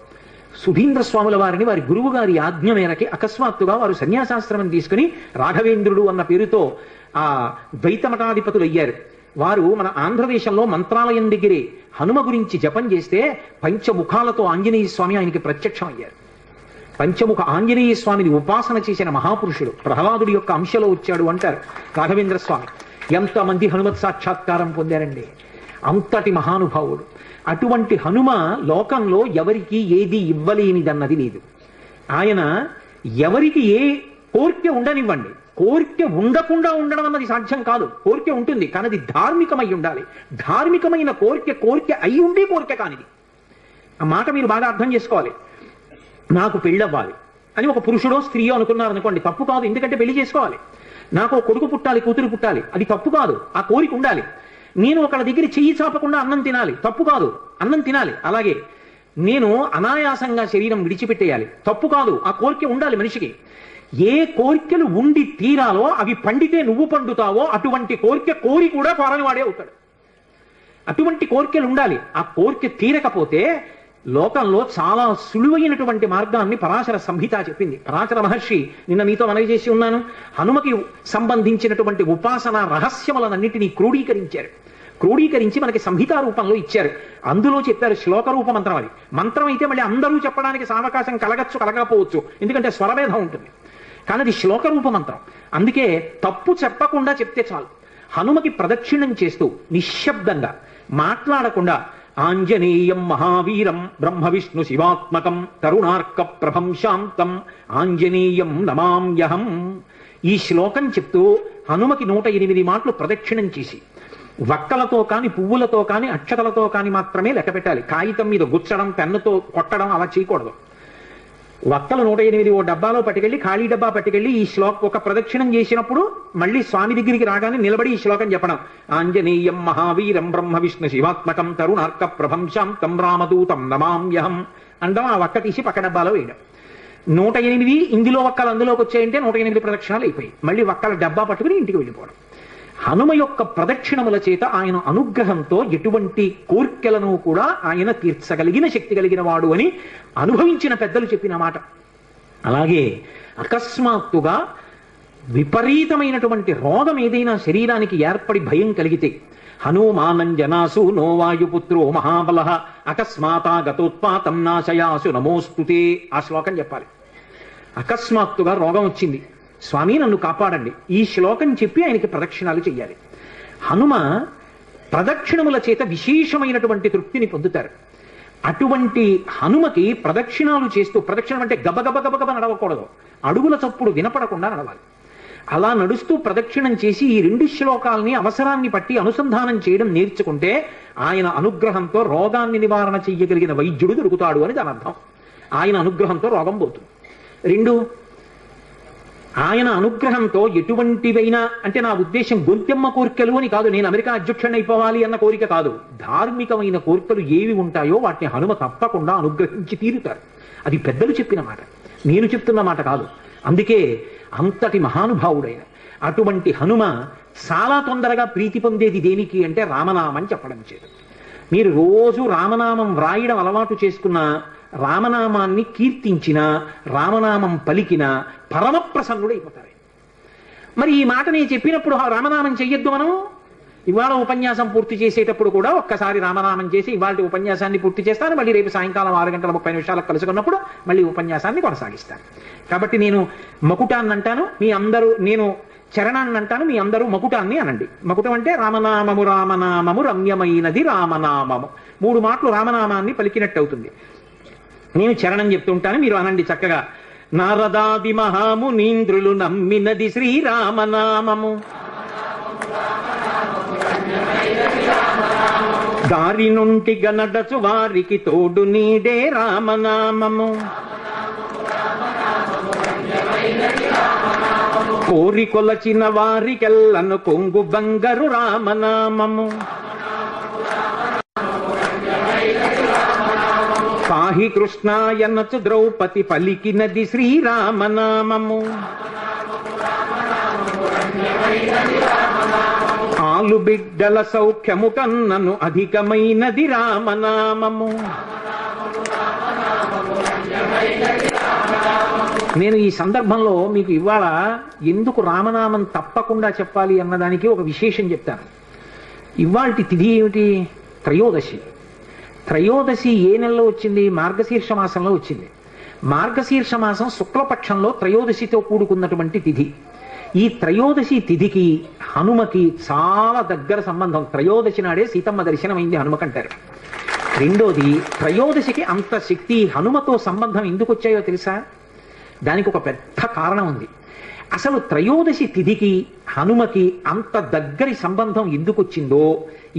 సుధీంద్ర స్వాముల వారిని వారి గురువు గారి ఆజ్ఞ మేరకి అకస్మాత్తుగా వారు సన్యాసాశ్రమం తీసుకుని రాఘవేంద్రుడు అన్న పేరుతో ఆ ద్వైత మఠాధిపతులు అయ్యారు. వారు మన ఆంధ్రదేశంలో మంత్రాలయం దగ్గరే హనుమ గురించి జపం చేస్తే పంచముఖాలతో ఆంజనేయ స్వామి ఆయనకి ప్రత్యక్షం అయ్యారు. పంచముఖ ఆంజనేయ స్వామిని ఉపాసన చేసిన మహాపురుషుడు, ప్రహ్లాదుడి యొక్క అంశలో వచ్చాడు అంటారు రాఘవేంద్ర స్వామి. ఎంతమంది హనుమత్ సాక్షాత్కారం పొందారండి, అంతటి మహానుభావుడు. అటువంటి హనుమ లోకంలో ఎవరికి ఏది ఇవ్వలేనిదన్నది లేదు. ఆయన ఎవరికి ఏ కోరిక ఉండనివ్వండి, కోరిక ఉండకుండా ఉండడం అన్నది సాధ్యం కాదు. కోరిక ఉంటుంది కానీ అది ధార్మికమై ఉండాలి. ధార్మికమైన కోరిక అయి ఉండి కోరిక కానిది. ఆ మాట మీరు బాగా అర్థం చేసుకోవాలి. నాకు పెళ్ళవ్వాలి అని ఒక పురుషుడో స్త్రీయో అనుకున్నారు అనుకోండి, తప్పు కాదు, ఎందుకంటే పెళ్లి చేసుకోవాలి. నాకు కొడుకు పుట్టాలి, కూతురు పుట్టాలి, అది తప్పు కాదు, ఆ కోరిక ఉండాలి. నేను ఒకళ్ళ దగ్గర చెయ్యి చాపకుండా అన్నం తినాలి, తప్పు కాదు, అన్నం తినాలి. అలాగే నేను అనాయాసంగా శరీరం విడిచిపెట్టేయాలి, తప్పు కాదు, ఆ కోరిక ఉండాలి మనిషికి. ఏ కోరికలు ఉండి తీరాలో అవి పండితే నువ్వు పండుతావో అటువంటి కోరిక కోరి కూడా పారనివాడే అవుతాడు. అటువంటి కోరికలు ఉండాలి. ఆ కోరిక తీరకపోతే లోకంలో చాలా సులువైనటువంటి మార్గాన్ని పరాశర సంహిత చెప్పింది. పరాశర మహర్షి నిన్న మీతో మనవి చేసి ఉన్నాను. హనుమకి సంబంధించినటువంటి ఉపాసన రహస్యములన్నింటినీ క్రోడీకరించి మనకి సంహితా రూపంలో ఇచ్చారు. అందులో చెప్పారు శ్లోక రూప మంత్రం. అది మంత్రం అయితే మళ్ళీ అందరూ చెప్పడానికి సావకాశం కలగకపోవచ్చు, ఎందుకంటే స్వరభేదం ఉంటుంది. కానీ అది శ్లోక రూప మంత్రం. అందుకే తప్పు చెప్పకుండా చెప్తే చాలు. హనుమకి ప్రదక్షిణం చేస్తూ నిశ్శబ్దంగా మాట్లాడకుండా ఆంజనేయం మహావీరం బ్రహ్మ విష్ణు శివాత్మకం తరుణార్క ప్రభం శాంతం ఆంజనేయం నమామ్యహం, ఈ శ్లోకం చెప్తూ హనుమకి 108 మాటలు ప్రదక్షిణం చేసి వక్కలతో కాని పువ్వులతో కాని అక్షతలతో కాని మాత్రమే లెక్క పెట్టాలి. కాగితం మీద గుచ్చడం, పెన్నుతో కొట్టడం అలా చేయకూడదు. వక్కలు 108 ఓ డబ్బాలో పట్టుకెళ్ళి, ఖాళీ డబ్బా పట్టుకెళ్ళి ఈ శ్లోకం ఒక ప్రదక్షిణం చేసినప్పుడు మళ్ళీ స్వామి దగ్గరికి రాగానే నిలబడి ఈ శ్లోకం చెప్పడం. ఆంజనేయం మహావీరం బ్రహ్మ విష్ణు శివాత్మకం తరుణార్క ప్రభం శాంతం రామదూతం నమామ్యహం అండం. ఆ వక్క తీసి పక్క డబ్బాలో వేయడం. 108 ఇందులో వక్కలు అందులోకి వచ్చాయంటే 108 ప్రదక్షిణాలు అయిపోయి మళ్ళీ వక్కల డబ్బా పట్టుకుని ఇంటికి వెళ్ళిపోవడం. హనుమ యొక్క ప్రదక్షిణముల చేత ఆయన అనుగ్రహంతో ఎటువంటి కోర్కెలను కూడా ఆయన తీర్చగలిగిన శక్తి కలిగిన వాడు అని అనుభవించిన పెద్దలు చెప్పిన మాట. అలాగే అకస్మాత్తుగా విపరీతమైనటువంటి రోగం ఏదైనా శరీరానికి ఏర్పడి భయం కలిగితే హనుమానంజనాసు నో వాయుపుత్రో మహాబల అకస్మాతాగతోత్పాతం నాశయాసు నమోస్తుతే, ఆ శ్లోకం చెప్పాలి. అకస్మాత్తుగా రోగం వచ్చింది, స్వామి నన్ను కాపాడండి, ఈ శ్లోకం చెప్పి ఆయనకి ప్రదక్షిణాలు చెయ్యాలి. హనుమ ప్రదక్షిణముల చేత విశేషమైనటువంటి తృప్తిని పొందుతారు. అటువంటి హనుమకి ప్రదక్షిణాలు చేస్తూ, ప్రదక్షిణం అంటే గబగబ నడవకూడదు, అడుగుల చప్పుడు వినపడకుండా నడవాలి. అలా నడుస్తూ ప్రదక్షిణం చేసి ఈ 2 శ్లోకాలని అవసరాన్ని బట్టి అనుసంధానం చేయడం నేర్చుకుంటే ఆయన అనుగ్రహంతో రోగాన్ని నివారణ చెయ్యగలిగిన వైద్యుడు దొరుకుతాడు అని దాని అర్థం. ఆయన అనుగ్రహంతో రోగం పోతుంది. 2, ఆయన అనుగ్రహంతో ఎటువంటివైనా, అంటే నా ఉద్దేశం గొంతెమ్మ కోరికలు అని కాదు, నేను అమెరికా అధ్యక్షుడిని అయిపోవాలి అన్న కోరిక కాదు. ధార్మికమైన కోరికలు ఏవి ఉంటాయో వాటిని హనుమ తప్పకుండా అనుగ్రహించి తీరుతారు. అది పెద్దలు చెప్పిన మాట, నేను చెప్తున్న మాట కాదు. అందుకే అంతటి మహానుభావుడైన అటువంటి హనుమ చాలా తొందరగా ప్రీతి పొందేది దేనికి అంటే రామనామం చెప్పడం చేత. మీరు రోజు రామనామం వ్రాయడం అలవాటు చేసుకున్న, రామనామాన్ని కీర్తించిన, రామనామం పలికిన పరమ ప్రసన్నుడైపోతారు. మరి ఈ మాట నేను చెప్పినప్పుడు రామనామం చెయ్యొద్దు. మనం ఇవాళ ఉపన్యాసం పూర్తి చేసేటప్పుడు కూడా ఒక్కసారి రామనామం చేసి ఇవాళ ఉపన్యాసాన్ని పూర్తి చేస్తాను, మళ్ళీ రేపు సాయంకాలం 6:30 కలుసుకున్నప్పుడు మళ్ళీ ఉపన్యాసాన్ని కొనసాగిస్తాను. కాబట్టి నేను మకుటాన్ని అంటాను, మీ అందరూ, నేను చరణాన్ని అంటాను, మీ అందరూ మకుటాన్ని అనండి. మకుటం అంటే రామనామము రామనామము రమ్యమైనది రామనామము, 3 మాటలు రామనామాన్ని పలికినట్టు అవుతుంది. నేను చరణం చెప్తుంటాను, మీరు అనండి చక్కగా. నారదాది మహామునీంద్రులు నమ్మినది శ్రీరామనామము, దారి నుండి గనడచు వారికి తోడు నీడే రామనామము, కోరి కొలచిన వారికెల్లను కొంగు బంగరు రామనామము పాహి కృష్ణాయనచు ద్రౌపది పలికినది శ్రీరామనామము ఆలు బిడ్డల సౌఖ్యము కన్నను అధికమైనది రామనామము. నేను ఈ సందర్భంలో మీకు ఇవాళ ఎందుకు రామనామం తప్పకుండా చెప్పాలి అన్నదానికి ఒక విశేషం చెప్తాను. ఇవాల్టి తిథి ఏమిటి? త్రయోదశి. త్రయోదశి ఏ నెలలో వచ్చింది? మార్గశీర్ష మాసంలో వచ్చింది. మార్గశీర్ష మాసం శుక్లపక్షంలో త్రయోదశితో కూడుకున్నటువంటి తిథి. ఈ త్రయోదశి తిథికి హనుమకి చాలా దగ్గర సంబంధం. త్రయోదశి నాడే సీతమ్మ దర్శనమైంది హనుమకంటారు. రెండోది, త్రయోదశికి అంత శక్తి, హనుమతో సంబంధం ఎందుకు వచ్చాయో తెలుసా? దానికి ఒక పెద్ద కారణం ఉంది. అసలు త్రయోదశి తిథికి హనుమకి అంత దగ్గరి సంబంధం ఎందుకు వచ్చిందో,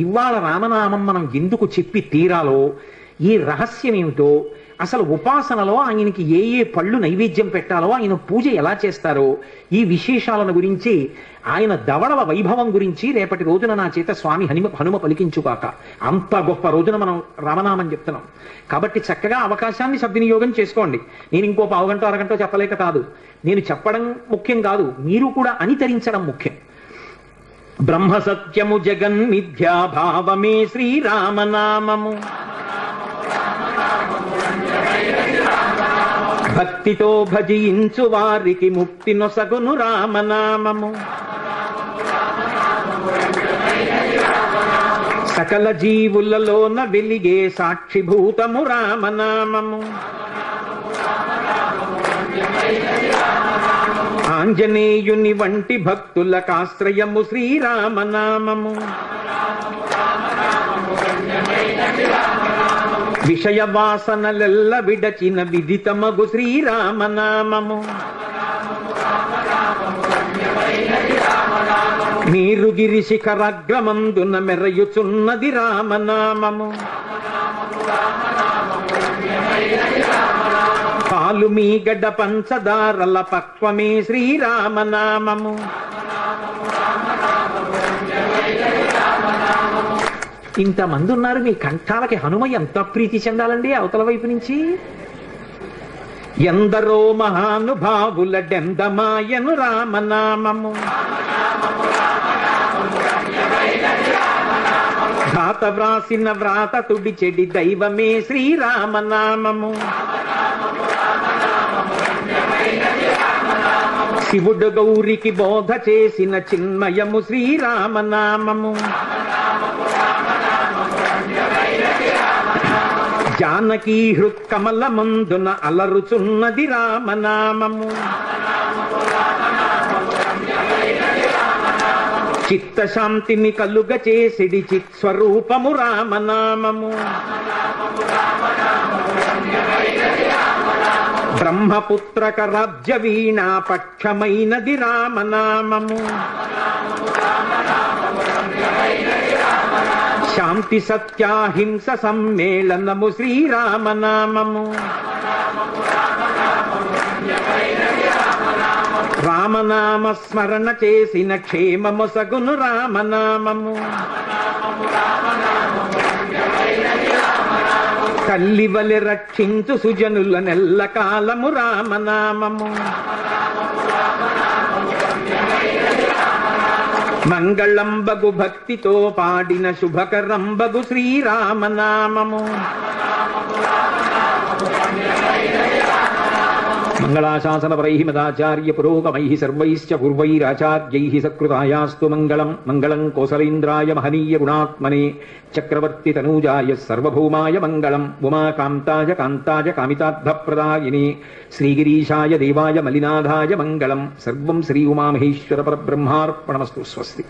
ఇవాళ రామనామం మనం ఎందుకు చెప్పి తీరాలో, ఈ రహస్యం ఏమిటో, అసలు ఉపాసనలో ఆయనకి ఏ ఏ పళ్ళు నైవేద్యం పెట్టాలో, ఆయన పూజ ఎలా చేస్తారో, ఈ విశేషాలను గురించి, ఆయన దవడల వైభవం గురించి రేపటి రోజున నా చేత స్వామి హనుమ పలికించుగాక. అంత గొప్ప రోజున మనం రామనామం చెప్తున్నాం కాబట్టి చక్కగా అవకాశాన్ని సద్వినియోగం చేసుకోండి. నేను ఇంకో పావుగంట అరగంట చెప్పలేక కాదు, నేను చెప్పడం ముఖ్యం కాదు, మీరు కూడా అనుసరించడం ముఖ్యం. బ్రహ్మ సత్యము జగన్ మిథ్యాభావమే శ్రీరామనామము భక్తితో భజించు వారికి ముక్తి నొసగును రామనామము. సకల జీవులలోన వెలిగే సాక్షిభూతము రామనామము. ఆంజనేయుని వంటి భక్తులకాశ్రయము శ్రీరామనామము. విషయ వాసనలెల్ల విడచిన విదితమగు శ్రీరామనామము. నీరుగిరి శిఖరాగ్రమందున మెరయుచున్నది రామనామము. పాలు మీ గడ్డ పంచదారల పక్వమే శ్రీరామనామము. ఇంతమంది ఉన్నారు, మీ కంఠాలకి హనుమ ఎంత ప్రీతి చెందాలండి అవతల వైపు నుంచి. ఎందరో మహానుభావుల డెందమాయను రామనామము. ఘాత వ్రాసిన వ్రాత తుడి చెడి దైవమే శ్రీరామనామము. శివుడు గౌరికి బోధ చేసిన చిన్మయము శ్రీరామనామము. జానకీ హృత్కమల మందున అలరుచున్నది రామనామము. చిత్తశాంతిని కలుగ చేసిడి చిత్స్వరూపము రామనామము. బ్రహ్మపుత్రక రాజ్య వీణా పక్షమైనది రామనామము. శాంతి సత్యాహింస సమ్మేళనము శ్రీరామనామము. రామనామ స్మరణ చేసిన క్షేమము సగును రామనామము. తల్లివలె రక్షించు సుజనుల నెల్ల కాలము రామనామము. మంగళంబగు భక్తితో పాడిన శుభకరంబగు శ్రీరామనామము. మంగళాశాసనపరై మదాచార్య పురోగమై సర్వైశ్చ పూర్వైరాచార్యై సత్కృతాయాస్తు మంగళం. మంగళం కోసలేంద్రాయ మహనీయ గుణాత్మనే చక్రవర్తి తనూజాయ సర్వభౌమాయ మంగళం. ఉమాకాంతాయ కాంతాయ కామితార్థప్రదాయినే శ్రీగిరీశాయ దేవాయ మలినాథాయ మంగళం. సర్వం శ్రీ ఉమామహేశ్వర పరబ్రహ్మార్పణమస్తు. స్వస్తి.